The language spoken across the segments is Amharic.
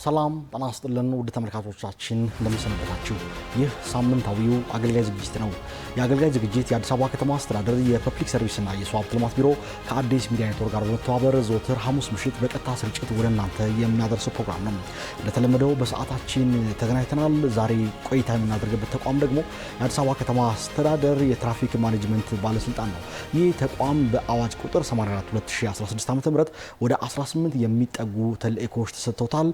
ሰላም ጤና ይስጥልን ውድ ተመልካቾቻችን እንደምሰነበታችሁ። ይህ ሳምንታዊው አገልጋይ ዝግጅት ነው። የአገልጋይ ዝግጅት የአዲስ አበባ ከተማ አስተዳደር የፐብሊክ ሰርቪስና የሰው ሀብት ልማት ቢሮ ከአዲስ ሚዲያ ኔትወርክ ጋር በመተባበር ዘወትር ሐሙስ ምሽት በቀጥታ ስርጭት ወደ እናንተ የሚያደርሰው ፕሮግራም ነው። እንደተለመደው በሰዓታችን ተገናኝተናል። ዛሬ ቆይታ የምናደርግበት ተቋም ደግሞ የአዲስ አበባ ከተማ አስተዳደር የትራፊክ ማኔጅመንት ባለስልጣን ነው። ይህ ተቋም በአዋጅ ቁጥር 84/2016 ዓ.ም ወደ 18 የሚጠጉ ተልእኮዎች ተሰጥተውታል።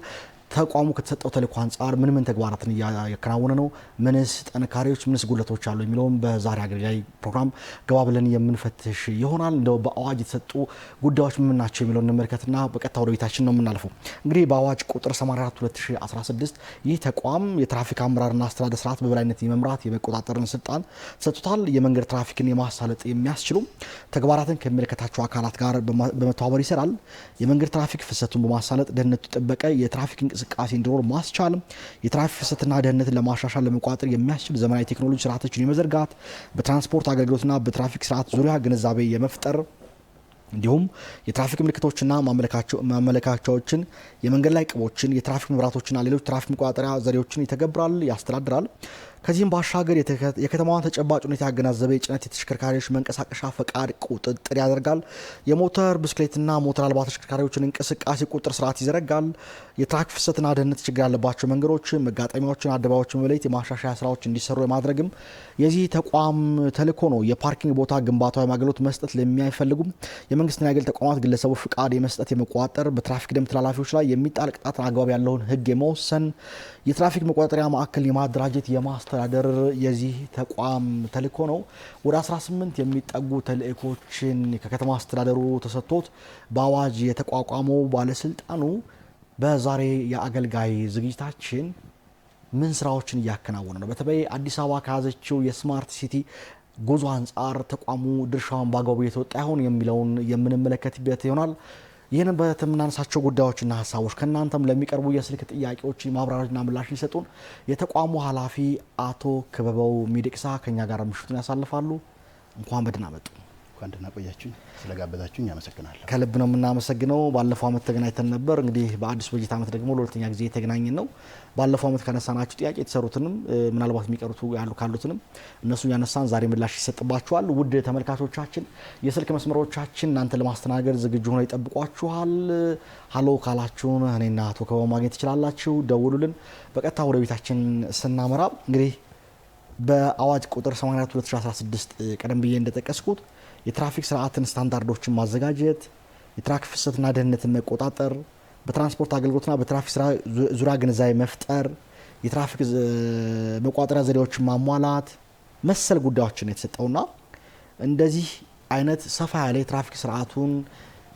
ተቋሙ ከተሰጠው ተልእኮ አንጻር ምን ተግባራትን እያከናወነ ነው፣ ምንስ ጥንካሬዎች፣ ምንስ ጉድለቶች አሉ የሚለውን በዛሬ አገልጋይ ፕሮግራም ገባ ብለን የምንፈትሽ ይሆናል። እንደው በአዋጅ የተሰጡ ጉዳዮች ምን ናቸው የሚለውን እንመልከትና በቀጥታ ወደ ቤታችን ነው የምናልፈው። እንግዲህ በአዋጅ ቁጥር 84/2016 ይህ ተቋም የትራፊክ አመራርና አስተዳደር ስርዓት በበላይነት የመምራት የመቆጣጠርን ስልጣን ተሰጥቶታል። የመንገድ ትራፊክን የማሳለጥ የሚያስችሉ ተግባራትን ከሚመለከታቸው አካላት ጋር በመተባበር ይሰራል። የመንገድ ትራፊክ ፍሰቱን በማሳለጥ ደህንነቱ የጠበቀ የትራፊክ እንቅስቃሴ እንዲኖር ማስቻል፣ የትራፊክ ፍሰትና ደህንነትን ለማሻሻል ለመቆጣጠር የሚያስችል ዘመናዊ ቴክኖሎጂ ስርዓቶችን የመዘርጋት፣ በትራንስፖርት አገልግሎትና በትራፊክ ስርዓት ዙሪያ ግንዛቤ የመፍጠር እንዲሁም የትራፊክ ምልክቶችና ማመለካቻዎችን፣ የመንገድ ላይ ቅቦችን፣ የትራፊክ መብራቶችና ሌሎች ትራፊክ መቆጣጠሪያ ዘዴዎችን ይተገብራል፣ ያስተዳድራል። ከዚህም ባሻገር የከተማዋን ተጨባጭ ሁኔታ ያገናዘበ የጭነት የተሽከርካሪዎች መንቀሳቀሻ ፈቃድ ቁጥጥር ያደርጋል። የሞተር ብስክሌትና ሞተር አልባ ተሽከርካሪዎችን እንቅስቃሴ ቁጥጥር ስርዓት ይዘረጋል። የትራፊክ ፍሰትና ደህንነት ችግር ያለባቸው መንገዶችን፣ መጋጠሚያዎችን፣ አደባባዮችን በመለየት የማሻሻያ ስራዎች እንዲሰሩ የማድረግም የዚህ ተቋም ተልእኮ ነው። የፓርኪንግ ቦታ ግንባታዊ አገልግሎት መስጠት ለሚፈልጉ የመንግስትና የግል ተቋማት ግለሰቦች ፍቃድ የመስጠት የመቆጣጠር፣ በትራፊክ ደንብ ተላላፊዎች ላይ የሚጣል ቅጣትን አግባብ ያለውን ህግ የመወሰን፣ የትራፊክ መቆጣጠሪያ ማዕከል የማደራጀት የማስተዳደር የዚህ ተቋም ተልእኮ ነው። ወደ 18 የሚጠጉ ተልእኮችን ከከተማ አስተዳደሩ ተሰጥቶት በአዋጅ የተቋቋመው ባለስልጣኑ በዛሬ የአገልጋይ ዝግጅታችን ምን ስራዎችን እያከናወነ ነው፣ በተለይ አዲስ አበባ ከያዘችው የስማርት ሲቲ ጉዞ አንጻር ተቋሙ ድርሻውን በአግባቡ እየተወጣ ይሆን የሚለውን የምንመለከትበት ይሆናል። ይህንን በተምናነሳቸው ጉዳዮችና ሀሳቦች ከእናንተም ለሚቀርቡ የስልክ ጥያቄዎች ማብራሪያና ምላሽ ሊሰጡን የተቋሙ ኃላፊ አቶ ክበበው ሚደቅሳ ከኛ ጋር ምሽቱን ያሳልፋሉ። እንኳን በደህና መጡ። እንኳን ደህና ቆያችሁኝ። ስለጋበዛችሁኝ አመሰግናለሁ። ከልብ ነው የምናመሰግነው። ባለፈው አመት ተገናኝተን ነበር። እንግዲህ በአዲስ በጀት አመት ደግሞ ለሁለተኛ ጊዜ የተገናኘን ነው። ባለፈው አመት ካነሳናችሁ ጥያቄ የተሰሩትንም ምናልባት የሚቀሩት ካሉትንም እነሱ ያነሳን ዛሬ ምላሽ ይሰጥባችኋል። ውድ ተመልካቾቻችን የስልክ መስመሮቻችን እናንተ ለማስተናገድ ዝግጁ ሆነው ይጠብቋችኋል። ሀሎ ካላችሁን እኔና አቶ ክበበው ማግኘት ትችላላችሁ። ደውሉልን። በቀጥታ ወደ ቤታችን ስናመራ እንግዲህ በአዋጅ ቁጥር 84/2016 ቀደም ብዬ እንደጠቀስኩት የትራፊክ ስርዓትን ስታንዳርዶችን ማዘጋጀት፣ የትራፊክ ፍሰትና ደህንነትን መቆጣጠር፣ በትራንስፖርት አገልግሎትና በትራፊክ ስራ ዙሪያ ግንዛቤ መፍጠር፣ የትራፊክ መቆጣጠሪያ ዘዴዎችን ማሟላት መሰል ጉዳዮችን የተሰጠውና እንደዚህ አይነት ሰፋ ያለ የትራፊክ ስርዓቱን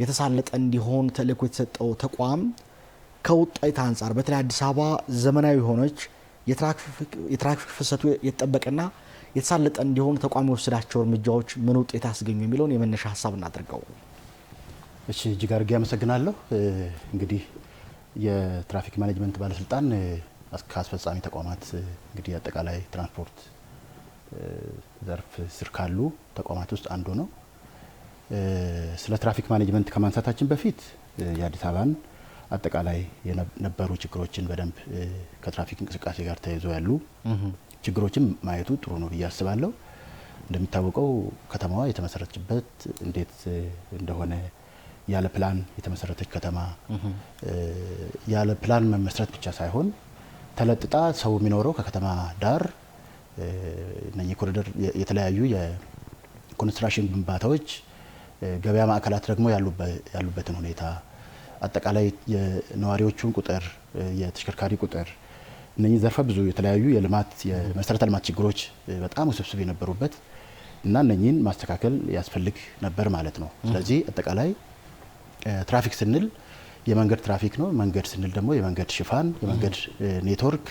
የተሳለጠ እንዲሆን ተልእኮ የተሰጠው ተቋም ከውጤት አንጻር በተለይ አዲስ አበባ ዘመናዊ ሆነች የትራፊክ ፍሰቱ የተጠበቀና የተሳለጠ እንዲሆን ተቋም የወሰዳቸው እርምጃዎች ምን ውጤት አስገኙ የሚለውን የመነሻ ሀሳብ እናድርገው። እሺ፣ እጅግ አድርጌ አመሰግናለሁ። እንግዲህ የትራፊክ ማኔጅመንት ባለስልጣን ከአስፈጻሚ ተቋማት እንግዲህ አጠቃላይ ትራንስፖርት ዘርፍ ስር ካሉ ተቋማት ውስጥ አንዱ ነው። ስለ ትራፊክ ማኔጅመንት ከማንሳታችን በፊት የአዲስ አበባን አጠቃላይ የነበሩ ችግሮችን በደንብ ከትራፊክ እንቅስቃሴ ጋር ተያይዞ ያሉ ችግሮችን ማየቱ ጥሩ ነው ብዬ አስባለሁ። እንደሚታወቀው ከተማዋ የተመሰረተችበት እንዴት እንደሆነ ያለ ፕላን የተመሰረተች ከተማ ያለ ፕላን መመስረት ብቻ ሳይሆን ተለጥጣ ሰው የሚኖረው ከከተማ ዳር እነኚህ ኮሪደር የተለያዩ የኮንስትራክሽን ግንባታዎች ገበያ ማዕከላት ደግሞ ያሉበትን ሁኔታ አጠቃላይ የነዋሪዎቹን ቁጥር የተሽከርካሪ ቁጥር እነኚህ ዘርፈ ብዙ የተለያዩ የመሰረተ ልማት ችግሮች በጣም ውስብስብ የነበሩበት እና እነኚህን ማስተካከል ያስፈልግ ነበር ማለት ነው። ስለዚህ አጠቃላይ ትራፊክ ስንል የመንገድ ትራፊክ ነው። መንገድ ስንል ደግሞ የመንገድ ሽፋን፣ የመንገድ ኔትወርክ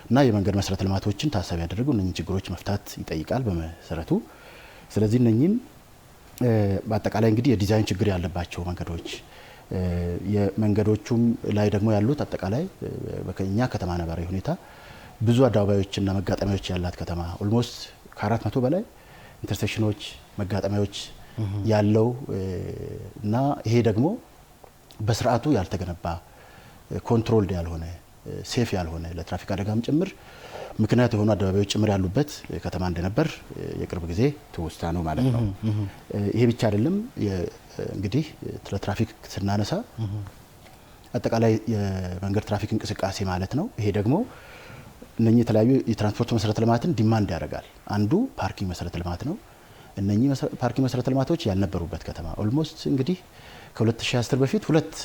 እና የመንገድ መሰረተ ልማቶችን ታሳቢ ያደረጉ እነኚህ ችግሮች መፍታት ይጠይቃል በመሰረቱ። ስለዚህ እነኚህን በአጠቃላይ እንግዲህ የዲዛይን ችግር ያለባቸው መንገዶች የመንገዶቹም ላይ ደግሞ ያሉት አጠቃላይ በከኛ ከተማ ነባራዊ ሁኔታ ብዙ አደባባዮችና መጋጠሚያዎች ያላት ከተማ ኦልሞስት ከ400 በላይ ኢንተርሴክሽኖች መጋጠሚያዎች ያለው እና ይሄ ደግሞ በስርዓቱ ያልተገነባ ኮንትሮልድ ያልሆነ ሴፍ ያልሆነ ለትራፊክ አደጋም ጭምር ምክንያት የሆኑ አደባባዮች ጭምር ያሉበት ከተማ እንደነበር የቅርብ ጊዜ ትውስታ ነው ማለት ነው። ይሄ ብቻ አይደለም። እንግዲህ ለትራፊክ ስናነሳ አጠቃላይ የመንገድ ትራፊክ እንቅስቃሴ ማለት ነው። ይሄ ደግሞ እነኚህ የተለያዩ የትራንስፖርት መሰረተ ልማትን ዲማንድ ያደርጋል። አንዱ ፓርኪንግ መሰረተ ልማት ነው። እነኚህ ፓርኪንግ መሰረተ ልማቶች ያልነበሩበት ከተማ ኦልሞስት እንግዲህ ከ2010 በፊት 2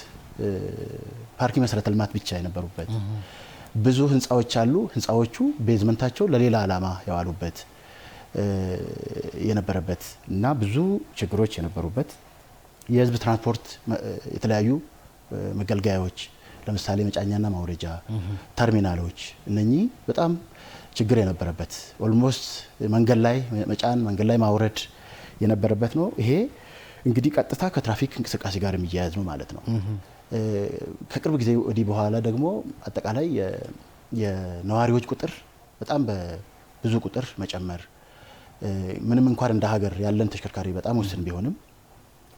ፓርኪንግ መሰረተ ልማት ብቻ የነበሩበት ብዙ ህንፃዎች አሉ። ህንፃዎቹ ቤዝመንታቸው ለሌላ ዓላማ ያዋሉበት የነበረበት እና ብዙ ችግሮች የነበሩበት የህዝብ ትራንስፖርት የተለያዩ መገልገያዎች ለምሳሌ መጫኛና ማውረጃ ተርሚናሎች እነኚህ በጣም ችግር የነበረበት ኦልሞስት መንገድ ላይ መጫን መንገድ ላይ ማውረድ የነበረበት ነው። ይሄ እንግዲህ ቀጥታ ከትራፊክ እንቅስቃሴ ጋር የሚያያዝ ነው ማለት ነው። ከቅርብ ጊዜ ወዲህ በኋላ ደግሞ አጠቃላይ የነዋሪዎች ቁጥር በጣም በብዙ ቁጥር መጨመር ምንም እንኳን እንደ ሀገር ያለን ተሽከርካሪ በጣም ውስን ቢሆንም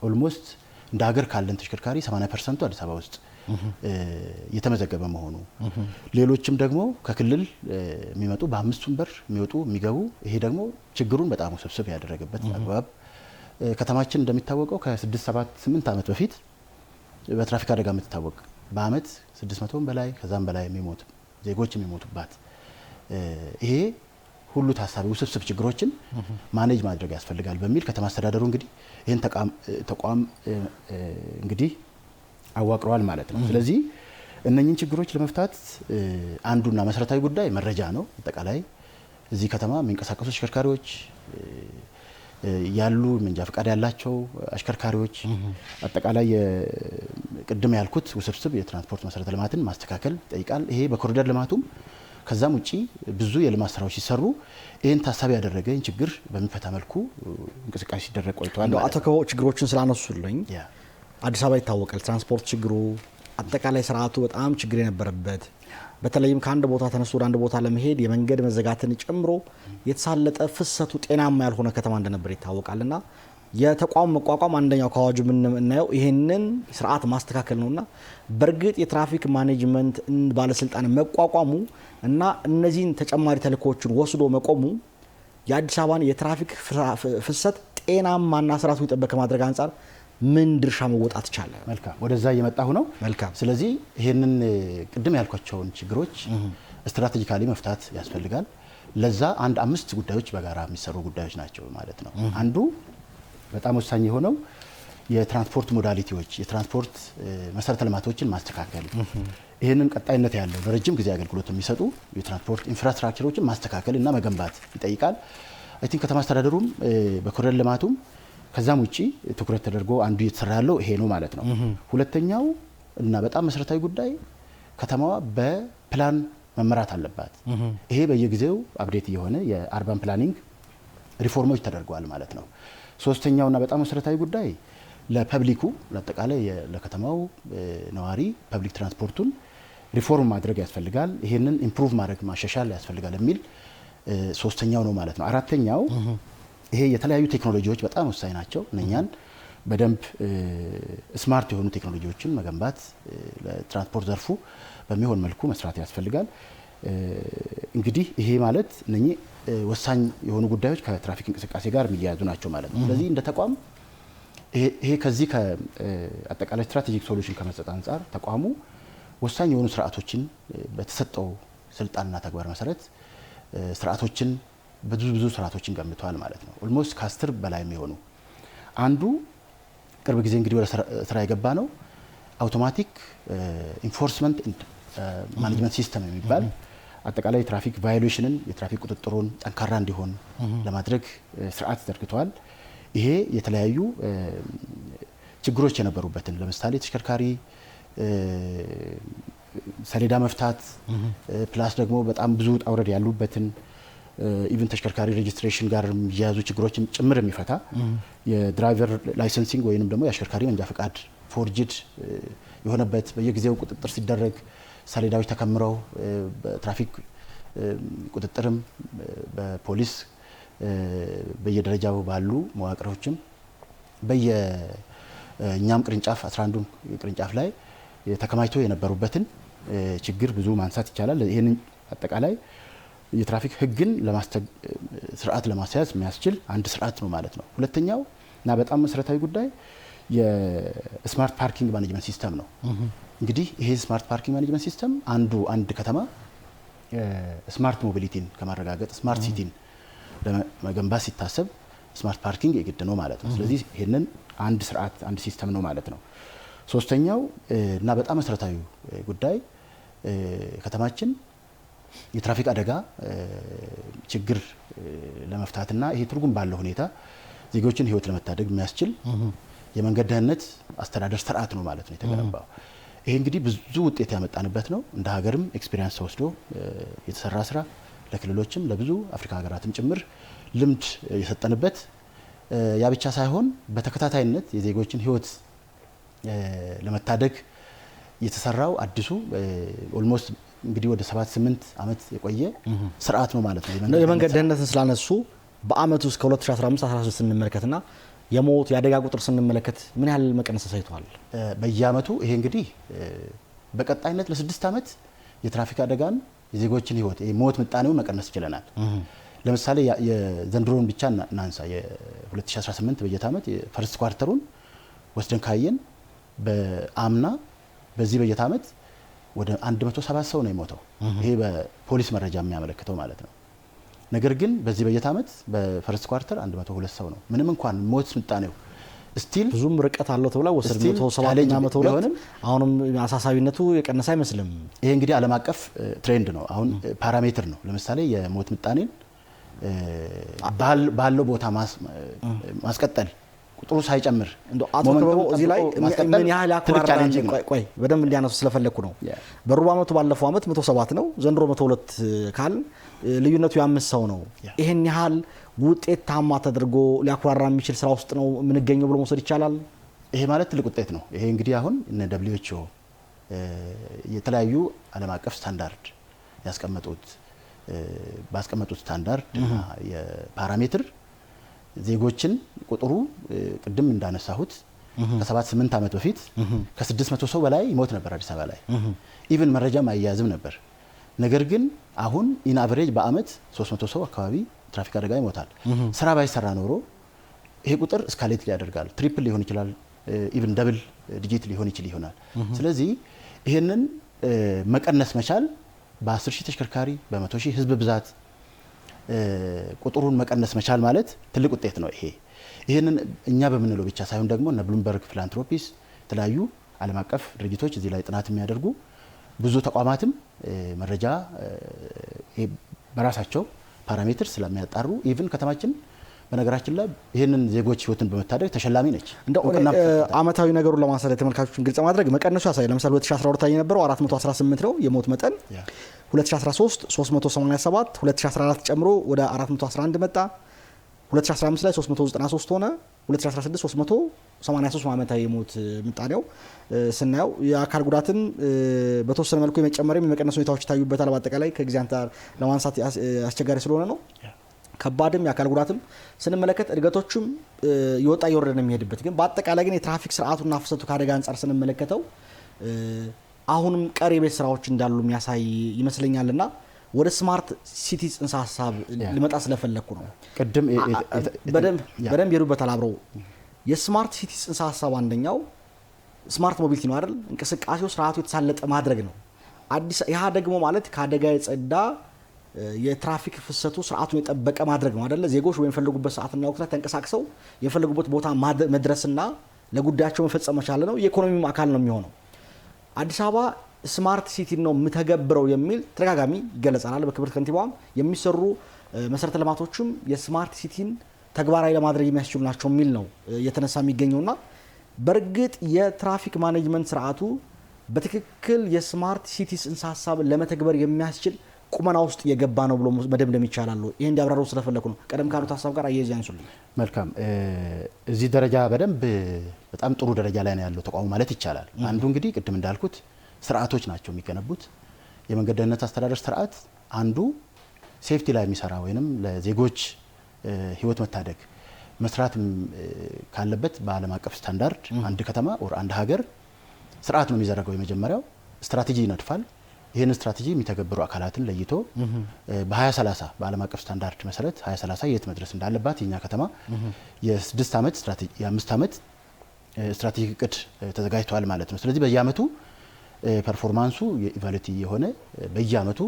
ኦልሞስት እንደ ሀገር ካለን ተሽከርካሪ 80% አዲስ አበባ ውስጥ የተመዘገበ መሆኑ ሌሎችም ደግሞ ከክልል የሚመጡ በአምስቱም በር የሚወጡ የሚገቡ ይሄ ደግሞ ችግሩን በጣም ውስብስብ ያደረገበት አግባብ ከተማችን እንደሚታወቀው ከ6 7 8 ዓመት በፊት በትራፊክ አደጋ የምትታወቅ በአመት 600 በላይ ከዛም በላይ የሚሞቱ ዜጎች የሚሞቱባት ይሄ ሁሉ ታሳቢ ውስብስብ ችግሮችን ማኔጅ ማድረግ ያስፈልጋል በሚል ከተማ አስተዳደሩ እንግዲህ ይሄን ተቋም እንግዲህ አዋቅሯል ማለት ነው። ስለዚህ እነኚህን ችግሮች ለመፍታት አንዱና መሰረታዊ ጉዳይ መረጃ ነው። አጠቃላይ እዚህ ከተማ የሚንቀሳቀሱ አሽከርካሪዎች ያሉ መንጃ ፈቃድ ያላቸው አሽከርካሪዎች አጠቃላይ ቅድም ያልኩት ውስብስብ የትራንስፖርት መሰረተ ልማትን ማስተካከል ይጠይቃል። ይሄ በኮሪደር ልማቱም ከዛም ውጪ ብዙ የልማት ስራዎች ሲሰሩ ይሄን ታሳቢ ያደረገ ችግር በሚፈታ መልኩ እንቅስቃሴ ሲደረግ ቆይቷል። አቶ ከበው ችግሮችን ስላነሱልኝ አዲስ አበባ ይታወቃል። ትራንስፖርት ችግሩ አጠቃላይ ስርዓቱ በጣም ችግር የነበረበት በተለይም ከአንድ ቦታ ተነስቶ ወደ አንድ ቦታ ለመሄድ የመንገድ መዘጋትን ጨምሮ የተሳለጠ ፍሰቱ ጤናማ ያልሆነ ከተማ እንደነበር ይታወቃልና የተቋም መቋቋም አንደኛው ከአዋጁ የምናየው ይሄንን ስርዓት ማስተካከል ነውና በእርግጥ የትራፊክ ማኔጅመንት ባለስልጣን መቋቋሙ እና እነዚህን ተጨማሪ ተልእኮዎችን ወስዶ መቆሙ የአዲስ አበባን የትራፊክ ፍሰት ጤናማና ስርዓቱ የጠበቀ ማድረግ አንጻር ምን ድርሻ መወጣት ይቻለ? መልካም ወደዛ እየመጣሁ ነው። መልካም። ስለዚህ ይሄንን ቅድም ያልኳቸውን ችግሮች ስትራቴጂካሊ መፍታት ያስፈልጋል። ለዛ አንድ 5 ጉዳዮች በጋራ የሚሰሩ ጉዳዮች ናቸው ማለት ነው። አንዱ በጣም ወሳኝ የሆነው የትራንስፖርት ሞዳሊቲዎች የትራንስፖርት መሰረተ ልማቶችን ማስተካከል ይሄንን ቀጣይነት ያለው ለረጅም ጊዜ አገልግሎት የሚሰጡ የትራንስፖርት ኢንፍራስትራክቸሮችን ማስተካከል እና መገንባት ይጠይቃል። አይ ቲንክ ከተማ አስተዳደሩም በኮሪደር ልማቱም ከዛም ውጪ ትኩረት ተደርጎ አንዱ እየተሰራ ያለው ይሄ ነው ማለት ነው። ሁለተኛው እና በጣም መሰረታዊ ጉዳይ ከተማዋ በፕላን መመራት አለባት። ይሄ በየጊዜው አፕዴት የሆነ የአርባን ፕላኒንግ ሪፎርሞች ተደርገዋል ማለት ነው። ሶስተኛውና በጣም መሰረታዊ ጉዳይ ለፐብሊኩ ለአጠቃላይ ለከተማው ነዋሪ ፐብሊክ ትራንስፖርቱን ሪፎርም ማድረግ ያስፈልጋል። ይሄንን ኢምፕሩቭ ማድረግ ማሻሻል ያስፈልጋል የሚል ሶስተኛው ነው ማለት ነው። አራተኛው ይሄ የተለያዩ ቴክኖሎጂዎች በጣም ወሳኝ ናቸው። እነኛን በደንብ ስማርት የሆኑ ቴክኖሎጂዎችን መገንባት ለትራንስፖርት ዘርፉ በሚሆን መልኩ መስራት ያስፈልጋል። እንግዲህ ይሄ ማለት እነኚህ ወሳኝ የሆኑ ጉዳዮች ከትራፊክ እንቅስቃሴ ጋር የሚያያዙ ናቸው ማለት ነው። ስለዚህ እንደ ተቋም ይሄ ከዚህ ከአጠቃላይ ስትራቴጂክ ሶሉሽን ከመስጠት አንጻር ተቋሙ ወሳኝ የሆኑ ስርዓቶችን በተሰጠው ስልጣንና ተግባር መሰረት ስርዓቶችን ብዙ ስርዓቶችን ገምተዋል ማለት ነው። ኦልሞስት ከ10 በላይ የሚሆኑ አንዱ ቅርብ ጊዜ እንግዲህ ወደ ስራ የገባ ነው አውቶማቲክ ኢንፎርስመንት ማኔጅመንት ሲስተም የሚባል አጠቃላይ ትራፊክ ቫዮሌሽንን የትራፊክ ቁጥጥሩን ጠንካራ እንዲሆን ለማድረግ ስርዓት ዘርግቷል። ይሄ የተለያዩ ችግሮች የነበሩበትን ለምሳሌ ተሽከርካሪ ሰሌዳ መፍታት ፕላስ ደግሞ በጣም ብዙ ጣውረድ ያሉበትን ኢቭን ተሽከርካሪ ሬጂስትሬሽን ጋር የሚያያዙ ችግሮችን ጭምር የሚፈታ የድራይቨር ላይሰንሲንግ ወይንም ደግሞ የአሽከርካሪ መንጃ ፈቃድ ፎርጅድ የሆነበት በየጊዜው ቁጥጥር ሲደረግ ሰሌዳዎች ተከምረው በትራፊክ ቁጥጥርም በፖሊስ በየደረጃው ባሉ መዋቅሮችም በየኛም ቅርንጫፍ 11 ቅርንጫፍ ላይ የተከማችተው የነበሩበትን ችግር ብዙ ማንሳት ይቻላል። ይሄን አጠቃላይ የትራፊክ ህግን ስርዓት ለማስያዝ የሚያስችል አንድ ስርዓት ነው ማለት ነው። ሁለተኛው እና በጣም መሰረታዊ ጉዳይ የስማርት ፓርኪንግ ማኔጅመንት ሲስተም ነው። እንግዲህ ይሄ ስማርት ፓርኪንግ ማኔጅመንት ሲስተም አንድ ከተማ ስማርት ሞቢሊቲን ከማረጋገጥ ስማርት ሲቲን ለመገንባት ሲታሰብ ስማርት ፓርኪንግ የግድ ነው ማለት ነው። ስለዚህ ይሄንን አንድ ስርዓት አንድ ሲስተም ነው ማለት ነው። ሶስተኛው እና በጣም መሰረታዊ ጉዳይ ከተማችን የትራፊክ አደጋ ችግር ለመፍታትና ይሄ ትርጉም ባለው ሁኔታ ዜጎችን ህይወት ለመታደግ የሚያስችል የመንገድ ደህንነት አስተዳደር ስርዓት ነው ማለት ነው የተገነባው። ይሄ እንግዲህ ብዙ ውጤት ያመጣንበት ነው። እንደ ሀገርም ኤክስፒሪየንስ ተወስዶ የተሰራ ስራ ለክልሎችም ለብዙ አፍሪካ ሀገራትም ጭምር ልምድ የሰጠንበት ያ ብቻ ሳይሆን በተከታታይነት የዜጎችን ህይወት ለመታደግ የተሰራው አዲሱ ኦልሞስት እንግዲህ ወደ 7-8 አመት የቆየ ስርዓት ነው ማለት ነው። የመንገድ ደህንነትን ስላነሱ በአመቱ እስከ 2015-16 ስንመለከትና የሞት የአደጋ ቁጥር ስንመለከት ምን ያህል መቀነስ አሳይቷል? በየአመቱ ይሄ እንግዲህ በቀጣይነት ለ6 አመት የትራፊክ አደጋን የዜጎችን ህይወት የሞት ምጣኔው መቀነስ ችለናል። ለምሳሌ የዘንድሮን ብቻ እናንሳ። የ2018 በጀት አመት የፈርስት ኳርተሩን ወስደን ካየን በአምና በዚህ በጀት አመት ወደ 107 ሰው ነው የሞተው። ይሄ በፖሊስ መረጃ የሚያመለክተው ማለት ነው። ነገር ግን በዚህ በጀት አመት በፈርስት ኳርተር 102 ሰው ነው። ምንም እንኳን ሞት ምጣኔው ስቲል ብዙም ርቀት አለው ተብላ ወሰድ 107 ዓመት ሆነም አሁንም አሳሳቢነቱ የቀነሰ አይመስልም። ይሄ እንግዲህ ዓለም አቀፍ ትሬንድ ነው። አሁን ፓራሜትር ነው። ለምሳሌ የሞት ምጣኔን ባለው ቦታ ማስቀጠል ቁጥሩ ሳይጨምር እንደው አቶ ከበቦ እዚህ ላይ ምን ያህል ያኩራራ ቆይ በደንብ እንዲያነሱ ስለፈለኩ ነው። በሩብ አመቱ ባለፈው አመት 107 ነው፣ ዘንድሮ 102 ካል ልዩነቱ የ5 ሰው ነው። ይሄን ያህል ውጤታማ ተደርጎ ሊያኩራራ የሚችል ስራ ውስጥ ነው የምንገኘው ብሎ መውሰድ ይቻላል። ይሄ ማለት ትልቅ ውጤት ነው። ይሄ እንግዲህ አሁን እነ WHO የተለያዩ ዓለም አቀፍ ስታንዳርድ ባስቀመጡት ስታንዳርድ እና የፓራሜትር ዜጎችን ቁጥሩ ቅድም እንዳነሳሁት ከ7-8 አመት በፊት ከ600 ሰው በላይ ይሞት ነበር አዲስ አበባ ላይ። ኢቭን መረጃም አያያዝም ነበር። ነገር ግን አሁን ኢን አቨሬጅ በአመት 300 ሰው አካባቢ ትራፊክ አደጋ ይሞታል። ስራ ባይሰራ ኖሮ ይሄ ቁጥር እስካሌት ሊያደርጋል፣ ትሪፕል ሊሆን ይችላል፣ ኢቭን ደብል ዲጂት ሊሆን ይችላል። ስለዚህ ይሄንን መቀነስ መቻል በ10 ሺህ ተሽከርካሪ በ100 ሺህ ህዝብ ብዛት ቁጥሩን መቀነስ መቻል ማለት ትልቅ ውጤት ነው። ይሄንን እኛ በምንለው ብቻ ሳይሆን ደግሞ እነ ብሉምበርግ ፊላንትሮፒስ የተለያዩ ዓለም አቀፍ ድርጅቶች እዚህ ላይ ጥናት የሚያደርጉ ብዙ ተቋማትም መረጃ በራሳቸው ፓራሜትር ስለሚያጣሩ ኢቭን ከተማችን በነገራችን ላይ ይሄንን ዜጎች ህይወትን በመታደግ ተሸላሚ ነች። እንደው አመታዊ ነገሩን ለማንሳት ተመልካቾችን ግልጽ ማድረግ መቀነሱ ያሳያል። ለምሳሌ 2012 ላይ የነበረው 418 ነው የሞት መጠን። 2013 387፣ 2014 ጨምሮ ወደ 411 መጣ። 2015 ላይ 393 ሆነ። 2016 383 አመታዊ የሞት ምጣኔው ስናየው የአካል ጉዳትን በተወሰነ መልኩ የመጨመርም የመቀነስ ሁኔታዎች ይታዩበታል። በአጠቃላይ ከጊዜ አንፃር ለማንሳት አስቸጋሪ ስለሆነ ነው። ከባድም የአካል ጉዳትም ስንመለከት እድገቶችም የወጣ እየወረደ ነው የሚሄድበት። ግን በአጠቃላይ ግን የትራፊክ ስርዓቱና ፍሰቱ ከአደጋ አንጻር ስንመለከተው አሁንም ቀሪ ቤት ስራዎች እንዳሉ የሚያሳይ ይመስለኛልና ወደ ስማርት ሲቲ ጽንሰ ሀሳብ ሊመጣ ስለፈለኩ ነው። ቅድም በደንብ ይሩበታል አብረው የስማርት ሲቲ ጽንሰ ሀሳብ አንደኛው ስማርት ሞቢሊቲ ነው አይደል? እንቅስቃሴው ስርዓቱ የተሳለጠ ማድረግ ነው። ያ ደግሞ ማለት ከአደጋ የጸዳ የትራፊክ ፍሰቱ ስርዓቱን የጠበቀ ማድረግ ነው አይደለ? ዜጎች በሚፈልጉበት ሰዓትና ወቅት ላይ ተንቀሳቅሰው የፈልጉበት ቦታ መድረስና ለጉዳያቸው መፈጸም መቻል ነው። የኢኮኖሚም አካል ነው የሚሆነው። አዲስ አበባ ስማርት ሲቲ ነው የምተገብረው የሚል ተደጋጋሚ ይገለጻል። በክብርት ከንቲባም የሚሰሩ መሰረተ ልማቶችም የስማርት ሲቲን ተግባራዊ ለማድረግ የሚያስችሉ ናቸው የሚል ነው የተነሳ የሚገኘውና በእርግጥ የትራፊክ ማኔጅመንት ስርዓቱ በትክክል የስማርት ሲቲ ጽንሰ ሀሳብ ለመተግበር የሚያስችል ቁመና ውስጥ የገባ ነው ብሎ መደምደም ይቻላል። ይሄ እንዲያብራሩ ስለፈለኩ ነው። ቀደም ካሉት ሀሳብ ጋር አያይዘው ያንሱልኝ። መልካም። እዚህ ደረጃ በጣም ጥሩ ደረጃ ላይ ነው ያለው ተቋሙ ማለት ይቻላል። አንዱ እንግዲህ ቅድም እንዳልኩት ስርዓቶች ናቸው የሚገነቡት። የመንገድ ደህንነት አስተዳደር ስርዓት አንዱ ሴፍቲ ላይ የሚሰራ ወይንም ለዜጎች ህይወት መታደግ መስራት ካለበት በዓለም አቀፍ ስታንዳርድ አንድ ከተማ ወር አንድ ሀገር ስርዓት ነው የሚዘረገው። የመጀመሪያው ስትራቴጂ ይነድፋል። ይህን ስትራቴጂ የሚተገብሩ አካላትን ለይቶ በ2030 በዓለም አቀፍ ስታንዳርድ መሰረት 2030 የት መድረስ እንዳለባት የኛ ከተማ የ6 ዓመት ስትራቴጂ የ5 ዓመት ስትራቴጂክ እቅድ ተዘጋጅቷል ማለት ነው። ስለዚህ በየአመቱ ፐርፎርማንሱ የኢቫሉዌት የሆነ በየአመቱ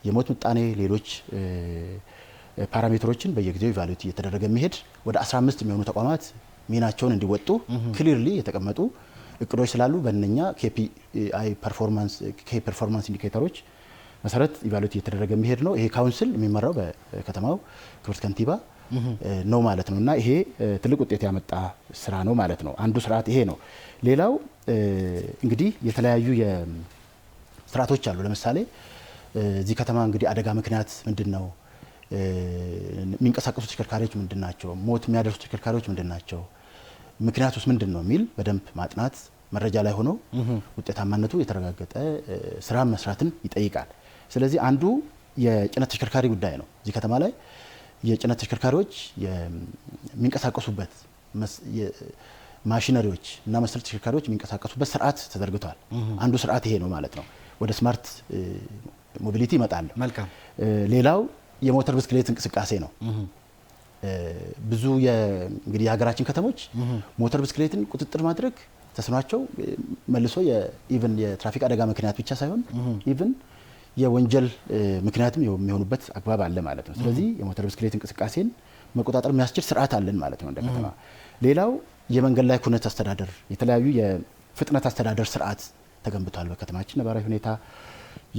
የሞት ምጣኔ ሌሎች ፓራሜትሮችን በየጊዜው ኢቫሉዌት እየተደረገ የሚሄድ ወደ 15 የሚሆኑ ተቋማት ሚናቸውን እንዲወጡ ክሊርሊ የተቀመጡ እቅዶች ስላሉ በእነኛ KPI ፐርፎርማንስ ኢንዲኬተሮች መሰረት ኢቫሉዌት እየተደረገ የሚሄድ ነው። ይሄ ካውንስል የሚመራው በከተማው ክብርት ከንቲባ ነው ማለት ነው እና ይሄ ትልቅ ውጤት ያመጣ ስራ ነው ማለት ነው። አንዱ ስርዓት ይሄ ነው። ሌላው እንግዲህ የተለያዩ የስርዓቶች አሉ። ለምሳሌ እዚህ ከተማ እንግዲህ አደጋ ምክንያት ምንድነው? የሚንቀሳቀሱ ተሽከርካሪዎች ምንድናቸው? ሞት የሚያደርሱ ተሽከርካሪዎች ምንድናቸው? ምክንያቱስ ምንድነው የሚል በደንብ ማጥናት መረጃ ላይ ሆኖ ውጤታማነቱ የተረጋገጠ ስራ መስራትን ይጠይቃል። ስለዚህ አንዱ የጭነት ተሽከርካሪ ጉዳይ ነው። እዚህ ከተማ ላይ የጭነት ተሽከርካሪዎች የሚንቀሳቀሱበት ማሽነሪዎች እና መሰል ተሽከርካሪዎች የሚንቀሳቀሱበት ስርዓት ተዘርግቷል። አንዱ ስርዓት ይሄ ነው ማለት ነው። ወደ ስማርት ሞቢሊቲ ይመጣል። መልካም። ሌላው የሞተር ብስክሌት እንቅስቃሴ ነው። ብዙ እንግዲህ የሀገራችን ከተሞች ሞተር ብስክሌትን ቁጥጥር ማድረግ ተስኗቸው መልሶ የኢቭን የትራፊክ አደጋ ምክንያት ብቻ ሳይሆን ኢቭን የወንጀል ምክንያትም የሚሆኑበት አግባብ አለ ማለት ነው። ስለዚህ የሞተር ብስክሌት እንቅስቃሴን መቆጣጠር የሚያስችል ስርዓት አለን ማለት ነው እንደ ከተማ። ሌላው የመንገድ ላይ ኩነት አስተዳደር፣ የተለያዩ የፍጥነት አስተዳደር ስርዓት ተገንብቷል በከተማችን ነባራዊ ሁኔታ።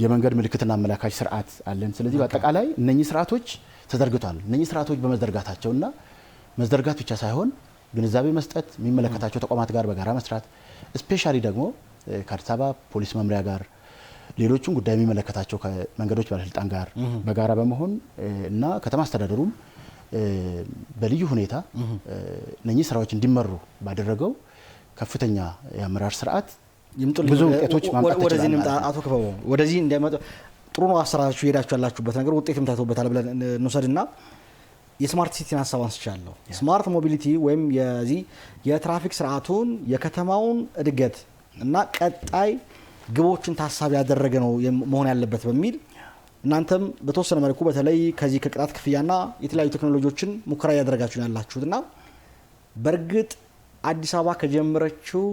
የመንገድ ምልክትና አመላካች ስርዓት አለን። ስለዚህ በአጠቃላይ እነኚህ ስርዓቶች ተዘርግቷል። እነኚህ ስርዓቶች በመዘርጋታቸውና መዘርጋት ብቻ ሳይሆን ግንዛቤ መስጠት፣ የሚመለከታቸው ተቋማት ጋር በጋራ መስራት፣ ስፔሻሊ ደግሞ ከአዲስ አበባ ፖሊስ መምሪያ ጋር ሌሎቹም ጉዳይ የሚመለከታቸው ከመንገዶች ባለስልጣን ጋር በጋራ በመሆን እና ከተማ አስተዳደሩም በልዩ ሁኔታ እነኚህ ስራዎች እንዲመሩ ባደረገው ከፍተኛ የአመራር ስርዓት ብዙ ውጤቶች ማምጣት ተችሏል። አቶ ክበበው ወደዚህ እንዳይመጡ ጥሩ ነው አሰራራችሁ ሄዳችሁ ያላችሁበት ነገር ውጤትም ታይቶበታል ብለን እንውሰድና የስማርት ሲቲን ሀሳብ አንስቻለሁ። ስማርት ሞቢሊቲ ወይም የዚህ የትራፊክ ስርዓቱን የከተማውን እድገት እና ቀጣይ ግቦችን ታሳቢ ያደረገ ነው መሆን ያለበት በሚል እናንተም በተወሰነ መልኩ በተለይ ከዚህ ከቅጣት ክፍያና የተለያዩ ቴክኖሎጂዎችን ሙከራ ያደረጋችሁ ያላችሁትና በእርግጥ አዲስ አበባ ከጀመረችው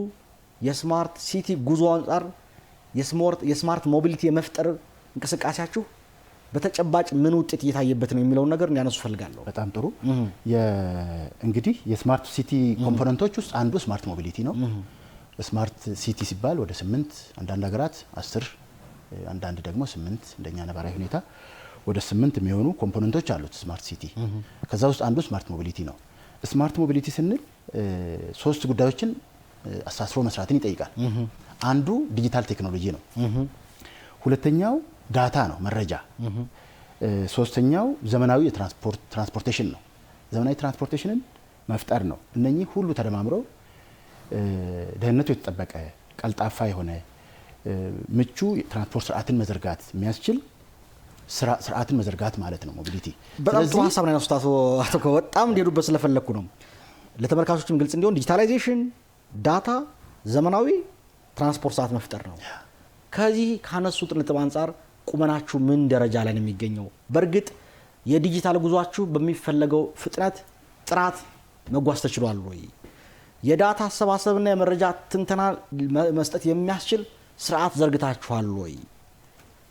የስማርት ሲቲ ጉዞ አንጻር የስማርት ሞቢሊቲ የመፍጠር እንቅስቃሴያችሁ በተጨባጭ ምን ውጤት እየታየበት ነው የሚለውን ነገር እንዲያነሱ ፈልጋለሁ። በጣም ጥሩ። እንግዲህ የስማርት ሲቲ ኮምፖነንቶች ውስጥ አንዱ ስማርት ሞቢሊቲ ነው። ስማርት ሲቲ ሲባል ወደ 8 አንዳንድ ሀገራት 10 አንዳንድ ደግሞ 8 እንደኛ ነባራዊ ሁኔታ ወደ 8 የሚሆኑ ኮምፖነንቶች አሉት ስማርት ሲቲ። ከዛ ውስጥ አንዱ ስማርት ሞቢሊቲ ነው። ስማርት ሞቢሊቲ ስንል 3 ጉዳዮችን አሳስሮ መስራትን ይጠይቃል። አንዱ ዲጂታል ቴክኖሎጂ ነው። ሁለተኛው ዳታ ነው፣ መረጃ። ሶስተኛው ዘመናዊ ትራንስፖርቴሽን ነው። ዘመናዊ ትራንስፖርቴሽንን መፍጠር ነው። እነኚህ ሁሉ ተደማምረው ደህንነቱ የተጠበቀ ቀልጣፋ የሆነ ምቹ ትራንስፖርት ስርዓትን መዘርጋት የሚያስችል ስርዓትን መዘርጋት ማለት ነው ሞቢሊቲ። በጣም ጥሩ ሀሳብ ነው ያነሱት አቶ በጣም እንዲሄዱበት ስለፈለኩ ነው። ለተመልካቾችም ግልጽ እንዲሆን ዲጂታላይዜሽን፣ ዳታ፣ ዘመናዊ ትራንስፖርት ስርዓት መፍጠር ነው። ከዚህ ካነሱት ነጥብ አንጻር ቁመናችሁ ምን ደረጃ ላይ ነው የሚገኘው? በእርግጥ የዲጂታል ጉዟችሁ በሚፈለገው ፍጥነት፣ ጥራት መጓዝ ተችሏል ወይ? የዳታ አሰባሰብና የመረጃ ትንተና መስጠት የሚያስችል ስርዓት ዘርግታችኋል ወይ?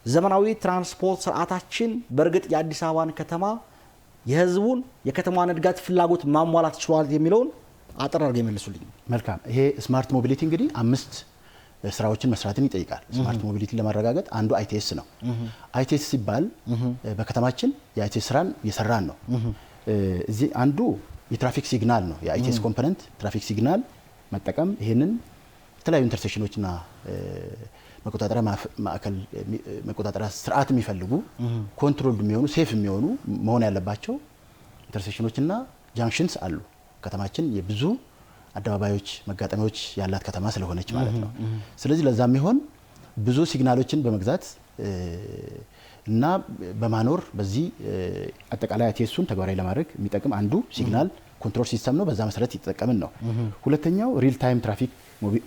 ዘመናዊ ትራንስፖርት ስርዓታችን በእርግጥ የአዲስ አበባን ከተማ የህዝቡን የከተማዋን እድገት ፍላጎት ማሟላት ችሏል የሚለውን አጠር አድርገው ይመልሱልኝ። መልካም። ይሄ ስማርት ሞቢሊቲ እንግዲህ 5 ስራዎችን መስራትን ይጠይቃል። ስማርት ሞቢሊቲን ለማረጋገጥ አንዱ አይቲኤስ ነው። አይቲኤስ ሲባል በከተማችን የአይቲኤስ ስራን እየሰራን ነው። እዚህ አንዱ የትራፊክ ሲግናል ነው። የአይቲኤስ ኮምፖነንት ትራፊክ ሲግናል መጠቀም፣ ይሄንን የተለያዩ ኢንተርሴክሽኖችና መቆጣጠሪያ ማዕከል መቆጣጠሪያ ስርዓት የሚፈልጉ ኮንትሮልድ የሚሆኑ ሴፍ የሚሆኑ መሆን ያለባቸው ኢንተርሴክሽኖችና ጃንክሽንስ አሉ። ከተማችን የብዙ አደባባዮች መጋጠሚያዎች ያላት ከተማ ስለሆነች ማለት ነው። ስለዚህ ለዛ የሚሆን ብዙ ሲግናሎችን በመግዛት እና በማኖር በዚህ አጠቃላይ አይቲኤሱን ተግባራዊ ለማድረግ የሚጠቅም አንዱ ሲግናል ኮንትሮል ሲስተም ነው። በዛ መሰረት እየተጠቀምን ነው። ሁለተኛው ሪል ታይም ትራፊክ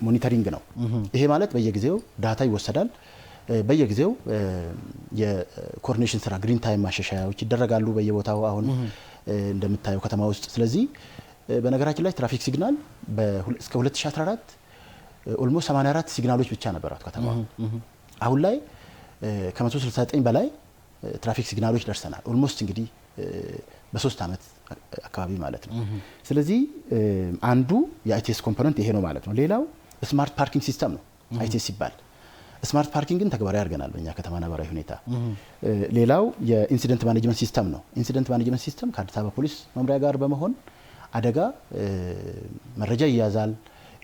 ሞኒተሪንግ ነው። ይሄ ማለት በየጊዜው ዳታ ይወሰዳል። በየጊዜው የኮኦርዲኔሽን ስራ ግሪን ታይም ማሻሻያዎች ይደረጋሉ በየቦታው አሁን እንደምታየው ከተማ ውስጥ። ስለዚህ በነገራችን ላይ ትራፊክ ሲግናል እስከ 2014 ኦልሞስት 84 ሲግናሎች ብቻ ነበራት ከተማ። አሁን ላይ ከ169 በላይ ትራፊክ ሲግናሎች ደርሰናል። ኦልሞስት እንግዲህ በ3 አመት አካባቢ ማለት ነው። ስለዚህ አንዱ የአይቲኤስ ኮምፖነንት ይሄ ነው ማለት ነው። ሌላው ስማርት ፓርኪንግ ሲስተም ነው። አይቲኤስ ሲባል ስማርት ፓርኪንግን ተግባራዊ አድርገናል በእኛ ከተማ ነባራዊ ሁኔታ። ሌላው የኢንሲደንት ማኔጅመንት ሲስተም ነው። ኢንሲደንት ማኔጅመንት ሲስተም ከአዲስ አበባ ፖሊስ መምሪያ ጋር በመሆን አደጋ መረጃ ይያዛል።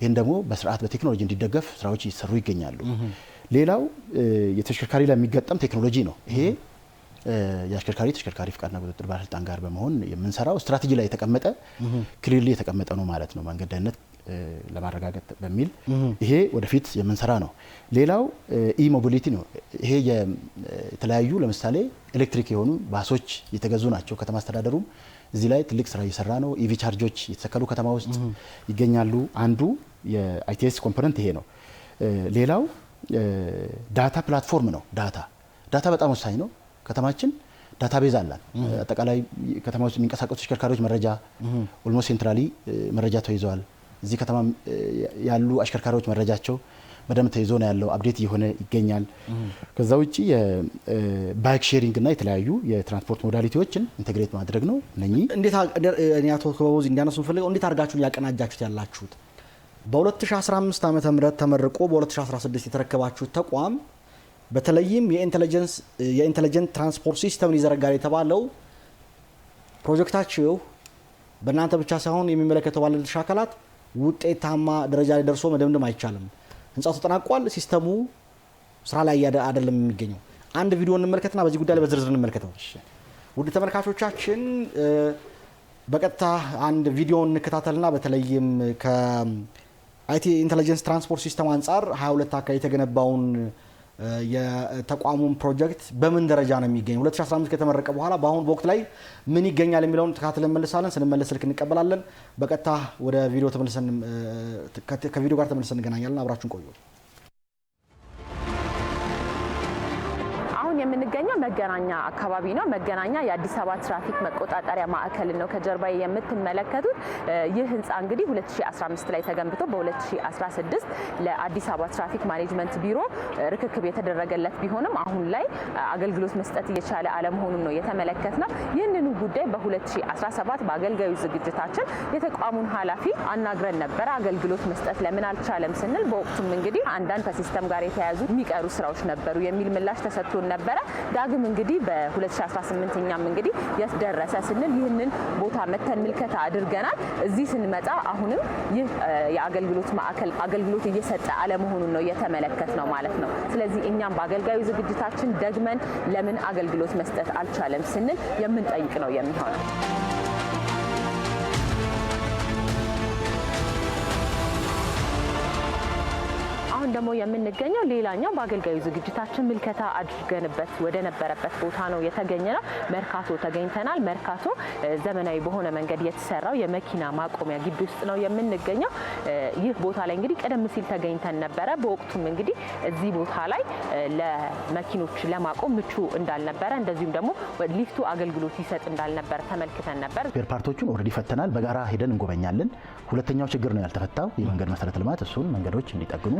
ይህን ደግሞ በስርዓት በቴክኖሎጂ እንዲደገፍ ስራዎች እየተሰሩ ይገኛሉ። ሌላው የተሽከርካሪ ላይ የሚገጠም ቴክኖሎጂ ነው። ይሄ ተሽከርካሪ ፍቃድና ቁጥጥር ባለስልጣን ጋር በመሆን የምንሰራው ስትራቴጂ ላይ የተቀመጠ ክሊርሊ የተቀመጠ ነው ማለት ነው። መንገድ ደህንነት ለማረጋገጥ በሚል ይሄ ወደፊት የምንሰራ ነው። ሌላው ኢሞቢሊቲ ነው። ይሄ የተለያዩ ለምሳሌ ኤሌክትሪክ የሆኑ ባሶች የተገዙ ናቸው። ከተማ አስተዳደሩም እዚህ ላይ ትልቅ ስራ እየሰራ ነው። ኢቪ ቻርጆች የተሰከሉ ከተማ ውስጥ ይገኛሉ። አንዱ የአይቲኤስ ኮምፖነንት ይሄ ነው። ሌላው ዳታ ፕላትፎርም ነው። ዳታ በጣም ወሳኝ ነው። ከተማችን ዳታቤዝ አለን። አጠቃላይ ከተማ ውስጥ የሚንቀሳቀሱ ተሽከርካሪዎች መረጃ ኦልሞስት ሴንትራሊ መረጃ ተይዘዋል። እዚህ ከተማ ያሉ አሽከርካሪዎች መረጃቸው በደንብ ተይዞ ነው ያለው። አፕዴት እየሆነ ይገኛል። ከዛ ውጪ የባይክ ሼሪንግ እና የተለያዩ የትራንስፖርት ሞዳሊቲዎችን ኢንቴግሬት ማድረግ ነው። እንዴት አቶ ክበቦዝ እንዲያነሱ ፈልገው እንዴት አድርጋችሁ ያቀናጃችሁት ያላችሁት በ2015 ዓመተ ምህረት ተመርቆ በ2016 የተረከባችሁት ተቋም በተለይም የኢንተለጀንት ትራንስፖርት ሲስተምን ይዘረጋል የተባለው ፕሮጀክታችሁ በእናንተ ብቻ ሳይሆን የሚመለከተው ባለድርሻ አካላት ውጤታማ ደረጃ ላይ ደርሶ መደምደም አይቻልም። ህንጻው ተጠናቋል። ሲስተሙ ስራ ላይ አይደለም የሚገኘው። አንድ ቪዲዮ እንመልከትና በዚህ ጉዳይ ላይ በዝርዝር እንመልከተው። ውድ ተመልካቾቻችን በቀጥታ አንድ ቪዲዮ እንከታተልና በተለይም ከአይቲ ኢንተለጀንስ ትራንስፖርት ሲስተም አንጻር 22 አካባቢ የተገነባውን የተቋሙን ፕሮጀክት በምን ደረጃ ነው የሚገኘው 2015 ከተመረቀ በኋላ በአሁን በወቅት ላይ ምን ይገኛል የሚለውን ተካትለን እንመለሳለን። ስንመለስ ስልክ እንቀበላለን። በቀጥታ ወደ ቪዲዮ ተመልሰን ከቪዲዮ ጋር ተመልሰን እንገናኛለን። አብራችሁን ቆዩ። የምንገኘው መገናኛ አካባቢ ነው። መገናኛ የአዲስ አበባ ትራፊክ መቆጣጠሪያ ማዕከል ነው ከጀርባዬ የምትመለከቱት። ይህ ህንፃ እንግዲህ 2015 ላይ ተገንብቶ በ2016 ለአዲስ አበባ ትራፊክ ማኔጅመንት ቢሮ ርክክብ የተደረገለት ቢሆንም አሁን ላይ አገልግሎት መስጠት እየቻለ አለመሆኑን ነው የተመለከትነው። ይህንኑ ጉዳይ በ2017 በአገልጋዩ ዝግጅታችን የተቋሙን ኃላፊ አናግረን ነበረ። አገልግሎት መስጠት ለምን አልቻለም ስንል በወቅቱም እንግዲህ አንዳንድ ከሲስተም ጋር የተያያዙ የሚቀሩ ስራዎች ነበሩ የሚል ምላሽ ተሰጥቶን ነበረ። ዳግም እንግዲህ በ2018 እኛም እንግዲህ ያስደረሰ ስንል ይህንን ቦታ መተን ምልከታ አድርገናል። እዚህ ስንመጣ አሁንም ይህ የአገልግሎት ማዕከል አገልግሎት እየሰጠ አለመሆኑን ነው የተመለከትነው ማለት ነው። ስለዚህ እኛም በአገልጋዩ ዝግጅታችን ደግመን ለምን አገልግሎት መስጠት አልቻለም ስንል የምንጠይቅ ነው የሚሆነው። ደግሞ የምንገኘው ሌላኛው በአገልጋዩ ዝግጅታችን ምልከታ አድርገንበት ወደ ነበረበት ቦታ ነው የተገኘነው። መርካቶ ተገኝተናል። መርካቶ ዘመናዊ በሆነ መንገድ የተሰራው የመኪና ማቆሚያ ግቢ ውስጥ ነው የምንገኘው። ይህ ቦታ ላይ እንግዲህ ቀደም ሲል ተገኝተን ነበረ። በወቅቱም እንግዲህ እዚህ ቦታ ላይ ለመኪኖች ለማቆም ምቹ እንዳልነበረ እንደዚሁም ደግሞ ሊፍቱ አገልግሎት ይሰጥ እንዳልነበረ ተመልክተን ነበር። ስፔር ፓርቶቹን ኦልሬዲ ፈተናል። በጋራ ሄደን እንጎበኛለን። ሁለተኛው ችግር ነው ያልተፈታው የመንገድ መሰረተ ልማት። እሱን መንገዶች እንዲጠግኑ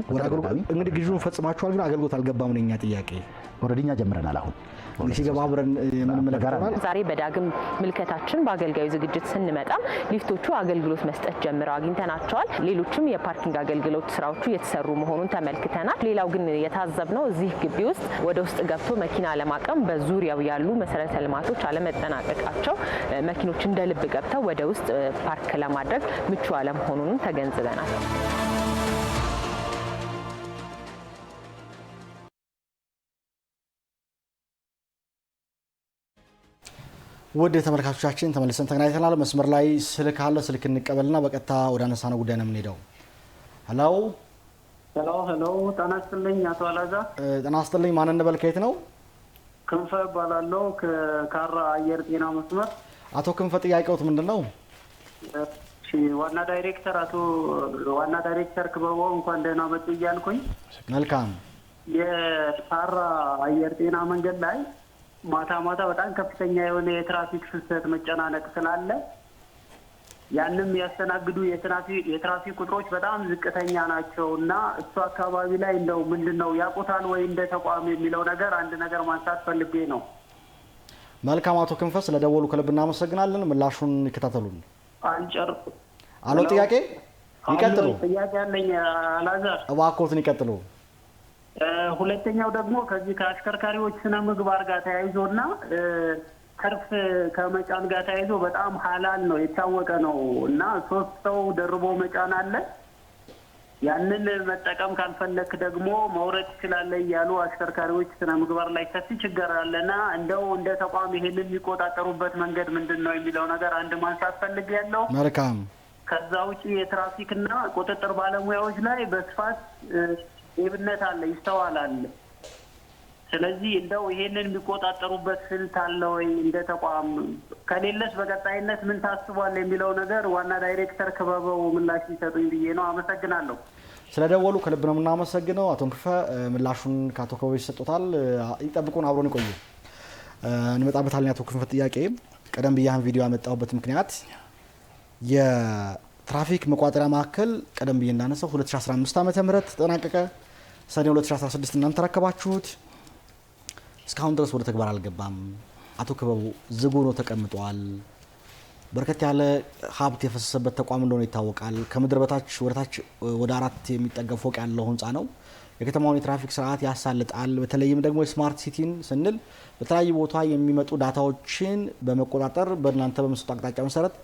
እንግዲህ ግዢውን ፈጽማችኋል፣ ግን አገልግሎት አልገባም ነው የኛ ጥያቄ። ኦልሬዲ እኛ ጀምረናል። አሁን ሲገባ አብረን የምንመለከተው ዛሬ በዳግም ምልከታችን በአገልጋዩ ዝግጅት ስንመጣም ሊፍቶቹ አገልግሎት መስጠት ጀምረው አግኝተናቸዋል። ሌሎችም የፓርኪንግ አገልግሎት ስራዎቹ የተሰሩ መሆኑን ተመልክተናል። ሌላው ግን የታዘብነው እዚህ ግቢ ውስጥ ወደ ውስጥ ገብቶ መኪና ለማቆም በዙሪያው ያሉ መሰረተ ልማቶች አለመጠናቀቃቸው መኪኖች እንደ ልብ ገብተው ወደ ውስጥ ፓርክ ለማድረግ ምቹ አለመሆኑን ተገንዝበናል። ወደ ተመልካቾቻችን ተመልሰን ተገናኝተናል። መስመር ላይ ስልክ አለ። ስልክ እንቀበልና በቀጥታ ወደ አነሳነው ጉዳይ ነው የምንሄደው። ሄሎ ሄሎ፣ ጤና ይስጥልኝ አቶ አላዛ። ጤና ይስጥልኝ። ማን እንበል? ከየት ነው? ክንፈ እባላለሁ ከካራ አየር ጤና መስመር። አቶ ክንፈ ጥያቄዎት ምንድን ነው? ዋና ዳይሬክተር ክበበው እንኳን ደህና መጡ እያልኩኝ መልካም። የሳራ አየር ጤና መንገድ ላይ ማታ ማታ በጣም ከፍተኛ የሆነ የትራፊክ ፍሰት መጨናነቅ ስላለ ያንም ያስተናግዱ የትራፊክ ቁጥሮች በጣም ዝቅተኛ ናቸው እና እሱ አካባቢ ላይ እንደው ምንድነው ያቆታል ወይ እንደ ተቋም የሚለው ነገር አንድ ነገር ማንሳት ፈልጌ ነው። መልካም አቶ ክንፈ ስለደወሉ ከልብ እናመሰግናለን። ምላሹን ይከታተሉን። አሎ ጥያቄ ይቀጥሉ። ጥያቄ አለኝ አላዛር፣ እባክዎትን ይቀጥሉ። ሁለተኛው ደግሞ ከዚህ ከአሽከርካሪዎች ስነ ምግባር ጋር ተያይዞና ከርፍ ከመጫን ጋር ተያይዞ በጣም ሀላል ነው የታወቀ ነው እና 3 ሰው ደርቦ መጫን አለ። ያንን መጠቀም ካልፈለክ ደግሞ መውረድ ትችላለህ እያሉ አሽከርካሪዎች ስነ ምግባር ላይ ሰፊ ችግር አለና እንደው እንደ ተቋም ይሄንን የሚቆጣጠሩበት መንገድ ምንድነው የሚለው ነገር አንድ ማንሳት ፈልጌያለሁ። መልካም። ከዛ ውጪ የትራፊክና ቁጥጥር ባለሙያዎች ላይ በስፋት ሌብነት አለ ይስተዋላል። ስለዚህ እንደው ይሄንን የሚቆጣጠሩበት ስልት አለ ወይ እንደ ተቋም? ከሌለስ በቀጣይነት ምን ታስቧል የሚለው ነገር ዋና ዳይሬክተር ክበበው ምላሽ ሊሰጡኝ ብዬ ነው። አመሰግናለሁ። ስለደወሉ ከልብ ነው የምናመሰግነው። አቶ ክንፈ ምላሹን ከአቶ ክበበው ይሰጡታል። ይጠብቁን፣ አብሮን ይቆዩ። እንመጣበታለን። አቶ ክንፈ ጥያቄ ቀደም ብያን ቪዲዮ ያመጣሁበት ምክንያት የትራፊክ መቆጣጠሪያ ማዕከል ቀደም ብዬ እንዳነሳው 2015 ዓ.ም ተጠናቀቀ። ሰኔ 2016 እናንተ ተረከባችሁት። እስካሁን ድረስ ወደ ተግባር አልገባም። አቶ ክበቡ ዝግ ሆኖ ተቀምጧል። በርከት ያለ ሀብት የፈሰሰበት ተቋም እንደሆነ ይታወቃል። ከምድር በታች ወደታች ወደ 4 የሚጠጋ ፎቅ ያለው ህንፃ ነው። የከተማውን የትራፊክ ስርዓት ያሳልጣል። በተለይም ደግሞ ስማርት ሲቲን ስንል በተለያዩ ቦታ የሚመጡ ዳታዎችን በመቆጣጠር በእናንተ በምሰጡ አቅጣጫ መሰረት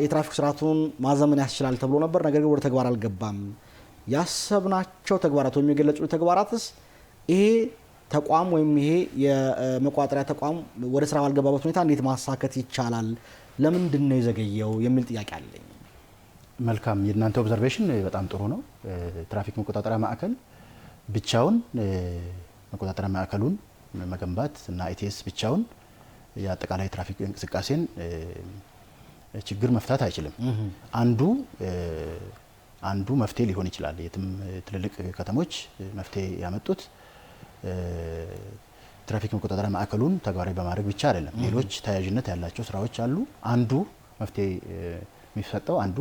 የትራፊክ ስርዓቱን ማዘመን ያስችላል ተብሎ ነበር። ነገር ግን ወደ ተግባር አልገባም። ያሰብናቸው ተግባራት ወይም የገለጹ ተግባራትስ ይሄ ተቋም ወይም ይሄ የመቆጣጠሪያ ተቋም ወደ ስራ ባልገባበት ሁኔታ እንዴት ማሳከት ይቻላል? ለምንድን ነው የዘገየው የሚል ጥያቄ አለኝ። መልካም። የእናንተ ኦብዘርቬሽን በጣም ጥሩ ነው። ትራፊክ መቆጣጠሪያ ማዕከል ብቻውን መቆጣጠሪያ ማዕከሉን መገንባት እና ኢቲኤስ ብቻውን የአጠቃላይ ትራፊክ እንቅስቃሴን ችግር መፍታት አይችልም። አንዱ መፍትሄ ሊሆን ይችላል። የትም ትልልቅ ከተሞች መፍትሄ ያመጡት ትራፊክ መቆጣጠሪያ ማዕከሉን ተግባራዊ በማድረግ ብቻ አይደለም። ሌሎች ተያያዥነት ያላቸው ስራዎች አሉ። አንዱ መፍትሄ የሚሰጠው አንዱ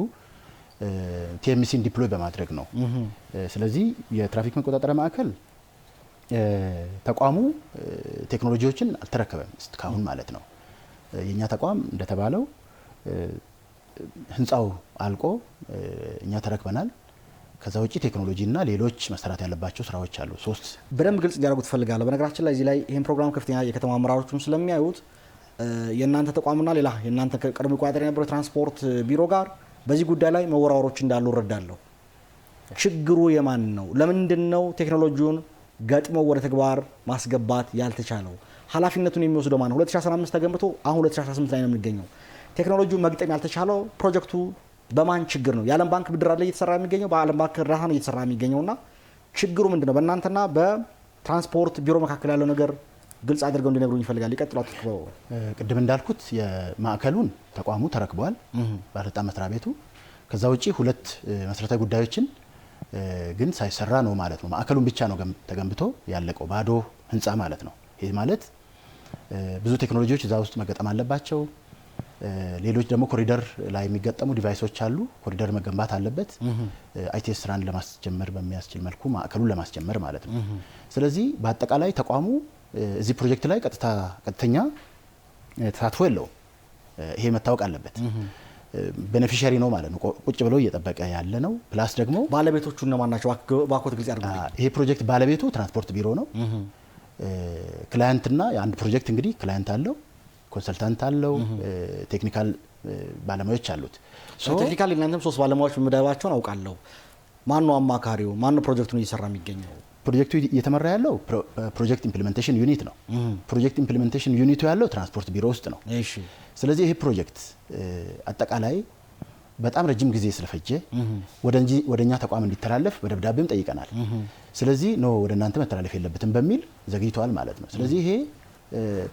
ቲኤምሲን ዲፕሎይ በማድረግ ነው። ስለዚህ የትራፊክ መቆጣጠሪያ ማዕከል ተቋሙ ቴክኖሎጂዎችን አልተረከበም እስካሁን ማለት ነው። የኛ ተቋም እንደተባለው ህንፃው አልቆ እኛ ተረክበናል። ከዛ ውጪ ቴክኖሎጂና ሌሎች መሰራት ያለባቸው ስራዎች አሉ። 3 በደንብ ግልጽ እንዲያደርጉ ትፈልጋለሁ። በነገራችን ላይ እዚህ ላይ ይሄን ፕሮግራም ከፍተኛ የከተማ አመራሮችም ስለሚያዩት የእናንተ ተቋምና ሌላ የእናንተ ቀድሞ ይቆጣጠር የነበረው የትራንስፖርት ቢሮ ጋር በዚህ ጉዳይ ላይ መወራወሮች እንዳሉ እረዳለሁ። ችግሩ የማን ነው? ለምንድን ነው ቴክኖሎጂውን ገጥሞ ወደ ተግባር ማስገባት ያልተቻለው? ኃላፊነቱን የሚወስደው ማን ነው? 2015 ተገንብቶ አሁን 2018 ላይ ነው የምንገኘው። ቴክኖሎጂውን መግጠም ያልተቻለው ፕሮጀክቱ በማን ችግር ነው? የዓለም ባንክ ብድር አለ እየተሰራ የሚገኘው፣ በዓለም ባንክ እርዳታ ነው እየተሰራ የሚገኘውና ችግሩ ምንድነው? በእናንተና በትራንስፖርት ቢሮ መካከል ያለው ነገር ግልጽ አድርገው እንዲነግሩኝ ይፈልጋል። ይቀጥላል። ቅድም እንዳልኩት የማዕከሉን ተቋሙ ተረክቧል፣ ባለስልጣን መስሪያ ቤቱ። ከዛ ውጪ 2 መሰረታዊ ጉዳዮችን ግን ሳይሰራ ነው ማለት ነው። ማዕከሉን ብቻ ነው ተገንብቶ ያለቀው፣ ባዶ ህንፃ ማለት ነው። ይህ ማለት ብዙ ቴክኖሎጂዎች እዛ ውስጥ መገጠም አለባቸው። ሌሎች ደግሞ ኮሪደር ላይ የሚገጠሙ ዲቫይሶች አሉ። ኮሪደር መገንባት አለበት። አይቲኤስ ስራን ለማስጀመር በሚያስችል መልኩ ማዕከሉን ለማስጀመር ማለት ነው። ስለዚህ በአጠቃላይ ተቋሙ እዚህ ፕሮጀክት ላይ ቀጥተኛ ተሳትፎ የለውም። ይሄ መታወቅ አለበት። ቤኔፊሻሪ ነው ማለት ነው። ቁጭ ብሎ እየጠበቀ ያለ ነው። ፕላስ ደግሞ ባለቤቶቹ እነማን ናቸው? ባኮት ግልጽ ያድርጉልኝ። ይሄ ፕሮጀክት ባለቤቱ ትራንስፖርት ቢሮ ነው። ክላየንትና የአንድ ፕሮጀክት እንግዲህ ክላየንት አለው፣ ኮንሰልታንት አለው፣ ቴክኒካል ባለሙያዎች አሉት። ቴክኒካል እናንተም 3 ባለሙያዎች መመደባቸውን አውቃለሁ። ማነው አማካሪው? ማነው ፕሮጀክቱን እየሰራ የሚገኘው? ፕሮጀክቱ እየተመራ ያለው ፕሮጀክት ኢምፕሊሜንቴሽን ዩኒት ነው። ፕሮጀክት ኢምፕሊሜንቴሽን ዩኒቱ ያለው ትራንስፖርት ቢሮ ውስጥ ነው። እሺ። ስለዚህ ይሄ ፕሮጀክት አጠቃላይ በጣም ረጅም ጊዜ ስለፈጀ ወደ እኛ ተቋም እንዲተላለፍ በደብዳቤም ጠይቀናል። ስለዚህ ነው ወደ እናንተ መተላለፍ የለበትም በሚል ዘግይተዋል ማለት ነው። ስለዚህ ይሄ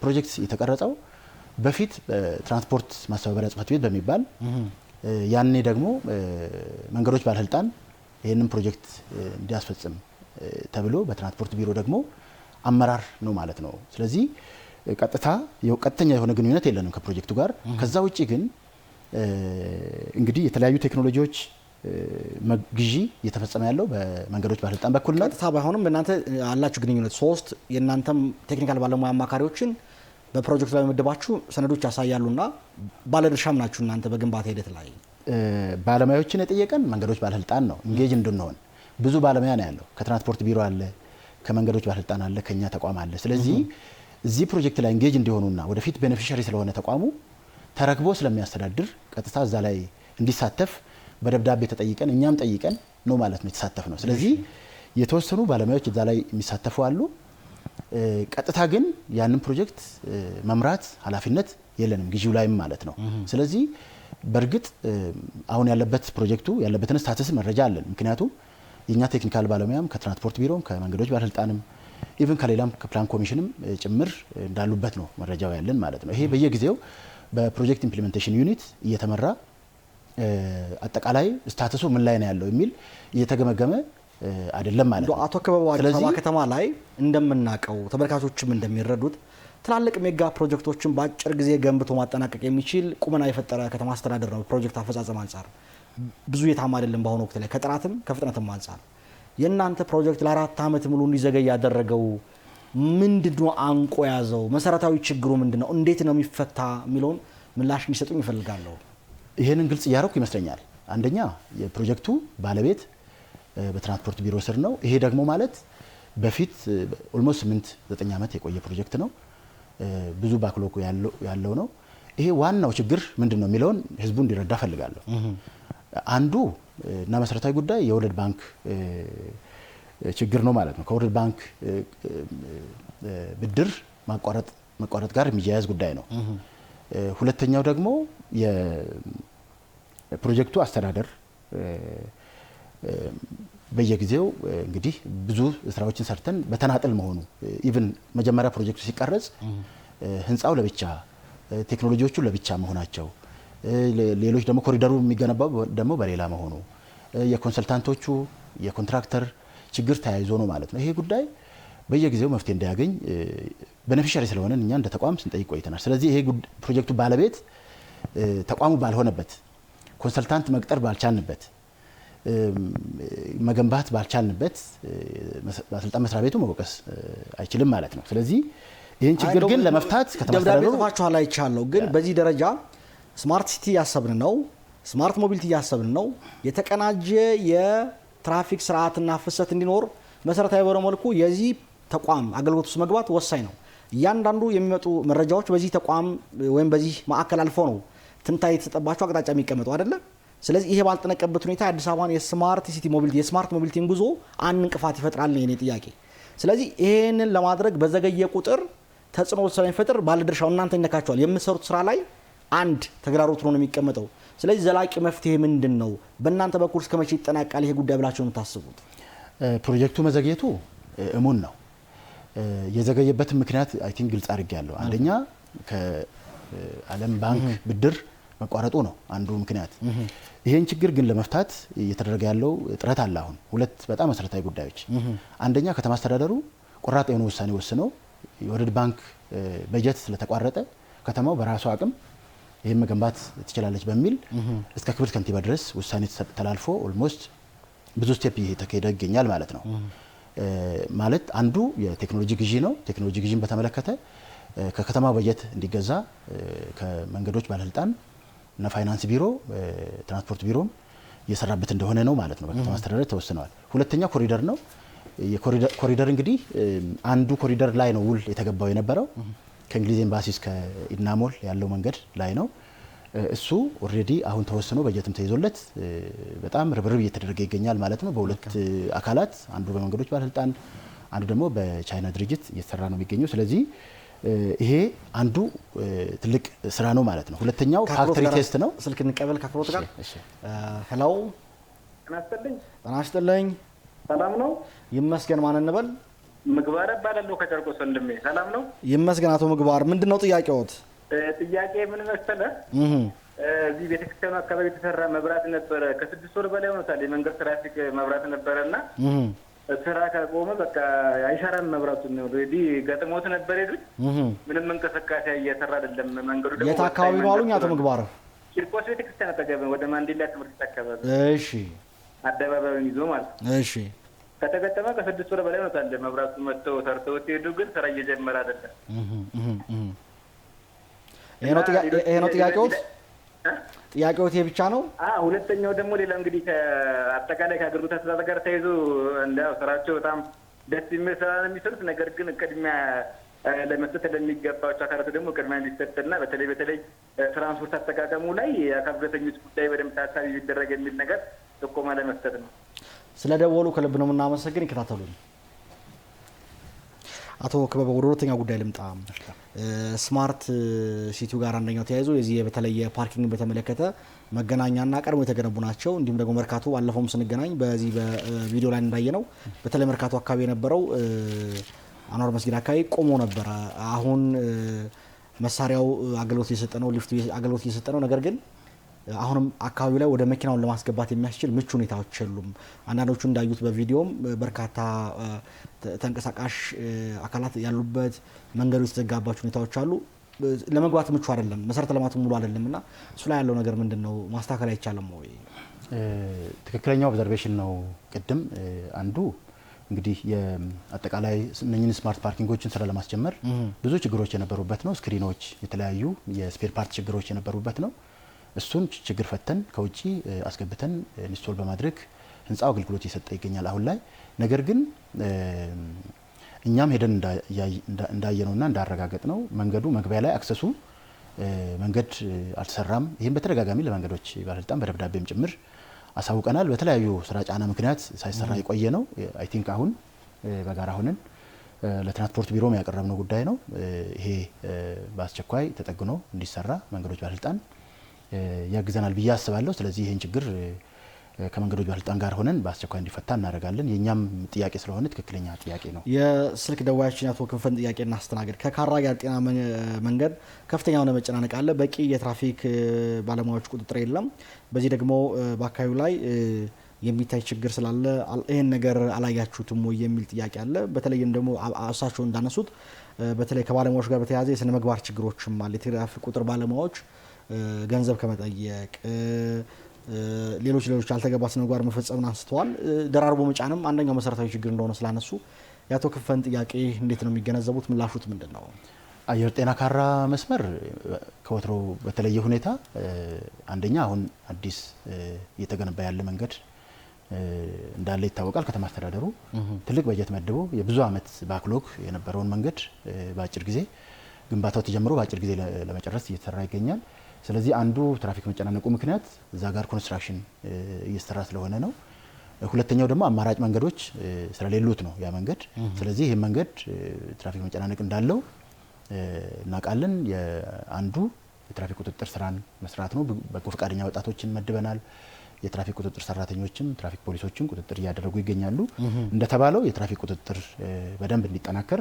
ፕሮጀክት የተቀረጸው በፊት ትራንስፖርት ማስተባበሪያ ጽሕፈት ቤት በሚባል ያኔ ደግሞ መንገዶች ባለስልጣን ይህንን ፕሮጀክት እንዲያስፈጽም ተብሎ በትራንስፖርት ቢሮ ደግሞ አመራር ነው ማለት ነው። ስለዚህ ቀጥተኛ የሆነ ግንኙነት የለንም ከፕሮጀክቱ ጋር። ከዛ ውጪ ግን እንግዲህ የተለያዩ ቴክኖሎጂዎች ግዢ እየተፈጸመ ያለው በመንገዶች ባለስልጣን በኩል ነው። ቀጥታ ባይሆንም እናንተ አላችሁ ግንኙነት። 3 የእናንተም ቴክኒካል ባለሙያ አማካሪዎችን በፕሮጀክቱ ላይ መደባችሁ ሰነዶች ያሳያሉና ባለድርሻም ናችሁ እናንተ በግንባታ ሂደት ላይ። ባለሙያዎችን የጠየቀን መንገዶች ባለስልጣን ነው ኢንጌጅ እንድንሆን። ብዙ ባለሙያ ነው ያለው። ከትራንስፖርት ቢሮ አለ፣ ከመንገዶች ባለስልጣን አለ፣ ከኛ ተቋም አለ። ስለዚህ እዚህ ፕሮጀክት ላይ ኢንጌጅ እንዲሆኑና ወደፊት ቤኔፊሻሪ ስለሆነ ተቋሙ ተረክቦ ስለሚያስተዳድር ቀጥታ እዛ ላይ እንዲሳተፍ በደብዳቤ ተጠይቀን እኛም ጠይቀን ነው ማለት ነው የተሳተፍ ነው። ስለዚህ የተወሰኑ ባለሙያዎች እዛ ላይ የሚሳተፉ አሉ። ቀጥታ ግን ያንን ፕሮጀክት መምራት ኃላፊነት የለንም ግዢው ላይም ማለት ነው። ስለዚህ በእርግጥ አሁን ያለበት ፕሮጀክቱ ያለበትን ስታተስ መረጃ አለን። ምክንያቱም የኛ ቴክኒካል ባለሙያም ከትራንስፖርት ቢሮም ከመንገዶች ባለስልጣንም ኢቭን ከሌላም ከፕላን ኮሚሽንም ጭምር እንዳሉበት ነው መረጃው ያለን ማለት ነው። ይሄ በየጊዜው በፕሮጀክት ኢምፕሊሜንቴሽን ዩኒት እየተመራ አጠቃላይ ስታተሱ ምን ላይ ነው ያለው የሚል እየተገመገመ አይደለም ማለት ነው። አቶ ከበባ አዲስ አበባ ከተማ ላይ እንደምናቀው ተመልካቾችም እንደሚረዱት ትላልቅ ሜጋ ፕሮጀክቶችን በአጭር ጊዜ ገንብቶ ማጠናቀቅ የሚችል ቁመና የፈጠረ ከተማ አስተዳደር ነው። ፕሮጀክት አፈጻጸም አንጻር ብዙ የታማ አይደለም በአሁኑ ወቅት ላይ ከጥራትም ከፍጥነትም አንጻር። የእናንተ ፕሮጀክት ለ4 ዓመት ሙሉ እንዲዘገይ ያደረገው ምንድነው? አንቆ ያዘው መሰረታዊ ችግሩ ምንድነው? እንዴት ነው የሚፈታ የሚለውን ምላሽ እንዲሰጡኝ ይፈልጋለሁ። ይሄንን ግልጽ እያደረኩ ይመስለኛል። አንደኛ የፕሮጀክቱ ባለቤት በትራንስፖርት ቢሮ ስር ነው። ይሄ ደግሞ ማለት በፊት ኦልሞስት 8-9 ዓመት የቆየ ፕሮጀክት ነው። ብዙ ባክሎግ ያለው ነው። ይሄ ዋናው ችግር ምንድነው የሚለውን ህዝቡ እንዲረዳ ፈልጋለሁ። አንዱ እና መሰረታዊ ጉዳይ የወርልድ ባንክ ችግር ነው ማለት ነው። ከወርልድ ባንክ ብድር ማቋረጥ ጋር የሚያያዝ ጉዳይ ነው። ሁለተኛው ደግሞ የፕሮጀክቱ አስተዳደር በየጊዜው እንግዲህ ብዙ ስራዎችን ሰርተን በተናጠል መሆኑ ኢቭን መጀመሪያ ፕሮጀክቱ ሲቀረጽ ህንፃው ለብቻ ቴክኖሎጂዎቹ ለብቻ መሆናቸው፣ ሌሎች ደግሞ ኮሪደሩ የሚገነባው ደግሞ በሌላ መሆኑ፣ የኮንሰልታንቶቹ የኮንትራክተር ችግር ተያይዞ ነው ማለት ነው። ይሄ ጉዳይ በየጊዜው መፍትሄ እንዲያገኝ ቤኔፊሻሪ ስለሆነ እኛ እንደ ተቋም ስንጠይቅ ቆይተናል። ስለዚህ ይሄ ፕሮጀክቱ ባለቤት ተቋሙ ባልሆነበት፣ ኮንሰልታንት መቅጠር ባልቻልንበት፣ መገንባት ባልቻልንበት ባለስልጣን መስሪያ ቤቱ መወቀስ አይችልም ማለት ነው። ስለዚህ ይህን ችግር ግን ለመፍታት ደብዳቤ ጽፋችኋል አይቻለሁ። ግን በዚህ ደረጃ ስማርት ሲቲ ያሰብን ነው፣ ስማርት ሞቢሊቲ ያሰብን ነው፣ የተቀናጀ የትራፊክ ስርዓትና ፍሰት እንዲኖር መሰረታዊ በሆነ መልኩ የዚህ ተቋም አገልግሎት ውስጥ መግባት ወሳኝ ነው። እያንዳንዱ የሚመጡ መረጃዎች በዚህ ተቋም ወይም በዚህ ማዕከል አልፎ ነው ትንታኔ የተሰጠባቸው አቅጣጫ የሚቀመጡ አይደለ? ስለዚህ ይሄ ባልተነቀበት ሁኔታ አዲስ አበባን የስማርት ሲቲ ሞቢሊቲ የስማርት ሞቢሊቲን ጉዞ አንድ እንቅፋት ይፈጥራል ነው የኔ ጥያቄ። ስለዚህ ይሄንን ለማድረግ በዘገየ ቁጥር ተጽዕኖ ስለሚፈጥር ባለድርሻው እናንተ ይነካቸዋል። የምትሰሩት ስራ ላይ አንድ ተግዳሮት ነው የሚቀመጠው። ስለዚህ ዘላቂ መፍትሄ ምንድን ነው? በእናንተ በኩል እስከ መቼ ይጠናቃል ይሄ ጉዳይ ብላችሁ ነው የምታስቡት? ፕሮጀክቱ መዘግየቱ እሙን ነው። የዘገየበትን ምክንያት አይ ቲንክ ግልጽ አድርጌያለሁ። አንደኛ ከዓለም ባንክ ብድር መቋረጡ ነው አንዱ ምክንያት። ይሄን ችግር ግን ለመፍታት እየተደረገ ያለው ጥረት አለ። አሁን ሁለት በጣም መሰረታዊ ጉዳዮች፣ አንደኛ ከተማ አስተዳደሩ ቆራጥ የሆነ ውሳኔ ወስነው የወርልድ ባንክ በጀት ስለተቋረጠ ከተማው በራሱ አቅም ይሄን መገንባት ትችላለች በሚል እስከ ክብርት ከንቲባ ድረስ ውሳኔ ተላልፎ ኦልሞስት ብዙ ስቴፕ እየተካሄደ ይገኛል ማለት ነው። ማለት አንዱ የቴክኖሎጂ ግዢ ነው። ቴክኖሎጂ ግዢን በተመለከተ ከከተማ በጀት እንዲገዛ ከመንገዶች ባለስልጣን እና ፋይናንስ ቢሮ ትራንስፖርት ቢሮም እየሰራበት እንደሆነ ነው ማለት ነው። በከተማ አስተዳደር ተወስነዋል። ሁለተኛው ኮሪደር ነው። የኮሪደር እንግዲህ አንዱ ኮሪደር ላይ ነው ውል የተገባው የነበረው ከእንግሊዝ ኤምባሲ እስከ ኢድናሞል ያለው መንገድ ላይ ነው። እሱ ኦልሬዲ አሁን ተወስኖ በጀትም ተይዞለት በጣም ርብርብ እየተደረገ ይገኛል ማለት ነው። በሁለት አካላት አንዱ በመንገዶች ባለስልጣን፣ አንዱ ደግሞ በቻይና ድርጅት እየተሰራ ነው የሚገኘው። ስለዚህ ይሄ አንዱ ትልቅ ስራ ነው ማለት ነው። ሁለተኛው ፋክተሪ ቴስት ነው። ስልክ እንቀበል ከአክብሮት ጋር። ሄሎ፣ ጤና ይስጥልኝ። ሰላም ነው? ይመስገን። ማን እንበል? ምግባር እባላለሁ ከጨርቆስ ወንድሜ። ሰላም ነው? ይመስገን። አቶ ምግባር ምንድነው ጥያቄዎት? ጥያቄ ምን መሰለህ? እዚህ ቤተክርስቲያኑ አካባቢ የተሰራ መብራት ነበረ። ከ6 ወር በላይ ሆኖታል። የመንገድ ትራፊክ መብራት ነበረና ስራ ካቆመ በቃ አይሰራም መብራቱ ነው። ኦልሬዲ ገጥሞት ነበር ሄዱት። ምንም እንቅስቃሴ እየሰራ አይደለም። መንገዱ ደግሞ የት አካባቢ ነው አሉኝ አቶ ምግባር? ቂርቆስ ቤተክርስቲያን አጠገብ ወደ ማንዴላ ትምህርት ቤት አካባቢ። እሺ አደባባዩን ይዞ ማለት ነው። እሺ ከተገጠመ ከ6 ወር በላይ ሆኖታል። መብራቱ መጥተው ሰርተው ሲሄዱ ግን ስራ እየጀመረ አይደለም። ይሄ ነው ጥያቄዎት? ጥያቄዎት ይሄ ብቻ ነው? ሁለተኛው ደግሞ ሌላ እንግዲህ ከአጠቃላይ ከአገሪቱ አስተዳደር ጋር ተያይዞ እንዳው ስራቸው በጣም ደስ የሚል ስራ ነው የሚሰሩት። ነገር ግን ቅድሚያ ለመስጠት ለሚገባቸው አካላት ደግሞ ቅድሚያ እንዲሰጥና በተለይ ትራንስፖርት አጠቃቀሙ ላይ የአካል ጉዳተኞች ጉዳይ በደንብ ታሳቢ ቢደረግ የሚል ነገር ጥቆማ ለመስጠት ነው። ስለ ደወሉ ከልብ ነው የምናመሰግን። ይከታተሉን። አቶ ክበበ ወደ ሁለተኛ ጉዳይ ልምጣ። ስማርት ሲቲው ጋር አንደኛው ተያይዞ የዚህ በተለየ ፓርኪንግ በተመለከተ መገናኛና ቀድሞ የተገነቡ ናቸው። እንዲሁም ደግሞ መርካቶ ባለፈውም ስንገናኝ በዚህ በቪዲዮ ላይ እንዳየነው በተለይ መርካቶ አካባቢ የነበረው አንዋር መስጊድ አካባቢ ቆሞ ነበረ። አሁን መሳሪያው አገልግሎት እየሰጠ ነው፣ ሊፍቱ አገልግሎት እየሰጠ ነው። ነገር ግን አሁንም አካባቢው ላይ ወደ መኪናውን ለማስገባት የሚያስችል ምቹ ሁኔታዎች የሉም። አንዳንዶቹ እንዳዩት በቪዲዮም በርካታ ተንቀሳቃሽ አካላት ያሉበት መንገዱ የተዘጋባቸው ሁኔታዎች አሉ። ለመግባት ምቹ አይደለም፣ መሰረተ ልማቱ ሙሉ አይደለም እና እሱ ላይ ያለው ነገር ምንድን ነው? ማስተካከል አይቻልም ወይ? ትክክለኛው ኦብዘርቬሽን ነው። ቅድም አንዱ እንግዲህ የአጠቃላይ እነኝህን ስማርት ፓርኪንጎችን ስራ ለማስጀመር ብዙ ችግሮች የነበሩበት ነው። ስክሪኖች፣ የተለያዩ የስፔር ፓርት ችግሮች የነበሩበት ነው። እሱን ችግር ፈተን ከውጪ አስገብተን ኢንስቶል በማድረግ ህንፃው አገልግሎት እየሰጠ ይገኛል አሁን ላይ። ነገር ግን እኛም ሄደን እንዳየነውና እንዳረጋገጥ ነው መንገዱ መግቢያ ላይ አክሰሱ መንገድ አልተሰራም። ይህም በተደጋጋሚ ለመንገዶች ባለስልጣን በደብዳቤም ጭምር አሳውቀናል። በተለያዩ ስራ ጫና ምክንያት ሳይሰራ የቆየ ነው። አይ ቲንክ አሁን በጋራ ሆነን ለትራንስፖርት ቢሮም ያቀረብነው ጉዳይ ነው። ይሄ በአስቸኳይ ተጠግኖ እንዲሰራ መንገዶች ባለስልጣን ያግዘናል ብዬ አስባለሁ። ስለዚህ ይህን ችግር ከመንገዶች ባለስልጣን ጋር ሆነን በአስቸኳይ እንዲፈታ እናደርጋለን። የእኛም ጥያቄ ስለሆነ ትክክለኛ ጥያቄ ነው። የስልክ ደዋያችን አቶ ክንፈን ጥያቄ እናስተናግድ። ከካራ ጋር ጤና መንገድ ከፍተኛ የሆነ መጨናነቅ አለ። በቂ የትራፊክ ባለሙያዎች ቁጥጥር የለም። በዚህ ደግሞ በአካባቢው ላይ የሚታይ ችግር ስላለ ይህን ነገር አላያችሁትም ወይ የሚል ጥያቄ አለ። በተለይም ደግሞ እሳቸው እንዳነሱት በተለይ ከባለሙያዎች ጋር በተያያዘ የስነ ምግባር ችግሮችም አለ። የትራፊክ ቁጥር ባለሙያዎች ገንዘብ ከመጠየቅ ሌሎች ያልተገባ ስነ ምግባር መፈጸምን አንስተዋል። ደራርቦ መጫንም አንደኛው መሰረታዊ ችግር እንደሆነ ስላነሱ የአቶ ክንፈን ጥያቄ እንዴት ነው የሚገነዘቡት? ምላሹት ምንድን ነው? አየር ጤና ካራ መስመር ከወትሮ በተለየ ሁኔታ አንደኛ አሁን አዲስ እየተገነባ ያለ መንገድ እንዳለ ይታወቃል። ከተማ አስተዳደሩ ትልቅ በጀት መድቦ የብዙ ዓመት ባክሎግ የነበረውን መንገድ በአጭር ጊዜ ግንባታው ተጀምሮ በአጭር ጊዜ ለመጨረስ እየተሰራ ይገኛል። ስለዚህ አንዱ ትራፊክ መጨናነቁ ምክንያት እዛ ጋር ኮንስትራክሽን እየተሰራ ስለሆነ ነው። ሁለተኛው ደግሞ አማራጭ መንገዶች ስለሌሉት ነው ያ መንገድ። ስለዚህ ይህ መንገድ ትራፊክ መጨናነቅ እንዳለው እናውቃለን። አንዱ የትራፊክ ቁጥጥር ስራን መስራት ነው። በጎ ፈቃደኛ ወጣቶችን መድበናል። የትራፊክ ቁጥጥር ሰራተኞችም ትራፊክ ፖሊሶችም ቁጥጥር እያደረጉ ይገኛሉ። እንደተባለው የትራፊክ ቁጥጥር በደንብ እንዲጠናከር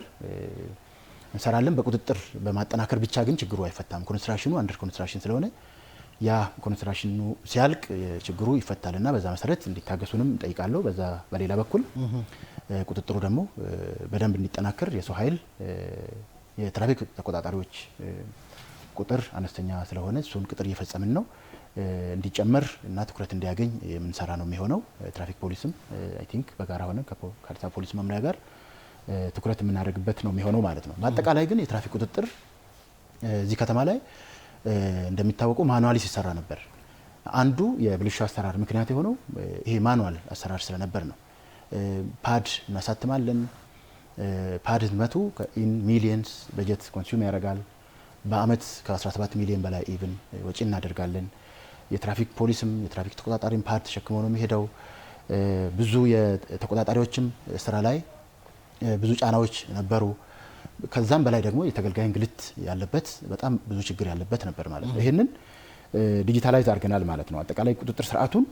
እንሰራለን። በቁጥጥር በማጠናከር ብቻ ግን ችግሩ አይፈታም። ኮንስትራክሽኑ አንደር ኮንስትራክሽን ስለሆነ ያ ኮንስትራክሽኑ ሲያልቅ ችግሩ ይፈታልና በዛ መሰረት እንዲታገሱንም እንጠይቃለሁ። በሌላ በኩል ቁጥጥሩ ደግሞ በደንብ እንዲጠናከር የሰው ኃይል የትራፊክ ተቆጣጣሪዎች ቁጥር አነስተኛ ስለሆነ እሱን ቅጥር እየፈጸምን ነው። እንዲጨመር እና ትኩረት እንዲያገኝ የምንሰራ ነው የሚሆነው። ትራፊክ ፖሊስም አይ ቲንክ በጋራ ሆነን ከአዲስ አበባ ፖሊስ መምሪያ ጋር ትኩረት የምናደርግበት ነው የሚሆነው ማለት ነው። በአጠቃላይ ግን የትራፊክ ቁጥጥር እዚህ ከተማ ላይ እንደሚታወቀው ማኑዋሊ ሲሰራ ነበር። አንዱ የብልሹ አሰራር ምክንያት የሆነው ይሄ ማኑዋል አሰራር ስለነበር ነው። ፓድ እናሳትማለን። ፓድ ህትመቱ ኢን ሚሊየንስ በጀት ኮንሱም ያደርጋል። በአመት ከ17 ሚሊዮን በላይ ኢቭን ወጪ እናደርጋለን። የትራፊክ ፖሊስም የትራፊክ ተቆጣጣሪም ፓድ ተሸክሞ ነው የሚሄደው። ብዙ የተቆጣጣሪዎችም ስራ ላይ ብዙ ጫናዎች ነበሩ። ከዛም በላይ ደግሞ የተገልጋይ እንግልት ያለበት በጣም ብዙ ችግር ያለበት ነበር ማለት ነው። ይሄንን ዲጂታላይዝ አድርገናል ማለት ነው። አጠቃላይ ቁጥጥር ስርዓቱን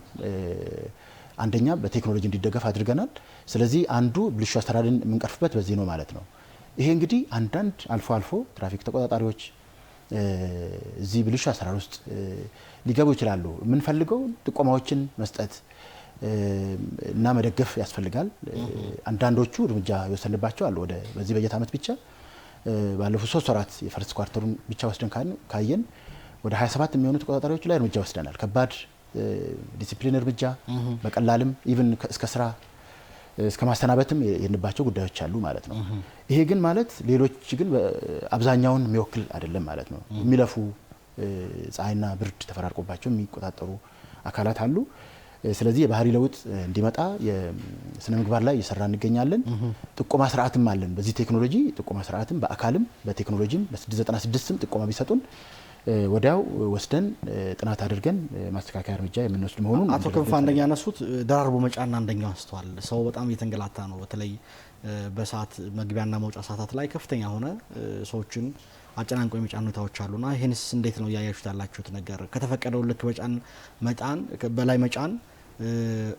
አንደኛ በቴክኖሎጂ እንዲደገፍ አድርገናል። ስለዚህ አንዱ ብልሹ አሰራርን የምንቀርፍበት በዚህ ነው ማለት ነው። ይሄ እንግዲህ አንዳንድ አልፎ ትራፊክ ተቆጣጣሪዎች እዚህ ብልሹ አሰራር ውስጥ ሊገቡ ይችላሉ። የምንፈልገው ጥቆማዎችን መስጠት እና መደገፍ ያስፈልጋል። አንዳንዶቹ እርምጃ የወሰንባቸው አሉ። ወደ በዚህ በጀት ዓመት ብቻ ባለፉት 3 ወራት የፈርስት ኳርተሩን ብቻ ወስደን ካየን ወደ 27 የሚሆኑ ተቆጣጣሪዎች ላይ እርምጃ ወስደናል። ከባድ ዲሲፕሊን እርምጃ በቀላልም ኢቭን እስከ ስራ እስከ ማስተናበትም የንባቸው ጉዳዮች አሉ ማለት ነው። ይሄ ግን ማለት ሌሎች ግን አብዛኛውን የሚወክል አይደለም ማለት ነው። የሚለፉ ፀሐይና ብርድ ተፈራርቆባቸው የሚቆጣጠሩ አካላት አሉ። ስለዚህ የባህሪ ለውጥ እንዲመጣ የስነ ምግባር ላይ እየሰራ እንገኛለን። ጥቆማ ስርዓትም አለን። በዚህ ቴክኖሎጂ ጥቆማ ስርዓትም በአካልም በቴክኖሎጂም በ696ም ጥቆማ ቢሰጡን ወዲያው ወስደን ጥናት አድርገን ማስተካከያ እርምጃ የምንወስድ መሆኑን አቶ ክንፈ አንደኛ ያነሱት ደራርቦ መጫና አንደኛው አንስተዋል። ሰው በጣም እየተንገላታ ነው። በተለይ በሰዓት መግቢያና መውጫ ሰዓታት ላይ ከፍተኛ ሆነ ሰዎችን አጨናንቆ የሚጫኑ ሁኔታዎች አሉና ይሄንስ እንዴት ነው ያያችሁት ያላችሁት ነገር? ከተፈቀደው ልክ መጫን በላይ መጫን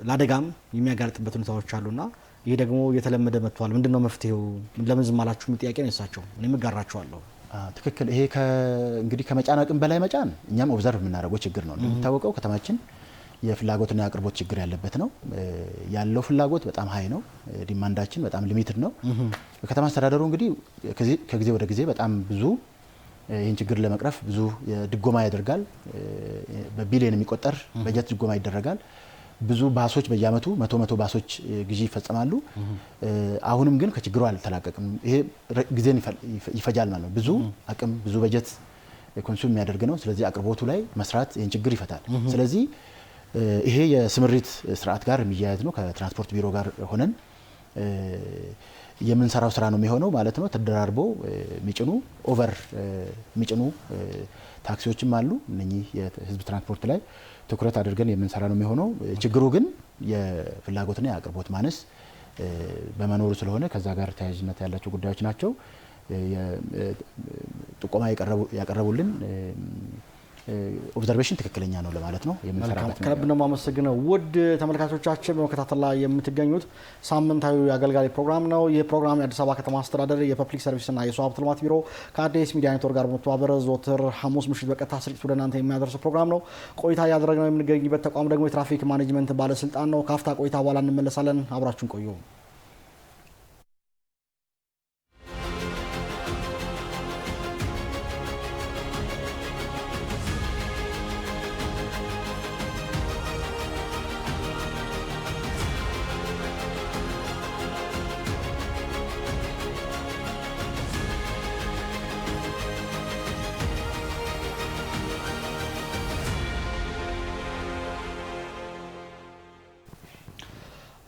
ለአደጋም የሚያጋልጥበት ሁኔታዎች አሉና ይሄ ደግሞ እየተለመደ መጥቷል። ምንድነው መፍትሄው? ለምን ዝም አላችሁ? ጥያቄ ነው የሳቸው። እኔም እጋራቸዋለሁ። ትክክል። ይሄ እንግዲህ ከመጫን አቅም በላይ መጫን እኛም ኦብዘርቭ የምናደርገው ችግር ነው። እንደሚታወቀው ከተማችን የፍላጎትና የአቅርቦት ችግር ያለበት ነው። ያለው ፍላጎት በጣም ሀይ ነው፣ ዲማንዳችን በጣም ሊሚትድ ነው። በከተማ አስተዳደሩ እንግዲህ ከጊዜ ወደ ጊዜ በጣም ብዙ ይህን ችግር ለመቅረፍ ብዙ ድጎማ ያደርጋል። በቢሊዮን የሚቆጠር በጀት ድጎማ ይደረጋል። ብዙ ባሶች በየአመቱ መቶ ባሶች ግዢ ይፈጸማሉ። አሁንም ግን ከችግሩ አልተላቀቅም። ይሄ ጊዜን ይፈጃል ማለት ነው። ብዙ አቅም ብዙ በጀት ኮንሱም የሚያደርግ ነው። ስለዚህ አቅርቦቱ ላይ መስራት ይህን ችግር ይፈታል። ስለዚህ ይሄ የስምሪት ስርዓት ጋር የሚያያዝ ነው። ከትራንስፖርት ቢሮ ጋር ሆነን የምንሰራው ስራ ነው የሚሆነው ማለት ነው። ተደራርቦ የሚጭኑ ኦቨር የሚጭኑ ታክሲዎችም አሉ። እነኚህ የህዝብ ትራንስፖርት ላይ ትኩረት አድርገን የምንሰራ ነው የሚሆነው። ችግሩ ግን የፍላጎትና የአቅርቦት ማነስ በመኖሩ ስለሆነ ከዛ ጋር ተያያዥነት ያላቸው ጉዳዮች ናቸው። ጥቆማ ያቀረቡልን ኦብዘርቬሽን ትክክለኛ ነው ለማለት ነው የምንሰራበት። ከልብ ነው የማመሰግነው። ውድ ተመልካቾቻችን በመከታተል ላይ የምትገኙት ሳምንታዊ አገልጋይ ፕሮግራም ነው። ይህ ፕሮግራም የአዲስ አበባ ከተማ አስተዳደር የፐብሊክ ሰርቪስና የሰው ሀብት ልማት ቢሮ ከአዲስ ሚዲያ ኔትወርክ ጋር በመተባበር ዘወትር ሐሙስ ምሽት በቀጥታ ስርጭት ወደ እናንተ የሚያደርስ ፕሮግራም ነው። ቆይታ እያደረግነው የምንገኝበት ተቋም ደግሞ የትራፊክ ማኔጅመንት ባለስልጣን ነው። ካፍታ ቆይታ በኋላ እንመለሳለን። አብራችሁን ቆዩ።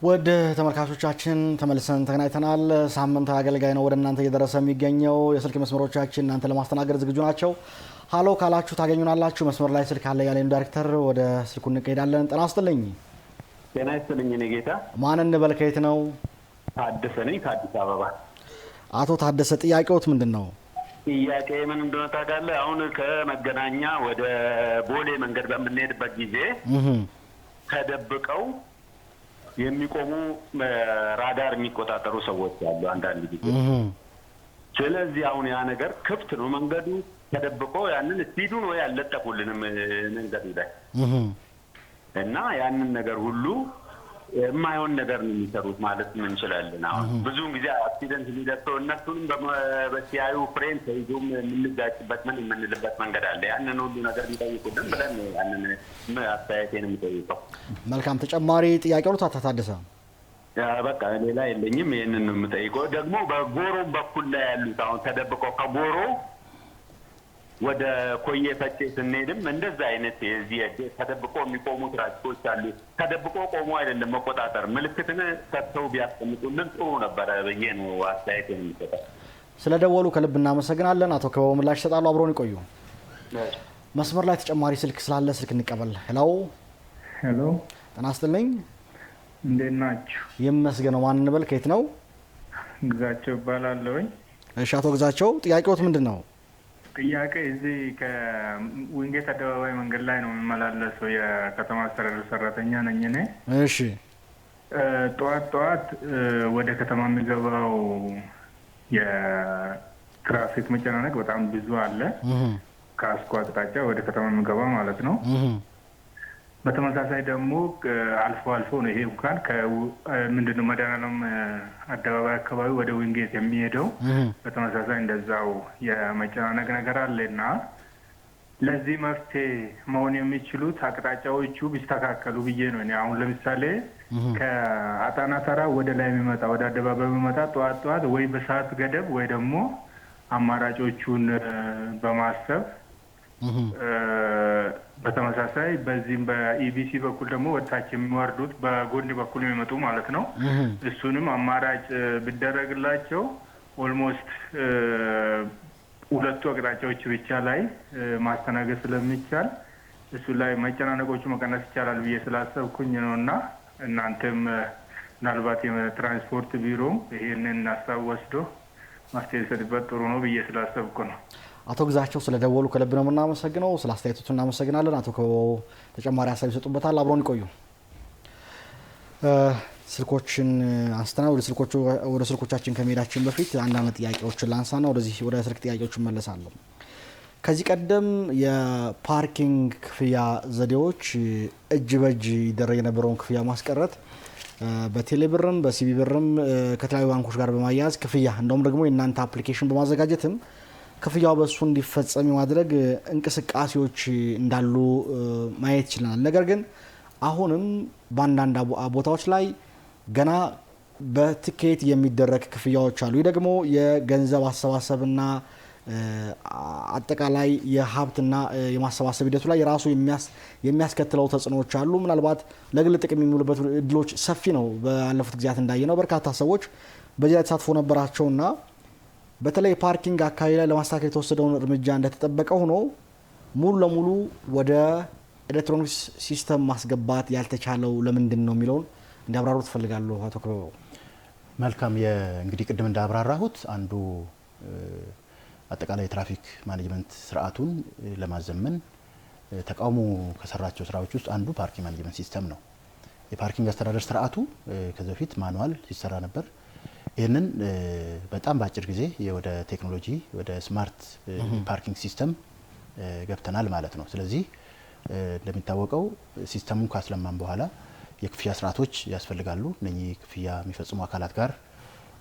ወደ ተመልካቾቻችን ተመልሰን ተገናኝተናል። ሳምንታዊ አገልጋይ ነው ወደ እናንተ እየደረሰ የሚገኘው። የስልክ መስመሮቻችን እናንተ ለማስተናገድ ዝግጁ ናቸው። ሀሎ ካላችሁ ታገኙናላችሁ። መስመር ላይ ስልክ አለ ያለኝ ዳይሬክተር፣ ወደ ስልኩ እንቀሄዳለን። ጤና ይስጥልኝ። ጤና ይስጥልኝ። እኔ ጌታ ማን እንበል? ከየት ነው? ታደሰ ነኝ ከአዲስ አበባ። አቶ ታደሰ ጥያቄዎት ምንድን ነው? ጥያቄ ምን እንደሆነ ታውቃለህ? አሁን ከመገናኛ ወደ ቦሌ መንገድ በምንሄድበት ጊዜ ተደብቀው የሚቆሙ ራዳር የሚቆጣጠሩ ሰዎች አሉ አንዳንድ ጊዜ። ስለዚህ አሁን ያ ነገር ክፍት ነው መንገዱ፣ ተደብቆ ያንን ስፒዱን ወይ አልለጠፉልንም መንገዱ ላይ እና ያንን ነገር ሁሉ የማይሆን ነገር ነው የሚሰሩት ማለት ምን እንችላለን። አሁን ብዙውን ጊዜ አክሲደንት የሚደርሰው እነሱንም በሲያዩ ፍሬም ተይዞም የምንጋጭበት ምን የምንልበት መንገድ አለ። ያንን ሁሉ ነገር የሚጠይቁልን ብለን ያንን አስተያየቴን የሚጠይቀው። መልካም። ተጨማሪ ጥያቄ ነው ታደሰ? በቃ ሌላ የለኝም። ይህንን ነው የምጠይቀው። ደግሞ በጎሮ በኩል ላይ ያሉት አሁን ተደብቀው ከጎሮ ወደ ኮዬ ፈጬ ስንሄድም እንደዛ አይነት የዚህ ተደብቆ የሚቆሙ ትራፊኮች አሉ። ተደብቆ ቆሞ አይደለም መቆጣጠር፣ ምልክትን ሰጥተው ቢያስቀምጡልን ጥሩ ነበረ ብዬ ነው አስተያየት የሚሰጠው። ስለ ደወሉ ከልብ እናመሰግናለን። አቶ ከበው ምላሽ ይሰጣሉ። አብረውን ይቆዩ። መስመር ላይ ተጨማሪ ስልክ ስላለ ስልክ እንቀበል። ሄሎ ሄሎ፣ ጤና ይስጥልኝ። እንዴት ናችሁ? ይመስገነው። ማን እንበል? ከየት ነው? ግዛቸው እባላለሁኝ። እሺ አቶ ግዛቸው ጥያቄዎት ምንድን ነው? ጥያቄ እዚህ ከዊንጌት አደባባይ መንገድ ላይ ነው የምመላለሰው። የከተማ አስተዳደር ሰራተኛ ነኝ እኔ። እሺ። ጠዋት ወደ ከተማ የሚገባው የትራፊክ መጨናነቅ በጣም ብዙ አለ። ከአስኮ አቅጣጫ ወደ ከተማ የሚገባ ማለት ነው። በተመሳሳይ ደግሞ አልፎ አልፎ ነው ይሄ እንኳን ምንድነው መድኃኔዓለም አደባባይ አካባቢ ወደ ዊንጌት የሚሄደው በተመሳሳይ እንደዛው የመጨናነቅ ነገር አለና ለዚህ መፍትሄ መሆን የሚችሉት አቅጣጫዎቹ ቢስተካከሉ ብዬ ነው። እኔ አሁን ለምሳሌ ከአጣና ተራ ወደ ላይ የሚመጣ ወደ አደባባይ የሚመጣ ጠዋት ወይ በሰዓት ገደብ ወይ ደግሞ አማራጮቹን በማሰብ በተመሳሳይ በዚህም በኢቢሲ በኩል ደግሞ ወታች የሚወርዱት በጎን በኩል የሚመጡ ማለት ነው። እሱንም አማራጭ ቢደረግላቸው ኦልሞስት ሁለቱ አቅጣጫዎች ብቻ ላይ ማስተናገድ ስለሚቻል እሱ ላይ መጨናነቆቹ መቀነስ ይቻላል ብዬ ስላሰብኩኝ ነውና እናንተም ምናልባት የትራንስፖርት ቢሮ ይሄንን ሀሳብ ወስዶ መፍትሄ ሊሰጥበት ጥሩ ነው ብዬ ስላሰብኩ ነው። አቶ ግዛቸው ስለደወሉ ከልብ ነው የምናመሰግነው። ስለ አስተያየቶቹ እናመሰግናለን። አቶ ከበባው ተጨማሪ ሀሳብ ይሰጡበታል። አብረውን ይቆዩ። ስልኮችን አንስተና ወደ ስልኮቻችን ከመሄዳችን በፊት አንዳንድ ጥያቄዎችን ላንሳና ወደ ስልክ ጥያቄዎች እመለሳለሁ። ከዚህ ቀደም የፓርኪንግ ክፍያ ዘዴዎች እጅ በእጅ ይደረግ የነበረውን ክፍያ ማስቀረት በቴሌብርም በሲቢ ብርም ከተለያዩ ባንኮች ጋር በማያያዝ ክፍያ እንደውም ደግሞ የእናንተ አፕሊኬሽን በማዘጋጀትም ክፍያው በሱ እንዲፈጸም የማድረግ እንቅስቃሴዎች እንዳሉ ማየት ይችላል። ነገር ግን አሁንም በአንዳንድ ቦታዎች ላይ ገና በትኬት የሚደረግ ክፍያዎች አሉ። ይህ ደግሞ የገንዘብ አሰባሰብና አጠቃላይ የሀብትና የማሰባሰብ ሂደቱ ላይ የራሱ የሚያስከትለው ተጽዕኖዎች አሉ። ምናልባት ለግል ጥቅም የሚውሉበት እድሎች ሰፊ ነው። ባለፉት ጊዜያት እንዳየነው በርካታ ሰዎች በዚህ ላይ ተሳትፎ ነበራቸውና በተለይ ፓርኪንግ አካባቢ ላይ ለማስተካከል የተወሰደውን እርምጃ እንደተጠበቀ ሆኖ ሙሉ ለሙሉ ወደ ኤሌክትሮኒክስ ሲስተም ማስገባት ያልተቻለው ለምንድን ነው የሚለውን እንዲያብራሩ ትፈልጋለሁ አቶ ከበባው። መልካም። እንግዲህ ቅድም እንዳብራራሁት አንዱ አጠቃላይ የትራፊክ ማኔጅመንት ስርዓቱን ለማዘመን ተቃውሞ ከሰራቸው ስራዎች ውስጥ አንዱ ፓርኪንግ ማኔጅመንት ሲስተም ነው። የፓርኪንግ አስተዳደር ስርዓቱ ከዚህ በፊት ማኑዋል ሲሰራ ነበር። ይህንን በጣም በአጭር ጊዜ ወደ ቴክኖሎጂ ወደ ስማርት ፓርኪንግ ሲስተም ገብተናል ማለት ነው። ስለዚህ እንደሚታወቀው ሲስተሙን ካስለማን በኋላ የክፍያ ስርዓቶች ያስፈልጋሉ። እነኚህ ክፍያ የሚፈጽሙ አካላት ጋር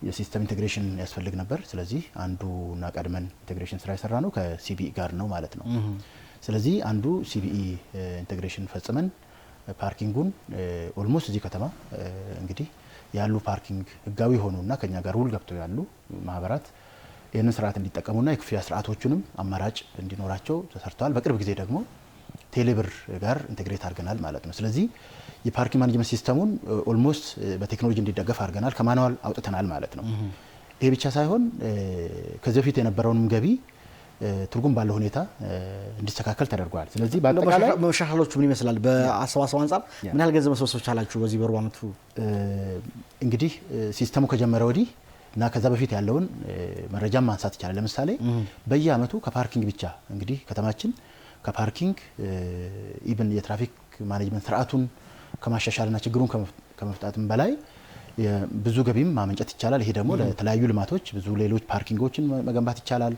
የሲስተም ኢንቴግሬሽን ያስፈልግ ነበር። ስለዚህ አንዱና ቀድመን ኢንቴግሬሽን ስራ የሰራ ነው ከሲቢኢ ጋር ነው ማለት ነው። ስለዚህ አንዱ ሲቢኢ ኢንቴግሬሽን ፈጽመን ፓርኪንጉን ኦልሞስት እዚህ ከተማ እንግዲህ ያሉ ፓርኪንግ ህጋዊ ሆኑና ከኛ ጋር ውል ገብተው ያሉ ማህበራት ይህንን ስርዓት እንዲጠቀሙና የክፍያ ስርዓቶቹንም አማራጭ እንዲኖራቸው ተሰርተዋል። በቅርብ ጊዜ ደግሞ ቴሌብር ጋር ኢንቴግሬት አድርገናል ማለት ነው። ስለዚህ የፓርኪንግ ማኔጅመንት ሲስተሙን ኦልሞስት በቴክኖሎጂ እንዲደገፍ አድርገናል፣ ከማኑዋል አውጥተናል ማለት ነው። ይሄ ብቻ ሳይሆን ከዚህ በፊት የነበረውንም ገቢ ትርጉም ባለው ሁኔታ እንዲስተካከል ተደርጓል። ስለዚህ በአጠቃላይ መሻሻሎቹ ምን ይመስላል? በአሰባሰብ አንጻር ምን ያህል ገንዘብ መሰብሰብ ቻላችሁ በዚህ በሩብ ዓመቱ? እንግዲህ ሲስተሙ ከጀመረ ወዲህ እና ከዛ በፊት ያለውን መረጃም ማንሳት ይቻላል። ለምሳሌ በየአመቱ ከፓርኪንግ ብቻ እንግዲህ ከተማችን ከፓርኪንግ ኢቭን የትራፊክ ማኔጅመንት ስርዓቱን ከማሻሻልና ችግሩን ከመፍታትም በላይ ብዙ ገቢም ማመንጨት ይቻላል። ይሄ ደግሞ ለተለያዩ ልማቶች ብዙ ሌሎች ፓርኪንጎችን መገንባት ይቻላል።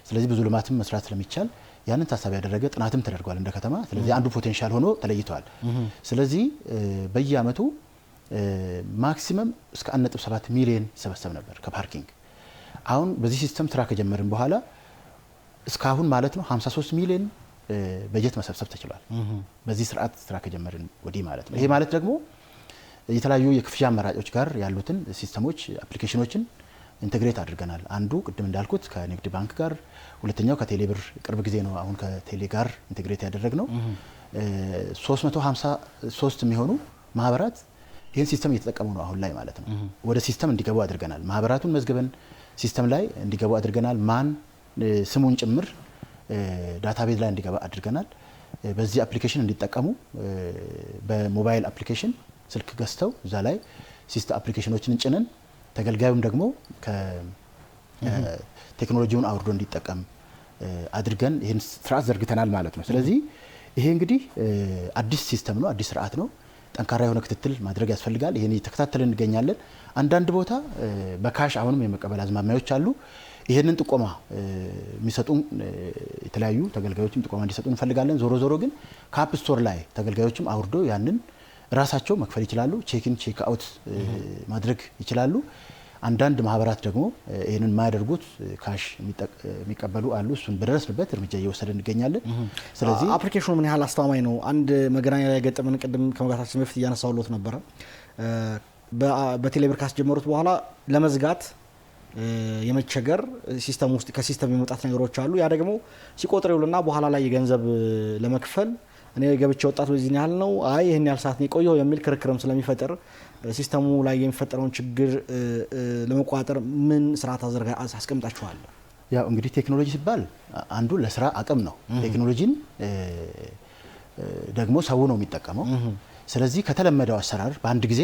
ስለዚህ ብዙ ልማትም መስራት ስለሚቻል ያንን ታሳቢ ያደረገ ጥናትም ተደርጓል እንደ ከተማ። ስለዚህ አንዱ ፖቴንሻል ሆኖ ተለይቷል። ስለዚህ በየአመቱ ማክሲመም እስከ 1.7 ሚሊዮን ይሰበሰብ ነበር ከፓርኪንግ። አሁን በዚህ ሲስተም ስራ ከጀመርን በኋላ እስካሁን ማለት ነው 53 ሚሊዮን በጀት መሰብሰብ ተችሏል። በዚህ ስርዓት ስራ ከጀመርን ወዲህ ማለት ነው። ይሄ ማለት ደግሞ የተለያዩ የክፍያ አማራጮች ጋር ያሉትን ሲስተሞች አፕሊኬሽኖችን ኢንቴግሬት አድርገናል። አንዱ ቅድም እንዳልኩት ከንግድ ባንክ ጋር፣ ሁለተኛው ከቴሌብር ቅርብ ጊዜ ነው አሁን ከቴሌ ጋር ኢንቴግሬት ያደረግነው። 353 የሚሆኑ ማህበራት ይህን ሲስተም እየተጠቀሙ ነው አሁን ላይ ማለት ነው። ወደ ሲስተም እንዲገቡ አድርገናል። ማህበራቱን መዝግበን ሲስተም ላይ እንዲገቡ አድርገናል። ማን ስሙን ጭምር ዳታቤዝ ላይ እንዲገባ አድርገናል። በዚህ አፕሊኬሽን እንዲጠቀሙ በሞባይል አፕሊኬሽን ስልክ ገዝተው እዛ ላይ ሲስተም አፕሊኬሽኖችን ጭነን ተገልጋዩም ደግሞ ቴክኖሎጂውን አውርዶ እንዲጠቀም አድርገን ይህን ስርዓት ዘርግተናል ማለት ነው። ስለዚህ ይሄ እንግዲህ አዲስ ሲስተም ነው፣ አዲስ ስርዓት ነው። ጠንካራ የሆነ ክትትል ማድረግ ያስፈልጋል። ይሄን እየተከታተልን እንገኛለን። አንዳንድ ቦታ በካሽ አሁንም የመቀበል አዝማሚያዎች አሉ። ይሄንን ጥቆማ የሚሰጡን የተለያዩ ተገልጋዮችም ጥቆማ እንዲሰጡ እንፈልጋለን። ዞሮ ዞሮ ግን ከአፕ ስቶር ላይ ተገልጋዮችም አውርዶ ያንን ራሳቸው መክፈል ይችላሉ። ቼክ ኢን ቼክ አውት ማድረግ ይችላሉ። አንዳንድ ማህበራት ደግሞ ይሄንን የማያደርጉት ካሽ የሚቀበሉ አሉ። እሱን በደረስንበት እርምጃ እየወሰደ እንገኛለን። ስለዚህ አፕሊኬሽኑ ምን ያህል አስተማማኝ ነው? አንድ መገናኛ ላይ ገጠመን ቅድም ከመጋታችን በፊት እያነሳውሎት ነበረ። በቴሌብር ካስጀመሩት በኋላ ለመዝጋት የመቸገር ሲስተም ውስጥ ከሲስተም የመውጣት ነገሮች አሉ። ያ ደግሞ ሲቆጥር ይውልና በኋላ ላይ የገንዘብ ለመክፈል እኔ ገብቼ ወጣት በዚህ ያህል ነው፣ አይ ይሄን ያህል ሰዓት ነው የቆየው የሚል ክርክርም ስለሚፈጠር ሲስተሙ ላይ የሚፈጠረውን ችግር ለመቋጠር ምን ስርዓት አስቀምጣችኋል? ያው እንግዲህ ቴክኖሎጂ ሲባል አንዱ ለስራ አቅም ነው። ቴክኖሎጂን ደግሞ ሰው ነው የሚጠቀመው። ስለዚህ ከተለመደው አሰራር በአንድ ጊዜ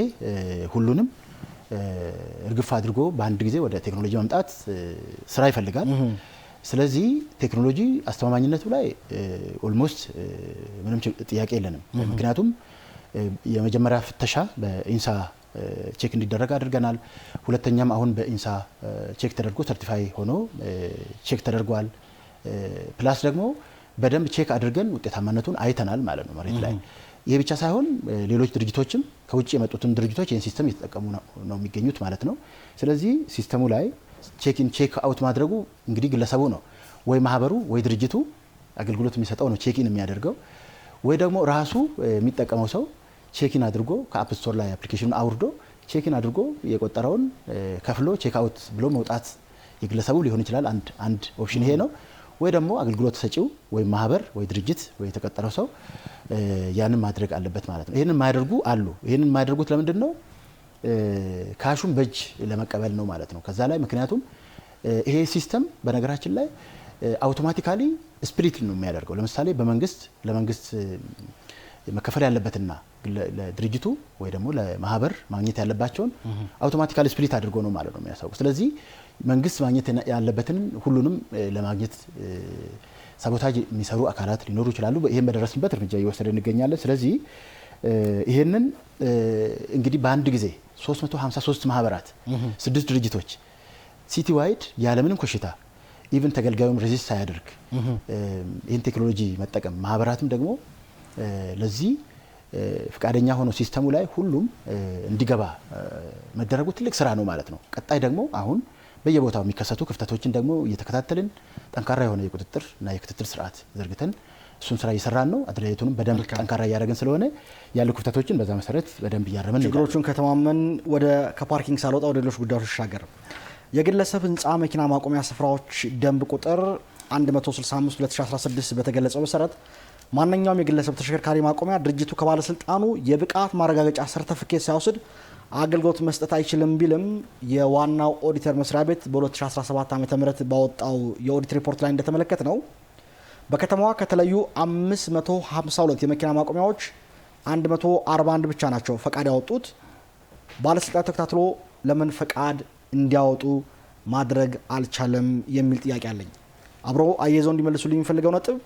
ሁሉንም እርግፍ አድርጎ በአንድ ጊዜ ወደ ቴክኖሎጂ መምጣት ስራ ይፈልጋል። ስለዚህ ቴክኖሎጂ አስተማማኝነቱ ላይ ኦልሞስት ምንም ጥያቄ የለንም። ምክንያቱም የመጀመሪያ ፍተሻ በኢንሳ ቼክ እንዲደረግ አድርገናል። ሁለተኛም አሁን በኢንሳ ቼክ ተደርጎ ሰርቲፋይ ሆኖ ቼክ ተደርጓል። ፕላስ ደግሞ በደንብ ቼክ አድርገን ውጤታማነቱን አይተናል ማለት ነው መሬት ላይ። ይሄ ብቻ ሳይሆን ሌሎች ድርጅቶችም ከውጭ የመጡትን ድርጅቶች ይህን ሲስተም እየተጠቀሙ ነው የሚገኙት ማለት ነው። ስለዚህ ሲስተሙ ላይ ቼክ ኢን ቼክ አውት ማድረጉ እንግዲህ ግለሰቡ ነው ወይ ማህበሩ ወይ ድርጅቱ አገልግሎት የሚሰጠው ነው ቼክ ኢን የሚያደርገው፣ ወይ ደግሞ ራሱ የሚጠቀመው ሰው ቼክ ኢን አድርጎ ከአፕ ስቶር ላይ አፕሊኬሽኑን አውርዶ ቼክ ኢን አድርጎ የቆጠረውን ከፍሎ ቼክ አውት ብሎ መውጣት የግለሰቡ ሊሆን ይችላል። አንድ ኦፕሽን ይሄ ነው። ወይ ደግሞ አገልግሎት ሰጪው ወይ ማህበር ወይ ድርጅት ወይ የተቀጠረው ሰው ያንን ማድረግ አለበት ማለት ነው። ይሄንን የማያደርጉ አሉ። ይሄንን የማያደርጉት ለምንድን ነው? ካሹን በእጅ ለመቀበል ነው ማለት ነው። ከዛ ላይ ምክንያቱም ይሄ ሲስተም በነገራችን ላይ አውቶማቲካሊ ስፕሊት ነው የሚያደርገው። ለምሳሌ ለመንግስት መከፈል ያለበትና ለድርጅቱ ወይ ደግሞ ለማህበር ማግኘት ያለባቸውን አውቶማቲካሊ ስፕሊት አድርጎ ነው ማለት ነው የሚያሳውቁ። ስለዚህ መንግስት ማግኘት ያለበትን ሁሉንም ለማግኘት ሳቦታጅ የሚሰሩ አካላት ሊኖሩ ይችላሉ። ይሄን በደረስንበት እርምጃ እየወሰደ እንገኛለን። ስለዚህ ይሄንን እንግዲህ በአንድ ጊዜ 353 ማህበራት 6 ድርጅቶች ሲቲ ዋይድ ያለምንም ኮሽታ ኢቭን ተገልጋዩም ሬዚስት ሳያደርግ ይህን ቴክኖሎጂ መጠቀም ማህበራትም ደግሞ ለዚህ ፍቃደኛ ሆኖ ሲስተሙ ላይ ሁሉም እንዲገባ መደረጉ ትልቅ ስራ ነው ማለት ነው። ቀጣይ ደግሞ አሁን በየቦታው የሚከሰቱ ክፍተቶችን ደግሞ እየተከታተልን ጠንካራ የሆነ የቁጥጥር እና የክትትል ስርዓት ዘርግተን እሱን ስራ እየሰራን ነው። አደረጃጀቱንም በደንብ ጠንካራ እያደረግን ስለሆነ ያሉ ክፍተቶችን በዛ መሰረት በደንብ እያረምን ችግሮቹን ከተማመን ከፓርኪንግ ሳልወጣ ወደ ሌሎች ጉዳዮች ተሻገር። የግለሰብ ህንፃ መኪና ማቆሚያ ስፍራዎች ደንብ ቁጥር 165/2016 በተገለጸው መሰረት ማንኛውም የግለሰብ ተሽከርካሪ ማቆሚያ ድርጅቱ ከባለስልጣኑ የብቃት ማረጋገጫ ሰርተፊኬት ሳይወስድ አገልግሎት መስጠት አይችልም ቢልም የዋናው ኦዲተር መስሪያ ቤት በ2017 ዓ.ም ባወጣው የኦዲት ሪፖርት ላይ እንደተመለከተ ነው በከተማዋ ከተለዩ 552 የመኪና ማቆሚያዎች 141 ብቻ ናቸው ፈቃድ ያወጡት። ባለስልጣኑ ተከታትሎ ለምን ፈቃድ እንዲያወጡ ማድረግ አልቻለም የሚል ጥያቄ አለኝ። አብሮ አየዘው እንዲመልሱልኝ የሚፈልገው ነጥብ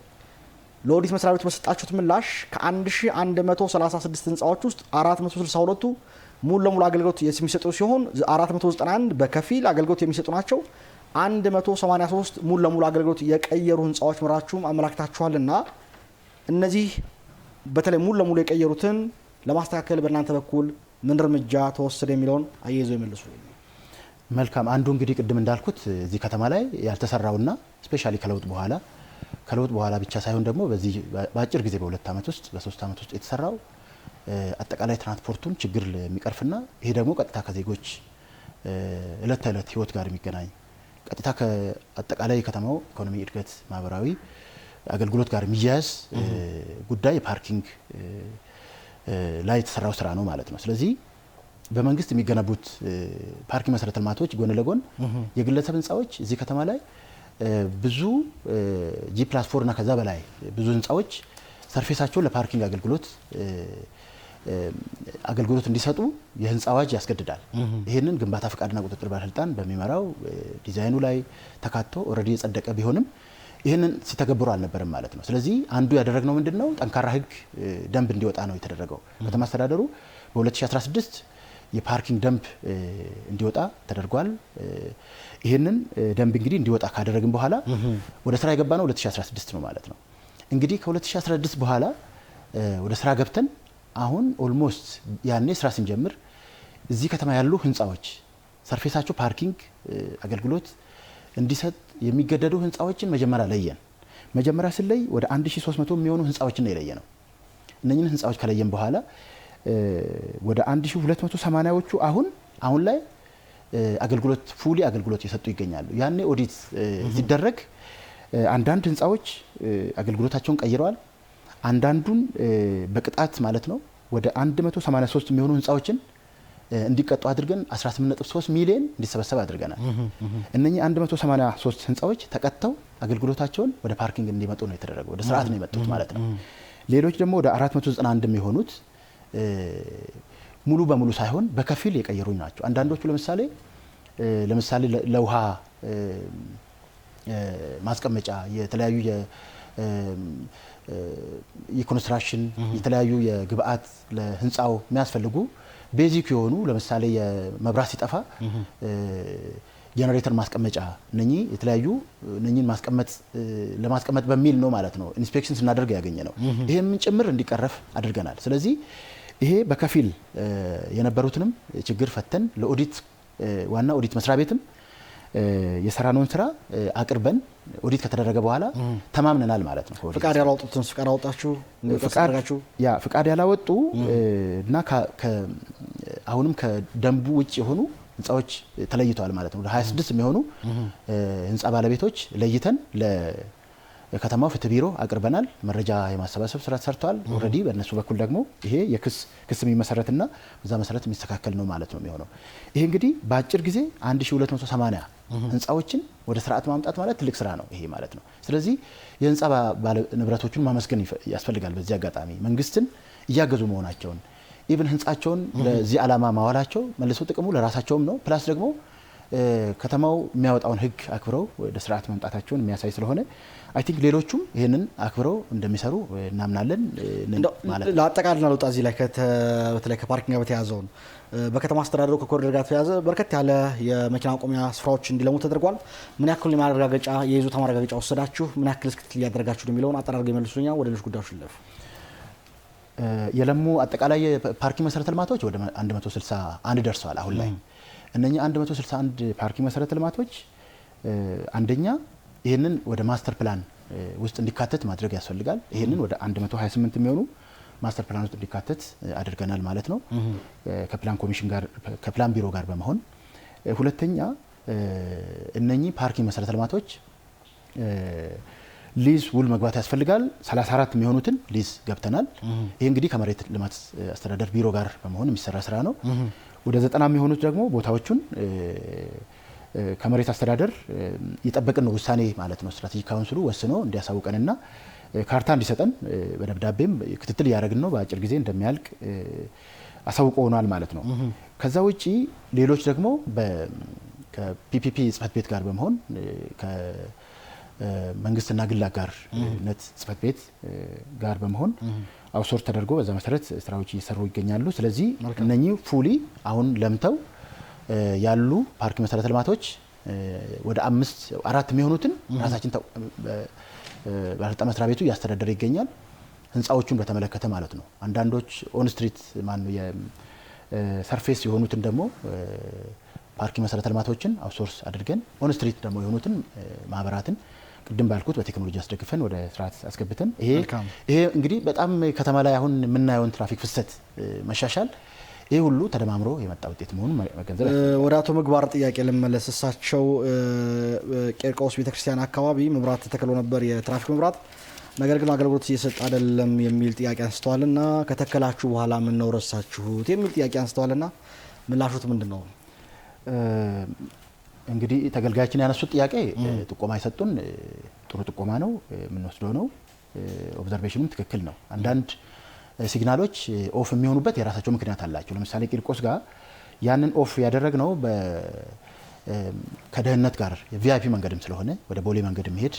ለኦዲት መስሪያ ቤቱ በሰጣችሁት ምላሽ ከ1136 ህንፃዎች ውስጥ 462ቱ ሙሉ ለሙሉ አገልግሎት የሚሰጡ ሲሆን 491 በከፊል አገልግሎት የሚሰጡ ናቸው። 183 ሙሉ ለሙሉ አገልግሎት የቀየሩ ህንፃዎች መራችሁም አመላክታችኋልና እነዚህ በተለይ ሙሉ ለሙሉ የቀየሩትን ለማስተካከል በእናንተ በኩል ምን እርምጃ ተወሰደ የሚለውን አያይዘው ይመልሱ። መልካም። አንዱ እንግዲህ ቅድም እንዳልኩት እዚህ ከተማ ላይ ያልተሰራውና ስፔሻሊ ከለውጥ በኋላ ብቻ ሳይሆን ደግሞ በዚህ በአጭር ጊዜ በ2 ዓመት ውስጥ በ3 ዓመት ውስጥ የተሰራው አጠቃላይ ትራንስፖርቱን ችግር የሚቀርፍና ይሄ ደግሞ ቀጥታ ከዜጎች እለት ተእለት ህይወት ጋር የሚገናኝ ቀጥታ ከአጠቃላይ ከተማው ኢኮኖሚ እድገት ማህበራዊ አገልግሎት ጋር የሚያያዝ ጉዳይ የፓርኪንግ ላይ የተሰራው ስራ ነው ማለት ነው። ስለዚህ በመንግስት የሚገነቡት ፓርኪንግ መሰረተ ልማቶች ጎን ለጎን የግለሰብ ህንፃዎች እዚህ ከተማ ላይ ብዙ G+4 እና ከዛ በላይ ብዙ ህንፃዎች ሰርፌሳቸው ለፓርኪንግ አገልግሎት እንዲሰጡ የህንፃ አዋጅ ያስገድዳል። ይሄንን ግንባታ ፍቃድና ቁጥጥር ባለስልጣን በሚመራው ዲዛይኑ ላይ ተካቶ ኦልሬዲ የጸደቀ ቢሆንም ይሄንን ሲተገብሩ አልነበረም ማለት ነው። ስለዚህ አንዱ ያደረግነው ምንድነው ጠንካራ ህግ ደንብ እንዲወጣ ነው የተደረገው። ከተማ አስተዳደሩ በ2016 የፓርኪንግ ደንብ እንዲወጣ ተደርጓል። ይህንን ደንብ እንግዲህ እንዲወጣ ካደረግን በኋላ ወደ ስራ የገባ ነው 2016 ነው ማለት ነው። እንግዲህ ከ2016 በኋላ ወደ ስራ ገብተን አሁን ኦልሞስት ያኔ ስራ ስንጀምር እዚህ ከተማ ያሉ ህንፃዎች ሰርፌሳቸው ፓርኪንግ አገልግሎት እንዲሰጥ የሚገደዱ ህንፃዎችን መጀመሪያ ለየን። መጀመሪያ ስለይ ወደ 1300 የሚሆኑ ህንፃዎችን ነው የለየ ነው። እነኚህን ህንፃዎች ከለየን በኋላ ወደ 1280ዎቹ አሁን ላይ አገልግሎት ፉሊ አገልግሎት እየሰጡ ይገኛሉ። ያኔ ኦዲት ሲደረግ አንዳንድ ህንፃዎች አገልግሎታቸውን ቀይረዋል። አንዳንዱን በቅጣት ማለት ነው ወደ 183 የሚሆኑ ህንፃዎችን እንዲቀጡ አድርገን 18.3 ሚሊዮን እንዲሰበሰብ አድርገናል። እነኚህ 183 ህንፃዎች ተቀጥተው አገልግሎታቸውን ወደ ፓርኪንግ እንዲመጡ ነው የተደረገው። ወደ ስርዓት ነው የመጡት ማለት ነው። ሌሎች ደግሞ ወደ 491 የሚሆኑት ሙሉ በሙሉ ሳይሆን በከፊል የቀየሩኝ ናቸው። አንዳንዶቹ ለምሳሌ ለውሃ ማስቀመጫ የተለያዩ የኮንስትራክሽን የተለያዩ የግብአት ለህንፃው የሚያስፈልጉ ቤዚክ የሆኑ ለምሳሌ የመብራት ሲጠፋ ጄነሬተር ማስቀመጫ እነኚህ የተለያዩ እነኚህን ለማስቀመጥ በሚል ነው ማለት ነው ኢንስፔክሽን ስናደርግ ያገኘ ነው። ይሄም ጭምር እንዲቀረፍ አድርገናል። ስለዚህ ይሄ በከፊል የነበሩትንም ችግር ፈተን ለኦዲት ዋና ኦዲት መስሪያ ቤትም የሰራነውን ስራ አቅርበን ኦዲት ከተደረገ በኋላ ተማምነናል ማለት ነው። ፍቃድ ያላወጡትን ፍቃድ አወጣችሁ? ፍቃድ ያላወጡ እና አሁንም ከደንቡ ውጭ የሆኑ ህንፃዎች ተለይተዋል ማለት ነው። ወደ 26 የሚሆኑ ህንፃ ባለቤቶች ለይተን ለከተማው ፍትህ ቢሮ አቅርበናል። መረጃ የማሰባሰብ ስራ ተሰርቷል። ኦልሬዲ በእነሱ በኩል ደግሞ ይሄ ክስ የሚመሰረትና በዛ መሰረት የሚስተካከል ነው ማለት ነው የሚሆነው። ይሄ እንግዲህ በአጭር ጊዜ 1280 ህንፃዎችን ወደ ስርዓት ማምጣት ማለት ትልቅ ስራ ነው ይሄ ማለት ነው። ስለዚህ የህንፃ ንብረቶቹን ማመስገን ያስፈልጋል። በዚህ አጋጣሚ መንግስትን እያገዙ መሆናቸውን ኢቭን ህንፃቸውን ለዚህ ዓላማ ማዋላቸው መልሶ ጥቅሙ ለራሳቸውም ነው። ፕላስ ደግሞ ከተማው የሚያወጣውን ህግ አክብረው ወደ ስርዓት መምጣታቸውን የሚያሳይ ስለሆነ አይ ቲንክ ሌሎቹም ይህንን አክብረው እንደሚሰሩ እናምናለን ማለት ነው። ለአጠቃላይ ለውጣ እዚህ ላይ በተለይ ከፓርኪንግ ጋር በተያያዘውን በከተማ አስተዳደሩ ከኮሪደር ጋር ተያያዘ በርከት ያለ የመኪና ማቆሚያ ስፍራዎች እንዲለሙ ተደርጓል። ምን ያክል የማረጋገጫ የይዞታ ማረጋገጫ ወሰዳችሁ? ምን ያክል ክትትል እያደረጋችሁ የሚለውን አጠራርገው ይመልሱልኛል። ወደ ሌሎች ጉዳዮች ልለፍ። የለሙ አጠቃላይ የፓርኪንግ መሰረተ ልማቶች ወደ 161 ደርሰዋል አሁን ላይ። እነኚህ 161 ፓርኪንግ መሰረተ ልማቶች አንደኛ ይህንን ወደ ማስተር ፕላን ውስጥ እንዲካተት ማድረግ ያስፈልጋል። ይህንን ወደ 128 የሚሆኑ ማስተር ፕላን ውስጥ እንዲካተት አድርገናል ማለት ነው ከፕላን ኮሚሽን ጋር ከፕላን ቢሮ ጋር በመሆን። ሁለተኛ እነኚህ ፓርኪንግ መሰረተ ልማቶች ሊዝ ውል መግባት ያስፈልጋል። 34 የሚሆኑትን ሊዝ ገብተናል። ይህ እንግዲህ ከመሬት ልማት አስተዳደር ቢሮ ጋር በመሆን የሚሰራ ስራ ነው። ወደ 90 የሚሆኑት ደግሞ ቦታዎቹን ከመሬት አስተዳደር የጠበቅን ነው ውሳኔ ማለት ነው። ስትራቴጂክ ካውንስሉ ወስኖ እንዲያሳውቀንና ካርታ እንዲሰጠን በደብዳቤም ክትትል እያደረግን ነው። በአጭር ጊዜ እንደሚያልቅ አሳውቀውናል ማለት ነው። ከዛ ውጪ ሌሎች ደግሞ ከፒፒፒ ጽህፈት ቤት ጋር በመሆን መንግስትና ግል አጋርነት ጽህፈት ቤት ጋር በመሆን አውትሶርስ ተደርጎ በዛ መሰረት ስራዎች እየሰሩ ይገኛሉ። ስለዚህ እነኚህ ፉሊ አሁን ለምተው ያሉ ፓርኪንግ መሰረተ ልማቶች ወደ 4 የሚሆኑትን ራሳችን ባለስልጣን መስሪያ ቤቱ እያስተዳደረ ይገኛል። ህንፃዎቹን በተመለከተ ማለት ነው። አንዳንዶች ኦን ስትሪት የሰርፌስ የሆኑትን ደግሞ ፓርኪንግ መሰረተ ልማቶችን አውትሶርስ አድርገን ኦን ስትሪት ደግሞ የሆኑትን ማህበራትን ቅድም ባልኩት በቴክኖሎጂ አስደግፈን ወደ ስርዓት አስገብተን ይሄ እንግዲህ በጣም ከተማ ላይ አሁን የምናየውን ትራፊክ ፍሰት መሻሻል ይሄ ሁሉ ተደማምሮ የመጣ ውጤት መሆኑን መገንዘብ። ወደ አቶ ምግባር ጥያቄ ልመለስ። እሳቸው ቄርቆስ ቤተክርስቲያን አካባቢ መብራት ተተክሎ ነበር፣ የትራፊክ መብራት፣ ነገር ግን አገልግሎት እየሰጠ አይደለም የሚል ጥያቄ አንስተዋልና ከተከላችሁ በኋላ ምን ነው ረሳችሁት የሚል ጥያቄ አንስተዋልና ምላሹት ምንድን ነው? እንግዲህ ተገልጋያችን ያነሱት ጥያቄ ጥቆማ የሰጡን ጥሩ ጥቆማ ነው፣ የምንወስደው ነው። ኦብዘርቬሽኑም ትክክል ነው። አንዳንድ ሲግናሎች ኦፍ የሚሆኑበት የራሳቸው ምክንያት አላቸው። ለምሳሌ ቂርቆስ ጋር ያንን ኦፍ ያደረግነው ከደህንነት ጋር የቪአይፒ መንገድም ስለሆነ ወደ ቦሌ መንገድ የሚሄድ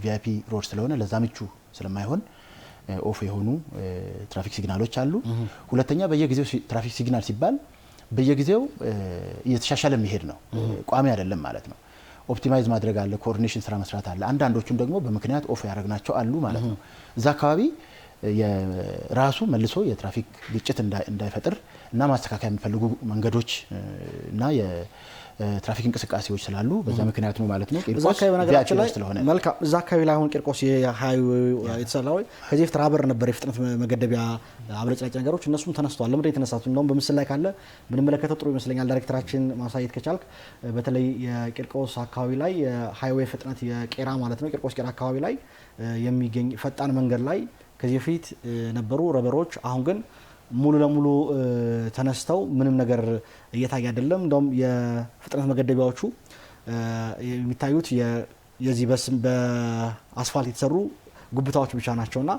ቪአይፒ ሮድ ስለሆነ ለዛ ምቹ ስለማይሆን ኦፍ የሆኑ ትራፊክ ሲግናሎች አሉ። ሁለተኛ በየጊዜው ትራፊክ ሲግናል ሲባል በየጊዜው እየተሻሻለ የሚሄድ ነው፣ ቋሚ አይደለም ማለት ነው። ኦፕቲማይዝ ማድረግ አለ፣ ኮኦርዲኔሽን ስራ መስራት አለ። አንዳንዶቹም ደግሞ በምክንያት ኦፍ ያደረግናቸው አሉ ማለት ነው። እዛ አካባቢ የራሱ መልሶ የትራፊክ ግጭት እንዳይፈጥር እና ማስተካከያ የሚፈልጉ መንገዶች እና የትራፊክ እንቅስቃሴዎች ስላሉ በዛ ምክንያት ነው ማለት ነው። እዛ አካባቢ ነገራችን ላይ መልካም እዛ አካባቢ ላይ አሁን ቂርቆስ የሃይዌይ የተሰራው ከዚህ በፊት ራበር ነበር የፍጥነት መገደቢያ አብለጭላጭ ነገሮች እነሱም ተነስተዋል። ለምን የተነሳቱ እንደውም በምስል ላይ ካለ ብንመለከተው ጥሩ ይመስለኛል። ዳይሬክተራችን ማሳየት ከቻልክ በተለይ የቂርቆስ አካባቢ ላይ የሃይዌይ ፍጥነት የቄራ ማለት ነው ቂርቆስ ቄራ አካባቢ ላይ የሚገኝ ፈጣን መንገድ ላይ ከዚህ በፊት ነበሩ ረበሮች። አሁን ግን ሙሉ ለሙሉ ተነስተው ምንም ነገር እየታየ አይደለም። እንደውም የፍጥነት መገደቢያዎቹ የሚታዩት የዚህ በአስፋልት የተሰሩ ጉብታዎች ብቻ ናቸውና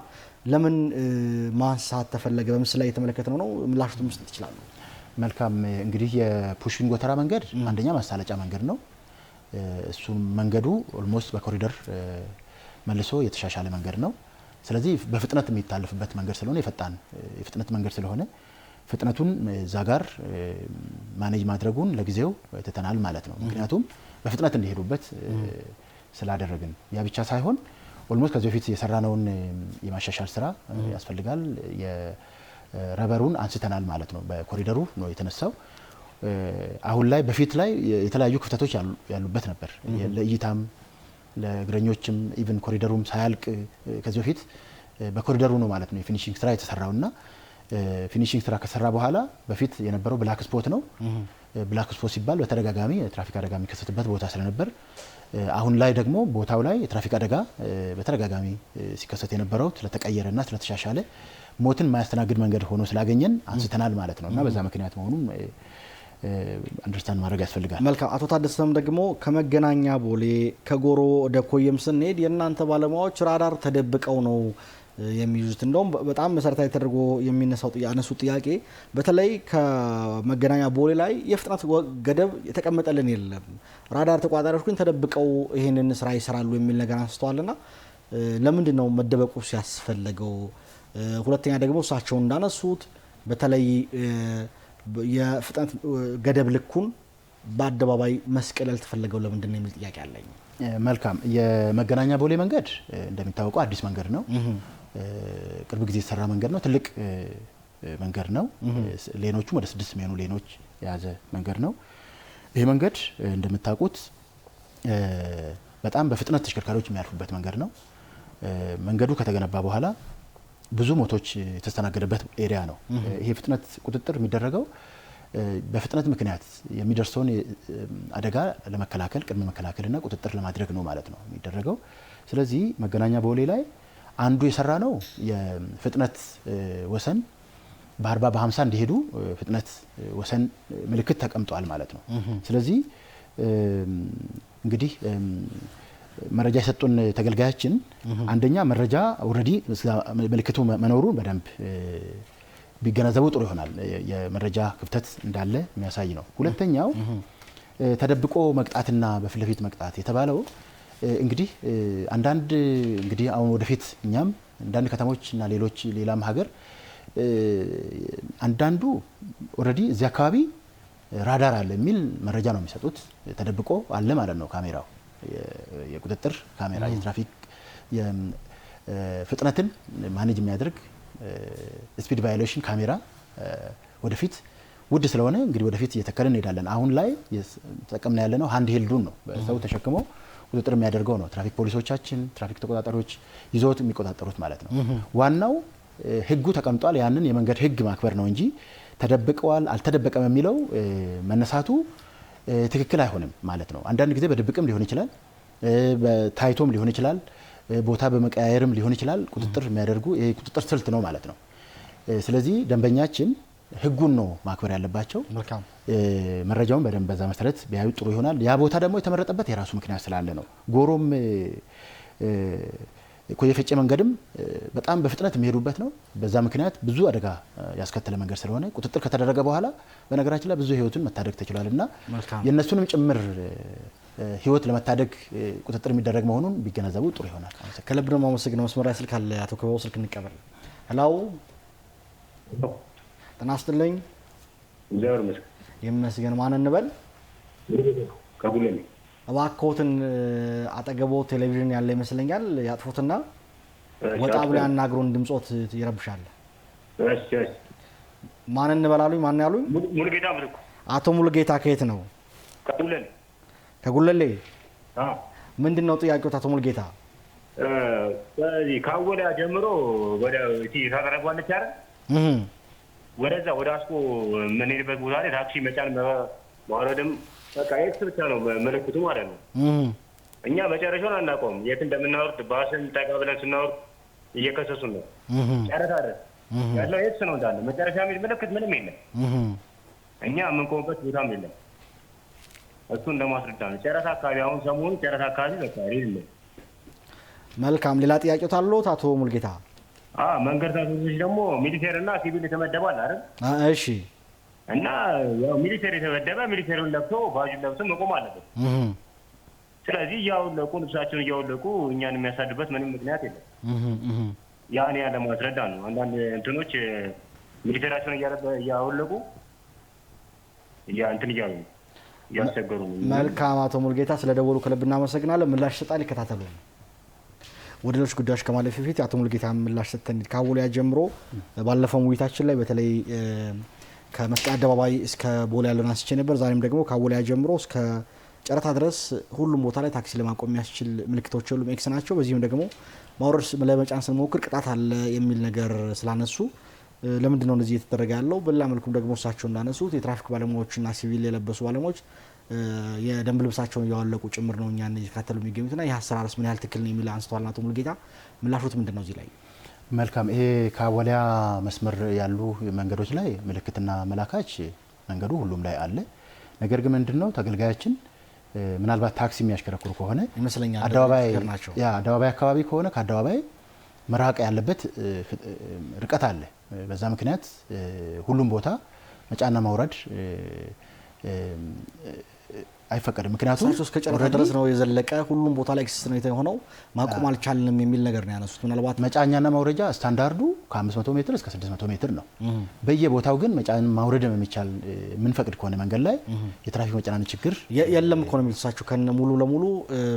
ለምን ማንሳት ተፈለገ? በምስል ላይ የተመለከተው ነው። ምላሹን መስጠት ይችላሉ። መልካም እንግዲህ የፑሽኪን ጎተራ መንገድ አንደኛ ማሳለጫ መንገድ ነው። እሱም መንገዱ ኦልሞስት በኮሪደር መልሶ የተሻሻለ መንገድ ነው። ስለዚህ በፍጥነት የሚታለፍበት መንገድ ስለሆነ የፍጥነት መንገድ ስለሆነ ፍጥነቱን እዛ ጋር ማኔጅ ማድረጉን ለጊዜው ትተናል ማለት ነው። ምክንያቱም በፍጥነት እንዲሄዱበት ስላደረግን ያ ብቻ ሳይሆን ኦልሞስት ከዚህ በፊት የሰራነውን የማሻሻል ስራ ያስፈልጋል። የረበሩን አንስተናል ማለት ነው። በኮሪደሩ ነው የተነሳው። አሁን ላይ በፊት ላይ የተለያዩ ክፍተቶች ያሉበት ነበር። ለእይታም ለእግረኞችም ኢቭን ኮሪደሩም ሳያልቅ ከዚህ በፊት በኮሪደሩ ነው ማለት ነው የፊኒሺንግ ስራ የተሰራውና ፊኒሺንግ ስራ ከሰራ በኋላ በፊት የነበረው ብላክ ስፖት ነው። ብላክ ስፖት ሲባል በተደጋጋሚ የትራፊክ አደጋ የሚከሰትበት ቦታ ስለነበር አሁን ላይ ደግሞ ቦታው ላይ የትራፊክ አደጋ በተደጋጋሚ ሲከሰት የነበረው ስለተቀየረና ስለተሻሻለ ሞትን የማያስተናግድ መንገድ ሆኖ ስላገኘን አንስተናል ማለት ነውና በዛ ምክንያት መሆኑን አንደርስታንድ ማድረግ ያስፈልጋል። መልካም አቶ ታደሰም ደግሞ ከመገናኛ ቦሌ ከጎሮ ወደ ኮየም ስንሄድ የእናንተ ባለሙያዎች ራዳር ተደብቀው ነው የሚይዙት። እንደውም በጣም መሰረታዊ ተደርጎ የሚነሳው ያነሱት ጥያቄ በተለይ ከመገናኛ ቦሌ ላይ የፍጥነት ገደብ የተቀመጠልን የለም፣ ራዳር ተቆጣጣሪዎች ግን ተደብቀው ይህንን ስራ ይሰራሉ የሚል ነገር አንስተዋልና ለምንድን ነው መደበቁ ሲያስፈልገው? ሁለተኛ ደግሞ እሳቸው እንዳነሱት በተለይ የፍጥነት ገደብ ልኩን በአደባባይ መስቀል ያልተፈለገው ለምንድን ነው የሚል ጥያቄ አለኝ። መልካም የመገናኛ ቦሌ መንገድ እንደሚታወቀው አዲስ መንገድ ነው። ቅርብ ጊዜ የተሰራ መንገድ ነው። ትልቅ መንገድ ነው። ሌኖቹም ወደ 6 የሚሆኑ ሌኖች የያዘ መንገድ ነው። ይህ መንገድ እንደምታውቁት በጣም በፍጥነት ተሽከርካሪዎች የሚያልፉበት መንገድ ነው። መንገዱ ከተገነባ በኋላ ብዙ ሞቶች የተስተናገደበት ኤሪያ ነው። ይሄ ፍጥነት ቁጥጥር የሚደረገው በፍጥነት ምክንያት የሚደርሰውን አደጋ ለመከላከል ቅድመ መከላከልና ቁጥጥር ለማድረግ ነው ማለት ነው የሚደረገው። ስለዚህ መገናኛ ቦሌ ላይ አንዱ የሰራ ነው የፍጥነት ወሰን በ40 በ50 እንዲሄዱ ፍጥነት ወሰን ምልክት ተቀምጧል ማለት ነው። ስለዚህ እንግዲህ መረጃ የሰጡን ተገልጋያችን አንደኛ መረጃ ኦልሬዲ ምልክቱ መኖሩን በደንብ ቢገነዘቡ ጥሩ ይሆናል። የመረጃ ክፍተት እንዳለ የሚያሳይ ነው። ሁለተኛው ተደብቆ መቅጣትና በፊት ለፊት መቅጣት የተባለው እንግዲህ አንዳንድ እንግዲህ አሁን ወደፊት እኛም አንዳንድ ከተሞች እና ሌላም ሀገር አንዳንዱ ኦልሬዲ እዚህ አካባቢ ራዳር አለ የሚል መረጃ ነው የሚሰጡት። ተደብቆ አለ ማለት ነው ካሜራው የቁጥጥር ካሜራ የትራፊክ ፍጥነትን ማኔጅ የሚያደርግ ስፒድ ቫዮሌሽን ካሜራ ወደፊት ውድ ስለሆነ እንግዲህ ወደፊት እየተከልን እንሄዳለን። አሁን ላይ ተጠቀምና ያለነው ሃንድ ሄልዱን ነው። በሰው ተሸክመው ቁጥጥር የሚያደርገው ነው። ትራፊክ ፖሊሶቻችን፣ ትራፊክ ተቆጣጣሪዎች ይዘውት የሚቆጣጠሩት ማለት ነው። ዋናው ህጉ ተቀምጧል። ያንን የመንገድ ህግ ማክበር ነው እንጂ ተደብቀዋል አልተደበቀም የሚለው መነሳቱ ትክክል አይሆንም ማለት ነው። አንዳንድ ጊዜ በድብቅም ሊሆን ይችላል፣ በታይቶም ሊሆን ይችላል፣ ቦታ በመቀያየርም ሊሆን ይችላል። ቁጥጥር የሚያደርጉ ይሄ ቁጥጥር ስልት ነው ማለት ነው። ስለዚህ ደንበኛችን ህጉን ነው ማክበር ያለባቸው። መረጃውን በደንብ በዛ መሰረት ቢያዩ ጥሩ ይሆናል። ያ ቦታ ደግሞ የተመረጠበት የራሱ ምክንያት ስላለ ነው። ጎሮም ኮየ ፈጬ መንገድም በጣም በፍጥነት የሚሄዱበት ነው። በዛ ምክንያት ብዙ አደጋ ያስከተለ መንገድ ስለሆነ ቁጥጥር ከተደረገ በኋላ በነገራችን ላይ ብዙ ህይወትን መታደግ ተችሏልና የነሱንም ጭምር ህይወት ለመታደግ ቁጥጥር የሚደረግ መሆኑን ቢገነዘቡ ጥሩ ይሆናል። ከልብ ነው የማመሰግነው። መስመር ላይ ስልክ አለ። አቶ ክበበው ስልክ እንቀበል። ሄሎ ጤና ይስጥልኝ። ይመስገን። ማን እንበል? ከጉለሌ እባክዎትን አጠገቦ ቴሌቪዥን ያለ ይመስለኛል ያጥፉትና ወጣ ብሎ ያናግሩን፣ ድምጾት ይረብሻል። እሺ እሺ። ማን እንበላሉኝ? ማን ያሉኝ? ሙሉጌታ ምትኩ። አቶ ሙሉጌታ ከየት ነው? ከጉለሌ። ከጉለሌ? አዎ። ምንድነው ጥያቄው አቶ ሙሉጌታ? ስለዚህ ካወላ ጀምሮ ወደ እቲ ታቀረባለች አይደል? ወደዛ ወደ አስኮ የምንሄድበት ቦታ ላይ ታክሲ መጫን ማውረድም በቃ ኤክስ ብቻ ነው ምልክቱ ማለት ነው። እኛ መጨረሻውን አናውቀውም። የት እንደምናወርድ ባስን ጠቃ ብለን ስናወርድ እየከሰሱን ነው። ጨረታ አይደል ያለው ኤክስ ነው እንዳለ መጨረሻ የሚል ምልክት ምንም የለም። እኛ የምንቆምበት ቦታም የለም። እሱን ለማስረዳ ነው። ጨረታ አካባቢ አሁን ሰሞኑን ጨረታ አካባቢ በቃ የለም። መልካም። ሌላ ጥያቄው ታሎት አቶ ሙሉጌታ? መንገድ ታቶች ደግሞ ሚሊቴር እና ሲቪል የተመደባል አይደል? እሺ። እና ያው ሚሊቴር የተመደበ ሚሊቴሩን ለብሶ ባጁን ለብሶ መቆም አለበት። ስለዚህ እያወለቁ ልብሳቸውን እያወለቁ እኛን የሚያሳድበት ምንም ምክንያት የለም። ያን ያለ ማስረዳ ነው። አንዳንድ እንትኖች ሚሊቴራቸውን እያወለቁ እንትን እያሉ እያስቸገሩ ነው። መልካም አቶ ሙሉጌታ ስለደወሉ ከልብ እናመሰግናለን። ምላሽ ሰጣል፣ ይከታተሉ። ወደ ሌሎች ጉዳዮች ከማለፍ በፊት አቶ ሙሉጌታ ምላሽ ሰጥተን ካወሊያ ጀምሮ ባለፈው ውይይታችን ላይ በተለይ ከመስቀል አደባባይ እስከ ቦሌ ያለውን አንስቼ ነበር። ዛሬም ደግሞ ካወሊያ ጀምሮ እስከ ጨረታ ድረስ ሁሉም ቦታ ላይ ታክሲ ለማቆም የሚያስችል ምልክቶች ሁሉም ኤክስ ናቸው። በዚህም ደግሞ ማውረድ ለመጫን ስንሞክር ቅጣት አለ የሚል ነገር ስላነሱ ለምንድን ነው እንደዚህ እየተደረገ ያለው? በሌላ መልኩም ደግሞ እሳቸው እንዳነሱት የትራፊክ ባለሙያዎችና ሲቪል የለበሱ ባለሙያዎች የደንብ ልብሳቸውን እያወለቁ ጭምር ነው እኛን እየተከታተሉ የሚገኙትና ይህ አሰራርስ ምን ያህል ትክክል ነው የሚል አንስተዋል። አቶ ሙሉጌታ ምላሹት ምንድን ነው እዚህ ላይ? መልካም። ይሄ ከአወሊያ መስመር ያሉ መንገዶች ላይ ምልክትና መላካች መንገዱ ሁሉም ላይ አለ። ነገር ግን ምንድነው ተገልጋያችን ምናልባት ታክሲ የሚያሽከረክሩ ከሆነ ይመስለኛል አደባባይ አካባቢ ከሆነ ከአደባባይ መራቅ ያለበት ርቀት አለ። በዛ ምክንያት ሁሉም ቦታ መጫና ማውረድ አይፈቀድም። ምክንያቱም እስከ ጨረታ ድረስ ነው የዘለቀ ሁሉም ቦታ ላይ ኤክሰስ ነው የሆነው ማቆም አልቻልንም የሚል ነገር ነው ያነሱት። ምናልባት መጫኛና ማውረጃ ስታንዳርዱ ከ500 ሜትር እስከ 600 ሜትር ነው። በየቦታው ግን መጫን ማውረድ የሚቻል የምንፈቅድ ከሆነ መንገድ ላይ የትራፊክ መጨናነቅ ችግር የለም እኮ ነው የሚሉት እሳቸው። ከነ ሙሉ ለሙሉ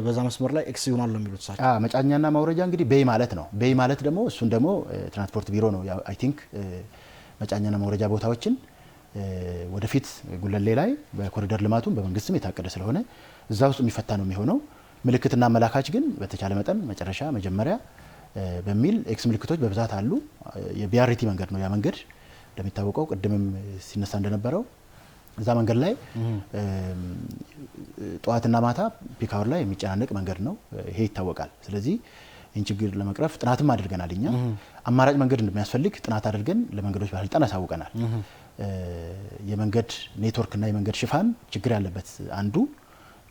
በዛ መስመር ላይ ኤክስ ይሆናል ነው የሚሉት እሳቸው። መጫኛና ማውረጃ እንግዲህ ቤይ ማለት ነው። ቤይ ማለት ደግሞ እሱን ደግሞ ትራንስፖርት ቢሮ ነው አይ ቲንክ መጫኛና ማውረጃ ቦታዎችን ወደፊት ጉለሌ ላይ በኮሪደር ልማቱን በመንግስትም የታቀደ ስለሆነ እዛ ውስጥ የሚፈታ ነው የሚሆነው። ምልክትና መላካች ግን በተቻለ መጠን መጨረሻ መጀመሪያ በሚል ኤክስ ምልክቶች በብዛት አሉ። የቢአርቲ መንገድ ነው ያ መንገድ እንደሚታወቀው ቅድምም ሲነሳ እንደነበረው እዛ መንገድ ላይ ጠዋትና ማታ ፒክ አወር ላይ የሚጨናነቅ መንገድ ነው። ይሄ ይታወቃል። ስለዚህ ይህን ችግር ለመቅረፍ ጥናትም አድርገናል። እኛ አማራጭ መንገድ እንደሚያስፈልግ ጥናት አድርገን ለመንገዶች ባለስልጣን አሳውቀናል። የመንገድ ኔትወርክና የመንገድ ሽፋን ችግር ያለበት አንዱ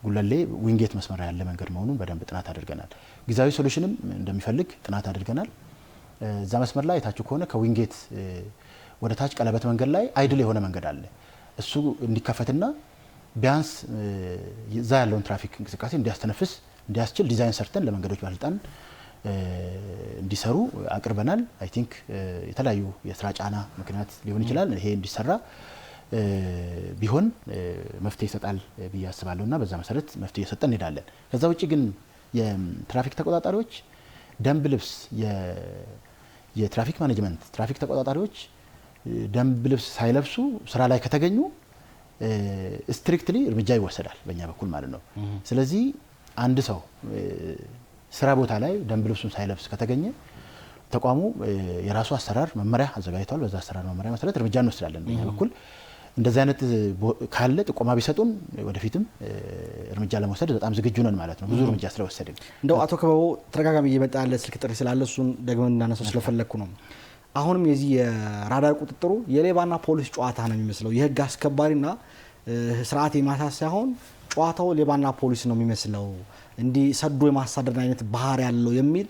ጉለሌ ዊንጌት መስመር ያለ መንገድ መሆኑን በደንብ ጥናት አድርገናል። ጊዜያዊ ሶሉሽንም እንደሚፈልግ ጥናት አድርገናል። እዛ መስመር ላይ የታችሁ ከሆነ ከዊንጌት ወደ ታች ቀለበት መንገድ ላይ አይድል የሆነ መንገድ አለ። እሱ እንዲከፈትና ቢያንስ እዛ ያለውን ትራፊክ እንቅስቃሴ እንዲያስተነፍስ እንዲያስችል ዲዛይን ሰርተን ለመንገዶች ባለስልጣን እንዲሰሩ አቅርበናል። አይ ቲንክ የተለያዩ የስራ ጫና ምክንያት ሊሆን ይችላል ይሄ እንዲሰራ ቢሆን መፍትሄ ይሰጣል ብዬ አስባለሁና በዛ መሰረት መፍትሄ እየሰጠን እንሄዳለን። ከዛ ውጪ ግን የትራፊክ ተቆጣጣሪዎች ደንብ ልብስ የትራፊክ ማኔጅመንት ትራፊክ ተቆጣጣሪዎች ደንብ ልብስ ሳይለብሱ ስራ ላይ ከተገኙ ስትሪክትሊ እርምጃ ይወሰዳል በእኛ በኩል ማለት ነው። ስለዚህ አንድ ሰው ስራ ቦታ ላይ ደንብ ልብሱን ሳይለብስ ከተገኘ ተቋሙ የራሱ አሰራር መመሪያ አዘጋጅቷል። በዛ አሰራር መመሪያ መሰረት እርምጃ እንወስዳለን በእኛ በኩል። እንደዚህ አይነት ካለ ጥቆማ ቢሰጡን ወደፊትም እርምጃ ለመውሰድ በጣም ዝግጁ ነን ማለት ነው። ብዙ እርምጃ ስለወሰድን እንደው አቶ ከበቦ ተደጋጋሚ እየመጣ ያለ ስልክ ጥሪ ስላለ እሱን ደግመን እናነሳው ስለፈለኩ ነው። አሁንም የዚህ የራዳር ቁጥጥሩ የሌባና ፖሊስ ጨዋታ ነው የሚመስለው። የህግ አስከባሪና ስርዓት የማሳስ ሳይሆን ጨዋታው ሌባና ፖሊስ ነው የሚመስለው። እንዲህ ሰዶ የማሳደድ አይነት ባህሪ ያለው የሚል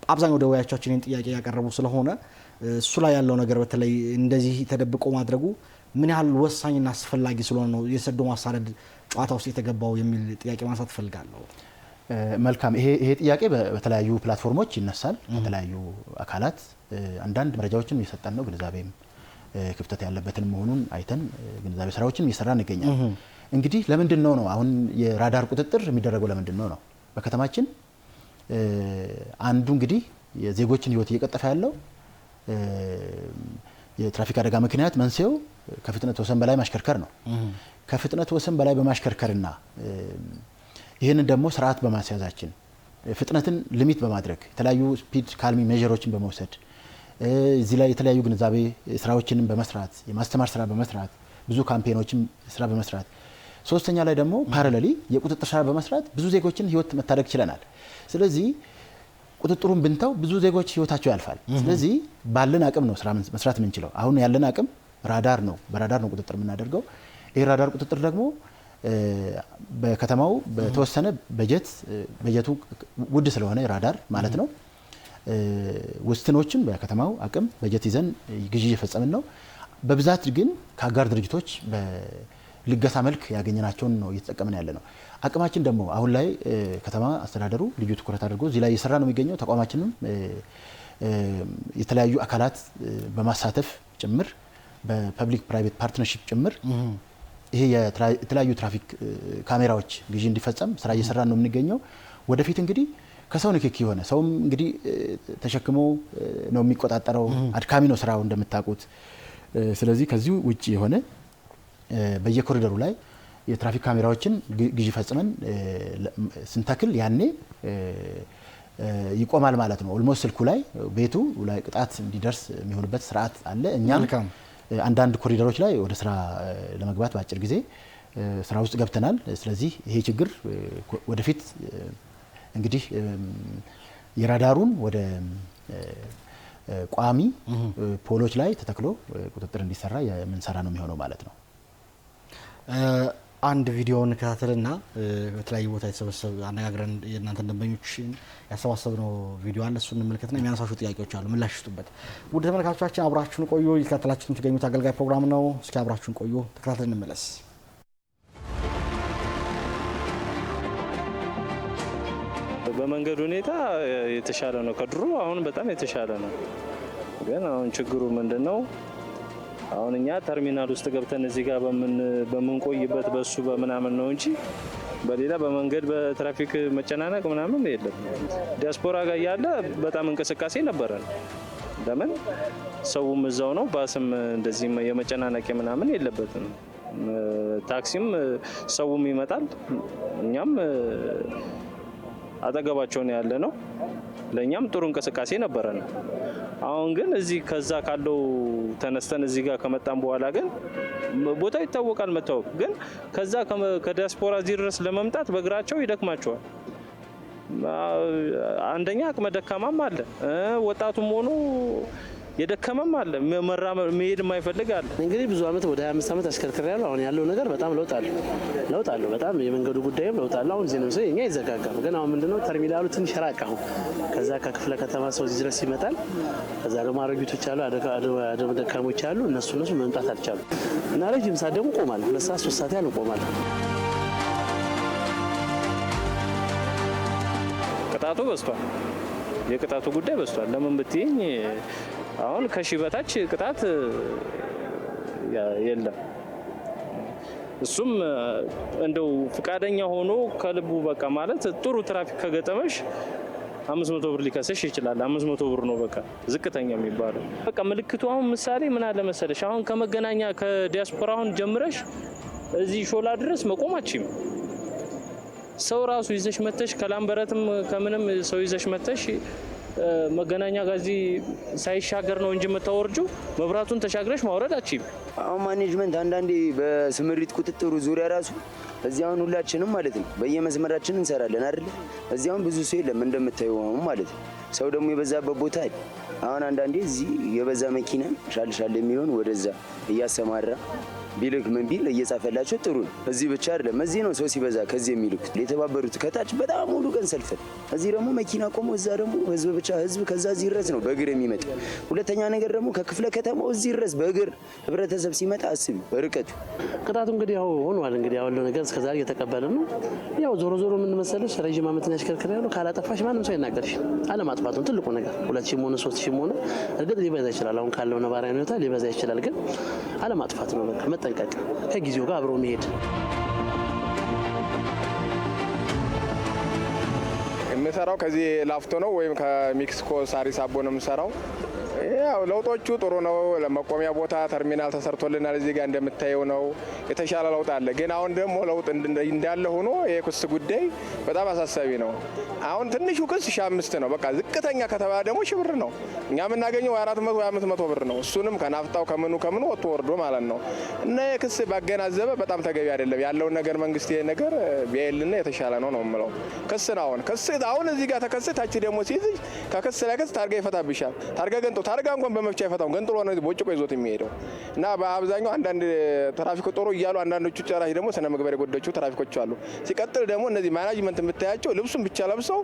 አብዛኛው ደዋያቻችን ጥያቄ ያቀረቡ ስለሆነ እሱ ላይ ያለው ነገር በተለይ እንደዚህ ተደብቆ ማድረጉ ምን ያህል ወሳኝና አስፈላጊ ስለሆነ ነው የሰዶ ማሳደድ ጨዋታ ውስጥ የተገባው የሚል ጥያቄ ማንሳት ፈልጋለሁ። መልካም። ይሄ ጥያቄ በተለያዩ ፕላትፎርሞች ይነሳል። ከተለያዩ አካላት አንዳንድ መረጃዎችን እየሰጠን ነው፣ ግንዛቤም ክፍተት ያለበትን መሆኑን አይተን ግንዛቤ ስራዎችን እየሰራ እንገኛለን። እንግዲህ ለምንድን ነው አሁን የራዳር ቁጥጥር የሚደረገው ለምንድን ነው? በከተማችን አንዱ እንግዲህ የዜጎችን ህይወት እየቀጠፈ ያለው የትራፊክ አደጋ ምክንያት መንስኤው ከፍጥነት ወሰን በላይ ማሽከርከር ነው። ከፍጥነት ወሰን በላይ በማሽከርከርና ይህንን ደግሞ ስርዓት በማስያዛችን ፍጥነትን ሊሚት በማድረግ የተለያዩ ስፒድ ካልሚ ሜዠሮችን በመውሰድ እዚህ ላይ የተለያዩ ግንዛቤ ስራዎችን በመስራት የማስተማር ስራ በመስራት ብዙ ካምፔኖችን ስራ በመስራት ሶስተኛ ላይ ደግሞ ፓራሌሊ የቁጥጥር ስራ በመስራት ብዙ ዜጎችን ህይወት መታደግ ችለናል። ስለዚህ ቁጥጥሩን ብንተው ብዙ ዜጎች ህይወታቸው ያልፋል። ስለዚህ ባለን አቅም ነው ስራ መስራት የምንችለው። አሁን ያለን አቅም ራዳር ነው። በራዳር ነው ቁጥጥር የምናደርገው። ይሄ ራዳር ቁጥጥር ደግሞ በከተማው በተወሰነ በጀቱ ውድ ስለሆነ ራዳር ማለት ነው ውስኖችን በከተማው አቅም በጀት ይዘን ግዢ እየፈጸምን ነው። በብዛት ግን ከአጋር ድርጅቶች በልገሳ መልክ ያገኘናቸውን ነው እየተጠቀምን ያለ ነው። አቅማችን ደግሞ አሁን ላይ ከተማ አስተዳደሩ ልዩ ትኩረት አድርጎ እዚህ ላይ እየሰራ ነው የሚገኘው። ተቋማችንም የተለያዩ አካላት በማሳተፍ ጭምር በፐብሊክ ፕራይቬት ፓርትነርሺፕ ጭምር ይሄ የተለያዩ ትራፊክ ካሜራዎች ግዢ እንዲፈጸም ስራ እየሰራ ነው የምንገኘው። ወደፊት እንግዲህ ከሰው ንክኪ የሆነ ሰውም እንግዲህ ተሸክሞ ነው የሚቆጣጠረው። አድካሚ ነው ስራው እንደምታውቁት። ስለዚህ ከዚህ ውጪ የሆነ በየኮሪደሩ ላይ የትራፊክ ካሜራዎችን ግዢ ፈጽመን ስንተክል ያኔ ይቆማል ማለት ነው። ኦልሞስት ስልኩ ላይ ቤቱ ላይ ቅጣት እንዲደርስ የሚሆንበት ስርዓት አለ። እኛም አንዳንድ ኮሪደሮች ላይ ወደ ስራ ለመግባት በአጭር ጊዜ ስራ ውስጥ ገብተናል። ስለዚህ ይሄ ችግር ወደፊት እንግዲህ የራዳሩን ወደ ቋሚ ፖሎች ላይ ተተክሎ ቁጥጥር እንዲሰራ የምንሰራ ነው የሚሆነው ማለት ነው። አንድ ቪዲዮውን ከታተልና በተለያዩ ቦታ የተሰበሰበ አነጋግረን የእናንተ ደንበኞች ያሰባሰብነው ቪዲዮ አለ። እሱን እንመልከትና የሚያነሳሹ ጥያቄዎች አሉ፣ ምላሽ ይስጡበት። ውድ ተመልካቾቻችን አብራችሁን ቆዩ። እየተከታተላችሁት የምትገኙት አገልጋይ ፕሮግራም ነው። እስኪ አብራችሁን ቆዩ፣ ተከታተልን እንመለስ። በመንገድ ሁኔታ የተሻለ ነው ከድሮ አሁን በጣም የተሻለ ነው። ግን አሁን ችግሩ ምንድነው? አሁን እኛ ተርሚናል ውስጥ ገብተን እዚህ ጋር በምንቆይበት በሱ በምናምን ነው እንጂ በሌላ በመንገድ በትራፊክ መጨናነቅ ምናምን የለም። ዲያስፖራ ጋር ያለ በጣም እንቅስቃሴ ነበረ። ለምን ሰውም እዛው ነው፣ ባስም እንደዚህ የመጨናነቅ ምናምን የለበትም። ታክሲም ሰውም ይመጣል፣ እኛም አጠገባቸውን ያለ ነው። ለኛም ጥሩ እንቅስቃሴ ነበረን። አሁን ግን እዚህ ከዛ ካለው ተነስተን እዚህ ጋር ከመጣን በኋላ ግን ቦታው ይታወቃል መታወቅ ግን ከዛ ከዲያስፖራ እዚህ ድረስ ለመምጣት በእግራቸው ይደክማቸዋል። አንደኛ አቅመ ደካማም አለ፣ ወጣቱም ሆኖ የደከመም አለ፣ መሄድ የማይፈልግ አለ። እንግዲህ ብዙ አመት ወደ 25 አመት አሽከርክሬያለሁ። አሁን ያለው ነገር በጣም ለውጥ አለው። በጣም የመንገዱ ጉዳይም ለውጥ አለው። አሁን እዚህ ነው እኛ ይዘጋጋል። ግን አሁን ምንድነው ተርሚናሉ ትንሽ ራቅ። አሁን ከዛ ከክፍለ ከተማ ሰው እዚህ ድረስ ይመጣል። ከዛ ደግሞ አሮጊቶች አሉ፣ አደም ደካሞች አሉ። እነሱ መምጣት አልቻሉ እና ረጅም ሰዓት ደግሞ ቆማል። 2 ሰዓት 3 ሰዓት ያህል ቆማል። ቅጣቱ በዝቷል። የቅጣቱ ጉዳይ በዝቷል። ለምን ብትይኝ አሁን ከሺህ በታች ቅጣት የለም። እሱም እንደው ፍቃደኛ ሆኖ ከልቡ በቃ ማለት ጥሩ ትራፊክ ከገጠመሽ 500 ብር ሊከሰሽ ይችላል። 500 ብር ነው በቃ ዝቅተኛ የሚባለው። በቃ ምልክቱ አሁን ምሳሌ ምን አለ መሰለሽ፣ አሁን ከመገናኛ ከዲያስፖራ አሁን ጀምረሽ እዚህ ሾላ ድረስ መቆማችም ሰው ራሱ ይዘሽ መተሽ ከላምበረትም ከምንም ሰው ይዘሽ መተሽ መገናኛ ጋዚ ሳይሻገር ነው እንጂ መታወርጁ መብራቱን ተሻግረሽ ማውረድ አቺም። አሁን ማኔጅመንት አንዳንዴ በስምሪት ቁጥጥሩ ዙሪያ ራሱ እዚያውን ሁላችንም ማለት ነው በየመስመራችን እንሰራለን አይደል? እዚያውን ብዙ ሰው የለም እንደምታየው ማለት ነው። ሰው ደግሞ የበዛበት ቦታ አይደል? አሁን አንዳንዴ እዚህ የበዛ መኪና ሻልሻል የሚሆን ወደዛ እያሰማራ ቢልክ ምን ቢል እየጻፈላቸው ጥሩ ነው። እዚህ ብቻ አይደለም፣ እዚህ ነው ሰው ሲበዛ ከዚህ የሚልኩት የተባበሩት ከታች በጣም ሙሉ ቀን ሰልፍ፣ እዚህ ደግሞ መኪና ቆሞ፣ እዛ ደግሞ ህዝብ ብቻ ህዝብ ከዛ እዚህ ድረስ ነው በእግር የሚመጣ። ሁለተኛ ነገር ደግሞ ከክፍለ ከተማው እዚህ ድረስ በእግር ህብረተሰብ ሲመጣ አስቢ በርቀቱ። ቅጣቱ እንግዲህ ያው ሆኗል። እንግዲህ ያለው ነገር እስከዛሬ እየተቀበልን ነው። ያው ዞሮ ዞሮ ምን መሰለሽ ረጅም ዓመት ያሽከርከር ያለው ካላጠፋሽ ማንም ሰው ይናገርሽ። አለማጥፋት ነው ትልቁ ነገር። 2000 ሆነ 3000 ሆነ እርግጥ ሊበዛ ይችላል። አሁን ካለው ነባራዊ ሁኔታ ሊበዛ ይችላል። ግን አለማጥፋት ነው በቃ መጠንቀቅ፣ ከጊዜው ጋር አብሮ መሄድ። የምሰራው ከዚህ ላፍቶ ነው ወይም ከሜክሲኮ ሳሪስ አቦ ነው የምሰራው። ያው ለውጦቹ ጥሩ ነው። ለመቆሚያ ቦታ ተርሚናል ተሰርቶልናል። እዚህ ጋር እንደምታየው ነው። የተሻለ ለውጥ አለ። ግን አሁን ደግሞ ለውጥ እንዳለ ሆኖ የክስ ጉዳይ በጣም አሳሳቢ ነው። አሁን ትንሹ ክስ 5,000 ነው። በቃ ዝቅተኛ ከተባለ ደግሞ 1,000 ብር ነው። እኛ የምናገኘው 400 ወይ 500 ብር ነው። እሱንም ከናፍጣው ከምኑ ወጥቶ ወርዶ ማለት ነው። እና የክስ ባገናዘበ በጣም ተገቢ አይደለም። ያለውን ነገር መንግስት ይሄ ነገር ቢያይልና የተሻለ ነው ነው የምለው። ክስ ነው አሁን እዚህ ጋር ተከስታች ደግሞ ሲይዝ ከክስ ላይ ክስ ታርጋ ይፈታብሻል። ታርጋ ገንጦ ታርጋ እንኳን በመፍቻ ይፈታው ገንጥሎ ነው ቦጭቆ ይዞት የሚሄደው። እና በአብዛኛው አንዳንድ ትራፊክ ጥሩ እያሉ አንዳንዶቹ ጨራሽ ደግሞ ስነ ምግባር የጎደላቸው ትራፊኮች አሉ። ሲቀጥል ደግሞ እነዚህ ማናጅመንት የምታያቸው ልብሱን ብቻ ለብሰው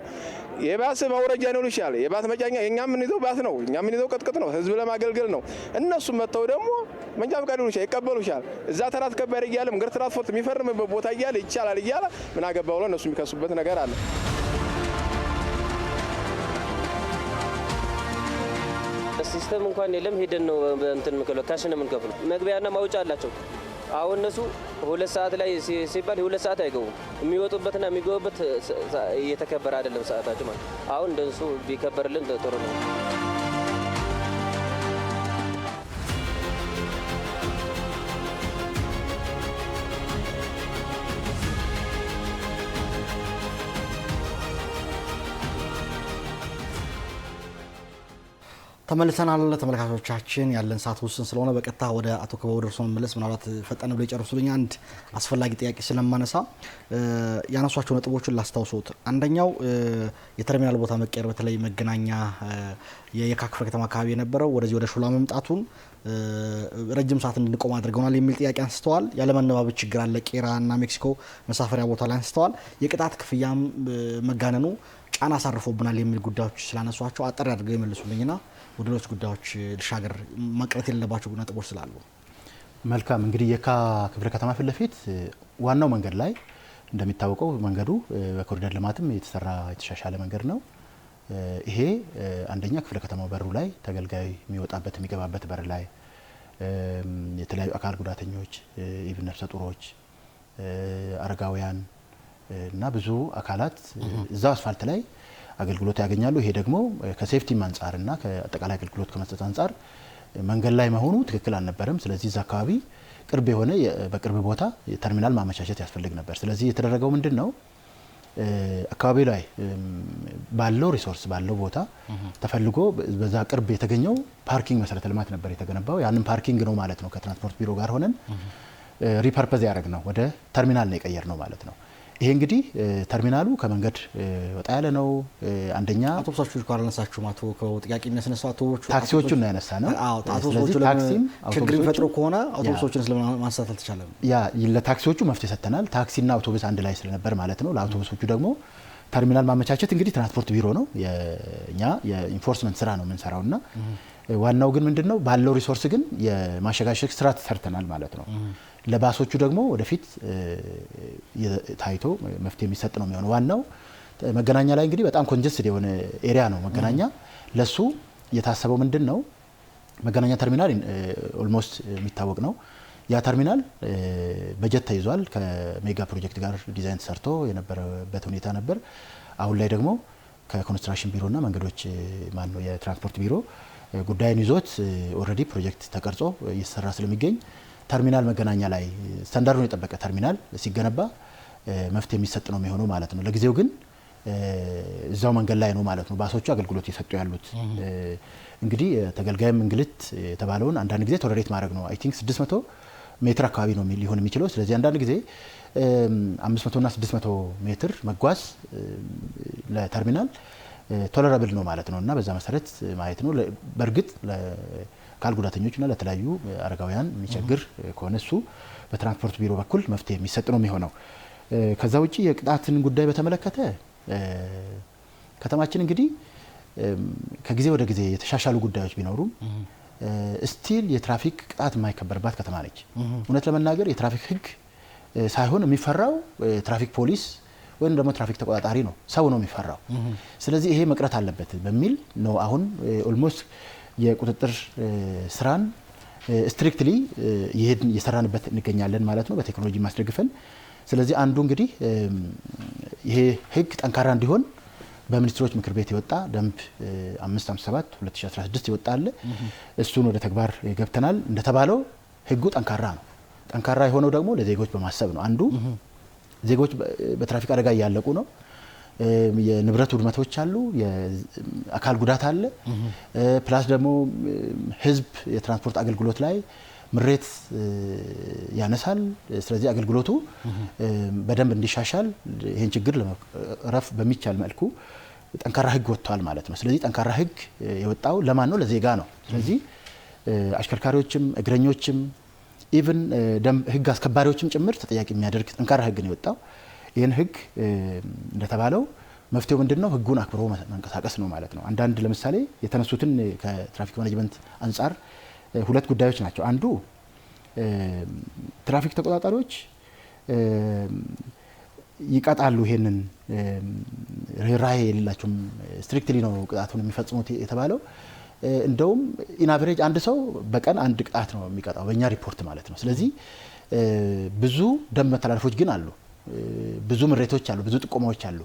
የባስ ማውረጃ ነው ይችላል። የባስ መጫኛ የኛ ምን ይዘው ባስ ነው፣ እኛ ምን ይዘው ቅጥቅጥ ነው፣ ህዝብ ለማገልገል ነው። እነሱ መተው ደግሞ መንጃ ፈቃድ ይሉሻል፣ ይቀበሉሻል። እዛ ተራት ከባድ እያለ መንገድ ትራንስፖርት የሚፈርምበት ቦታ እያለ ይቻላል እያለ ምን አገባው ብለው እነሱ የሚከሱበት ነገር አለ። ሲስተም እንኳን የለም። ሄደን ነው እንትን ምከለው ካሽ ነው የምንከፍለው። መግቢያና ማውጫ አላቸው። አሁን እነሱ 2 ሰዓት ላይ ሲባል 2 ሰዓት አይገቡም። የሚወጡበትና የሚገቡበት እየተከበረ አይደለም ሰዓታቸው ማለት። አሁን እንደሱ ቢከበርልን ጥሩ ነው። ተመልሰናል ተመልካቾቻችን። ያለን ሰዓት ውስን ስለሆነ በቀጥታ ወደ አቶ ክበቡ ደርሶ መመለስ ምናልባት ፈጠን ብሎ ይጨርሱልኝ። አንድ አስፈላጊ ጥያቄ ስለማነሳ ያነሷቸው ነጥቦችን ላስታውሶት። አንደኛው የተርሚናል ቦታ መቀየር፣ በተለይ መገናኛ የየካ ክፍለ ከተማ አካባቢ የነበረው ወደዚህ ወደ ሾላ መምጣቱን ረጅም ሰዓት እንድንቆም አድርገውናል የሚል ጥያቄ አንስተዋል። ያለመነባበብ ችግር አለ ቄራ እና ሜክሲኮ መሳፈሪያ ቦታ ላይ አንስተዋል። የቅጣት ክፍያም መጋነኑ ጫና አሳርፎብናል የሚል ጉዳዮች ስላነሷቸው አጠር አድርገው ይመልሱልኝና ወደ ሌሎች ጉዳዮች ልሻገር። መቅረት የሌለባቸው ነጥቦች ስላሉ። መልካም እንግዲህ የካ ክፍለ ከተማ ፊት ለፊት ዋናው መንገድ ላይ እንደሚታወቀው መንገዱ በኮሪደር ልማትም የተሰራ የተሻሻለ መንገድ ነው። ይሄ አንደኛ ክፍለ ከተማው በሩ ላይ ተገልጋይ የሚወጣበት የሚገባበት በር ላይ የተለያዩ አካል ጉዳተኞች፣ ኢቭን ነፍሰ ጡሮች፣ አረጋውያን እና ብዙ አካላት እዛው አስፋልት ላይ አገልግሎት ያገኛሉ። ይሄ ደግሞ ከሴፍቲም አንጻር እና ከአጠቃላይ አገልግሎት ከመስጠት አንጻር መንገድ ላይ መሆኑ ትክክል አልነበረም። ስለዚህ እዛ አካባቢ ቅርብ የሆነ በቅርብ ቦታ ተርሚናል ማመቻቸት ያስፈልግ ነበር። ስለዚህ የተደረገው ምንድን ነው? አካባቢ ላይ ባለው ሪሶርስ ባለው ቦታ ተፈልጎ በዛ ቅርብ የተገኘው ፓርኪንግ መሰረተ ልማት ነበር የተገነባው። ያንን ፓርኪንግ ነው ማለት ነው ከትራንስፖርት ቢሮ ጋር ሆነን ሪፐርፐዝ ያደረግ ነው ወደ ተርሚናል ነው የቀየር ነው ማለት ነው። ይሄ እንግዲህ ተርሚናሉ ከመንገድ ወጣ ያለ ነው። አንደኛ አውቶቡሶቹ ጋር አነሳችሁ ማቶ ጥያቄ የሚያስነሳው አውቶቡሶቹ ታክሲዎቹን ነው ያነሳ ነው። አውቶቡሶቹ ታክሲም ችግር ቢፈጥሩ ከሆነ አውቶቡሶቹን ስለማንሳት አልተቻለም። ያ ለታክሲዎቹ መፍትሄ ሰጥተናል። ታክሲና አውቶቡስ አንድ ላይ ስለነበር ማለት ነው። ለአውቶቡሶቹ ደግሞ ተርሚናል ማመቻቸት እንግዲህ ትራንስፖርት ቢሮ ነው የኛ የኢንፎርስመንት ስራ ነው የምንሰራውና ዋናው ግን ምንድነው ባለው ሪሶርስ ግን የማሸጋሸግ ስራ ተሰርተናል ማለት ነው። ለባሶቹ ደግሞ ወደፊት ታይቶ መፍትሄ የሚሰጥ ነው የሚሆነው። ዋናው መገናኛ ላይ እንግዲህ በጣም ኮንጀስትድ የሆነ ኤሪያ ነው መገናኛ። ለሱ የታሰበው ምንድነው መገናኛ ተርሚናል ኦልሞስት የሚታወቅ ነው። ያ ተርሚናል በጀት ተይዟል። ከሜጋ ፕሮጀክት ጋር ዲዛይን ተሰርቶ የነበረበት ሁኔታ ነበር። አሁን ላይ ደግሞ ከኮንስትራክሽን ቢሮና መንገዶች ማነው የትራንስፖርት ቢሮ ጉዳይን ይዞት ኦልሬዲ ፕሮጀክት ተቀርጾ እየተሰራ ስለሚገኝ ተርሚናል መገናኛ ላይ ስታንዳርዱን የጠበቀ ተርሚናል ሲገነባ መፍትሄ የሚሰጥ ነው የሚሆነው ማለት ነው። ለጊዜው ግን እዛው መንገድ ላይ ነው ማለት ነው ባሶቹ አገልግሎት እየሰጡ ያሉት። እንግዲህ ተገልጋይም እንግልት የተባለውን አንዳንድ ጊዜ ቶለሬት ማድረግ ነው። አይ ቲንክ 600 ሜትር አካባቢ ነው ሊሆን የሚችለው። ስለዚህ አንዳንድ ጊዜ 500 እና 600 ሜትር መጓዝ ለተርሚናል ቶለራብል ነው ማለት ነው እና በዛ መሰረት ማየት ነው። በእርግጥ ለአካል ጉዳተኞችና ለተለያዩ አረጋውያን የሚቸግር ከሆነ እሱ በትራንስፖርት ቢሮ በኩል መፍትሄ የሚሰጥ ነው የሚሆነው። ከዛ ውጪ የቅጣትን ጉዳይ በተመለከተ ከተማችን እንግዲህ ከጊዜ ወደ ጊዜ የተሻሻሉ ጉዳዮች ቢኖሩም ስቲል የትራፊክ ቅጣት የማይከበርባት ከተማ ነች። እውነት ለመናገር የትራፊክ ህግ ሳይሆን የሚፈራው ትራፊክ ፖሊስ ወይም ደግሞ ትራፊክ ተቆጣጣሪ ነው፣ ሰው ነው የሚፈራው። ስለዚህ ይሄ መቅረት አለበት በሚል ነው አሁን ኦልሞስት የቁጥጥር ስራን ስትሪክትሊ እየሰራንበት እንገኛለን ማለት ነው፣ በቴክኖሎጂ ማስደግፈን። ስለዚህ አንዱ እንግዲህ ይሄ ህግ ጠንካራ እንዲሆን በሚኒስትሮች ምክር ቤት የወጣ ደንብ 557 2016 ይወጣ አለ። እሱን ወደ ተግባር ገብተናል። እንደተባለው ህጉ ጠንካራ ነው። ጠንካራ የሆነው ደግሞ ለዜጎች በማሰብ ነው። አንዱ ዜጎች በትራፊክ አደጋ እያለቁ ነው። የንብረት ውድመቶች አሉ፣ የአካል ጉዳት አለ። ፕላስ ደግሞ ህዝብ የትራንስፖርት አገልግሎት ላይ ምሬት ያነሳል። ስለዚህ አገልግሎቱ በደንብ እንዲሻሻል ይህን ችግር ለመቅረፍ በሚቻል መልኩ ጠንካራ ህግ ወጥቷል ማለት ነው። ስለዚህ ጠንካራ ህግ የወጣው ለማን ነው? ለዜጋ ነው። ስለዚህ አሽከርካሪዎችም እግረኞችም ኢቭን ህግ አስከባሪዎችም ጭምር ተጠያቂ የሚያደርግ ጠንካራ ህግ ነው የወጣው። ይህን ህግ እንደተባለው መፍትሄው ምንድነው? ህጉን አክብሮ መንቀሳቀስ ነው ማለት ነው። አንዳንድ ለምሳሌ የተነሱትን ከትራፊክ ማኔጅመንት አንጻር ሁለት ጉዳዮች ናቸው። አንዱ ትራፊክ ተቆጣጣሪዎች ይቀጣሉ፣ ይሄንን ርህራሄ የሌላቸውም ስትሪክትሊ ነው ቅጣቱን የሚፈጽሙት የተባለው። እንደውም ኢናቨሬጅ አንድ ሰው በቀን አንድ ቅጣት ነው የሚቀጣው በእኛ ሪፖርት ማለት ነው። ስለዚህ ብዙ ደንብ መተላለፎች ግን አሉ፣ ብዙ ምሬቶች አሉ፣ ብዙ ጥቆማዎች አሉ።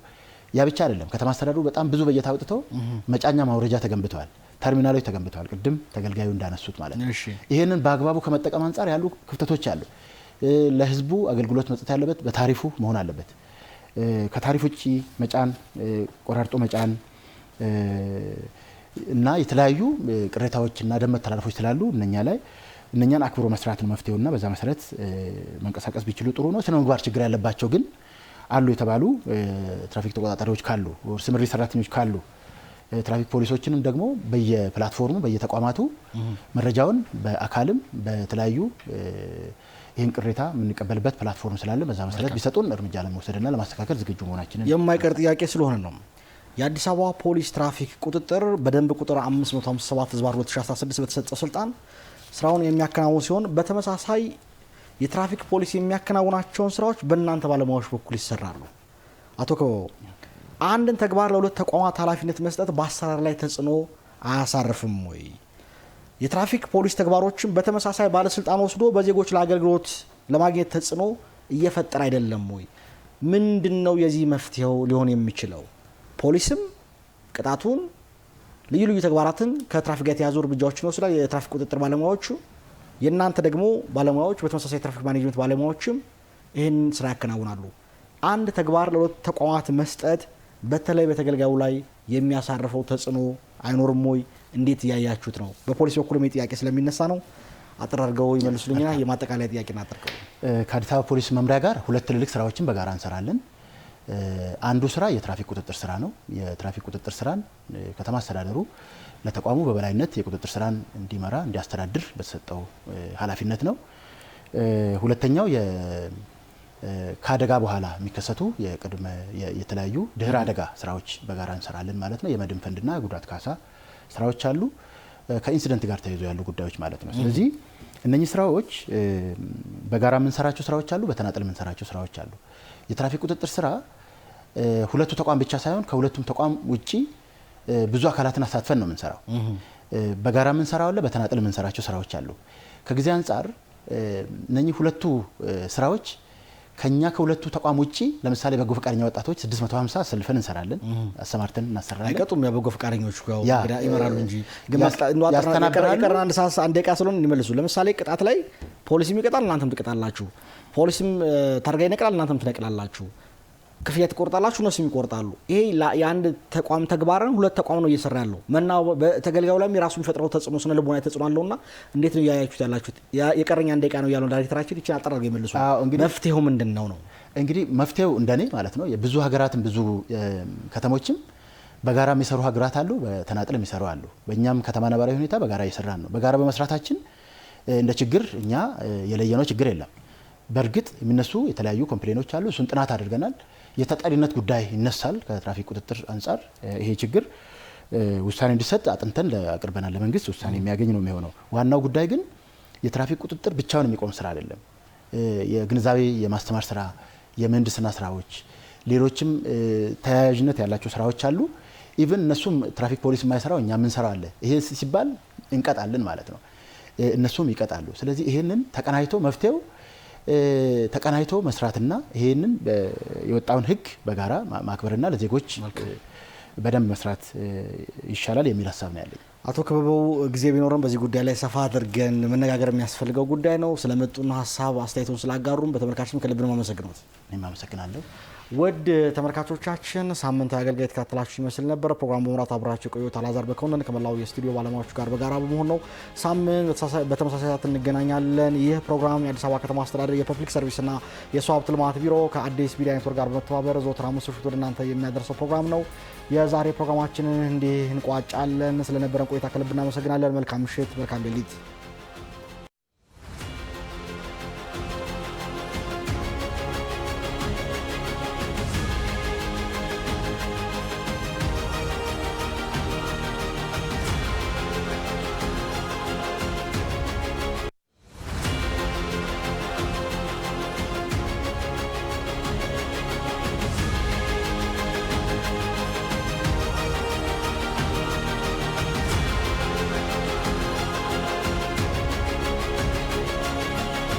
ያ ብቻ አይደለም። ከተማ አስተዳደሩ በጣም ብዙ በጀት አውጥተው መጫኛ ማውረጃ ተገንብተዋል፣ ተርሚናሎች ተገንብተዋል። ቅድም ተገልጋዩ እንዳነሱት ማለት ነው። ይሄንን በአግባቡ ከመጠቀም አንጻር ያሉ ክፍተቶች አሉ። ለህዝቡ አገልግሎት መስጠት ያለበት በታሪፉ መሆን አለበት። ከታሪፍ ውጪ መጫን፣ ቆራርጦ መጫን እና የተለያዩ ቅሬታዎችና ደንብ መተላለፎች ስላሉ እነኛን አክብሮ መስራት ነው መፍትሄውና በዛ መሰረት መንቀሳቀስ ቢችሉ ጥሩ ነው። ስነ ምግባር ችግር ያለባቸው ግን አሉ የተባሉ ትራፊክ ተቆጣጣሪዎች ካሉ፣ ስምሪት ሰራተኞች ካሉ፣ ትራፊክ ፖሊሶችንም ደግሞ በየፕላትፎርሙ በየተቋማቱ መረጃውን በአካልም በተለያዩ ይህን ቅሬታ የምንቀበልበት ፕላትፎርም ስላለ በዛ መሰረት ቢሰጡን እርምጃ ለመውሰድና ለማስተካከል ዝግጁ መሆናችንን የማይቀር ጥያቄ ስለሆነ ነው። የአዲስ አበባ ፖሊስ ትራፊክ ቁጥጥር በደንብ ቁጥር 557/2016 በተሰጠው ስልጣን ስራውን የሚያከናውን ሲሆን በተመሳሳይ የትራፊክ ፖሊስ የሚያከናውናቸውን ስራዎች በእናንተ ባለሙያዎች በኩል ይሰራሉ። አቶ ከበው አንድን ተግባር ለሁለት ተቋማት ኃላፊነት መስጠት በአሰራር ላይ ተጽዕኖ አያሳርፍም ወይ? የትራፊክ ፖሊስ ተግባሮችን በተመሳሳይ ባለስልጣን ወስዶ በዜጎች ለአገልግሎት ለማግኘት ተጽዕኖ እየፈጠረ አይደለም ወይ? ምንድነው የዚህ መፍትሄው ሊሆን የሚችለው? ፖሊስም ቅጣቱን ልዩ ልዩ ተግባራትን ከትራፊክ ጋር የተያዙ እርምጃዎችን ይወስዳል፣ የትራፊክ ቁጥጥር ባለሙያዎቹ። የእናንተ ደግሞ ባለሙያዎች በተመሳሳይ ትራፊክ ማኔጅመንት ባለሙያዎችም ይህን ስራ ያከናውናሉ። አንድ ተግባር ለሁለት ተቋማት መስጠት በተለይ በተገልጋዩ ላይ የሚያሳርፈው ተጽዕኖ አይኖርም ወይ? እንዴት እያያችሁት ነው? በፖሊስ በኩልም ጥያቄ ስለሚነሳ ነው። አጥር አድርገው ይመልሱልኝና የማጠቃለያ ጥያቄ እናደርገው። ከአዲስ አበባ ፖሊስ መምሪያ ጋር ሁለት ትልልቅ ስራዎችን በጋራ እንሰራለን። አንዱ ስራ የትራፊክ ቁጥጥር ስራ ነው። የትራፊክ ቁጥጥር ስራን ከተማ አስተዳደሩ ለተቋሙ በበላይነት የቁጥጥር ስራን እንዲመራ እንዲያስተዳድር በተሰጠው ኃላፊነት ነው። ሁለተኛው ከአደጋ በኋላ የሚከሰቱ የተለያዩ ድህረ አደጋ ስራዎች በጋራ እንሰራለን ማለት ነው። የመድን ፈንድና ጉዳት ካሳ ስራዎች አሉ፣ ከኢንሲደንት ጋር ተያይዞ ያሉ ጉዳዮች ማለት ነው። ስለዚህ እነኚህ ስራዎች በጋራ የምንሰራቸው ስራዎች አሉ፣ በተናጠል የምንሰራቸው ስራዎች አሉ። የትራፊክ ቁጥጥር ስራ ሁለቱ ተቋም ብቻ ሳይሆን ከሁለቱም ተቋም ውጪ ብዙ አካላትን አሳትፈን ነው የምንሰራው። በጋራ የምንሰራው አለ፣ በተናጠል የምንሰራቸው ስራዎች አሉ። ከጊዜ አንጻር እነኚህ ሁለቱ ስራዎች ከኛ ከሁለቱ ተቋም ውጪ ለምሳሌ በጎ ፈቃደኛ ወጣቶች 650 አሰልፈን እንሰራለን፣ አሰማርተን እናሰራለን። አይቀጡም ያ በጎ ፈቃደኞች ያው ይመራሉ እንጂ ግን ያስተናግዳሉ። አንድ ሰዓት አንድ ደቂቃ ስለሆነ እንመልሱ። ለምሳሌ ቅጣት ላይ ፖሊስም ይቀጣል፣ እናንተም ትቀጣላችሁ። ፖሊስም ታርጋ ይነቅላል፣ እናንተም ትነቅላላችሁ። ክፍያ ትቆርጣላችሁ፣ እነሱም ይቆርጣሉ። ይሄ የአንድ ተቋም ተግባርን ሁለት ተቋም ነው እየሰራ ያለው። መናው በተገልጋዩ ላይ የራሱ የሚፈጥረው ተጽዕኖ ስነ ልቦናዊ ተጽዕኖ አለውና እንዴት ነው ያያችሁት ያላችሁት? የቀረኛ አንድ ደቂቃ ነው ያለው ዳይሬክተራችን ይችን አጠራርገው ይመልሱ። መፍትሄው ምንድነው ነው? እንግዲህ መፍትሄው እንደኔ ማለት ነው የብዙ ሀገራትን ብዙ ከተሞችም በጋራ የሚሰሩ ሀገራት አሉ፣ በተናጥል የሚሰሩ አሉ። በእኛም ከተማ ነባራዊ ሁኔታ በጋራ እየሰራን ነው። በጋራ በመስራታችን እንደ ችግር እኛ የለየነው ችግር የለም። በእርግጥ የሚነሱ የተለያዩ ኮምፕሌኖች አሉ። እሱን ጥናት አድርገናል። የተጠሪነት ጉዳይ ይነሳል። ከትራፊክ ቁጥጥር አንጻር ይሄ ችግር ውሳኔ እንዲሰጥ አጥንተን አቅርበናል። ለመንግስት ውሳኔ የሚያገኝ ነው የሚሆነው። ዋናው ጉዳይ ግን የትራፊክ ቁጥጥር ብቻውን የሚቆም ስራ አይደለም። የግንዛቤ የማስተማር ስራ፣ የምህንድስና ስራዎች፣ ሌሎችም ተያያዥነት ያላቸው ስራዎች አሉ። ኢቭን እነሱም ትራፊክ ፖሊስ የማይሰራው እኛ የምንሰራው አለ። ይሄ ሲባል እንቀጣለን ማለት ነው። እነሱም ይቀጣሉ። ስለዚህ ይሄንን ተቀናይቶ መፍትሄው ተቀናይቶ መስራትና ይሄንን የወጣውን ህግ በጋራ ማክበርና ለዜጎች በደንብ መስራት ይሻላል የሚል ሀሳብ ነው ያለኝ። አቶ ክበበው ጊዜ ቢኖረን በዚህ ጉዳይ ላይ ሰፋ አድርገን መነጋገር የሚያስፈልገው ጉዳይ ነው። ስለመጡና ሀሳብ አስተያየቱን ስላጋሩም በተመልካችም ከልብ ነው የማመሰግነው። እኔም አመሰግናለሁ። ውድ ተመልካቾቻችን ሳምንታዊ አገልጋይ የተከታተላችሁ ይመስል ነበር። ፕሮግራም በመምራት አብራችሁ የቆዩት አላዛር በከውነን ከመላው የስቱዲዮ ባለሙያዎች ጋር በጋራ በመሆን ነው። ሳምንት በተመሳሳይ ሰዓት እንገናኛለን። ይህ ፕሮግራም የአዲስ አበባ ከተማ አስተዳደር የፐብሊክ ሰርቪስና የሰው ሀብት ልማት ቢሮ ከአዲስ ሚዲያ ኔትወርክ ጋር በመተባበር ዘወትር ሐሙስ ምሽት ወደ እናንተ የሚያደርሰው ፕሮግራም ነው። የዛሬ ፕሮግራማችንን እንዲህ እንቋጫለን። ስለነበረን ቆይታ ከልብ እናመሰግናለን። መልካም ምሽት፣ መልካም ሌሊት።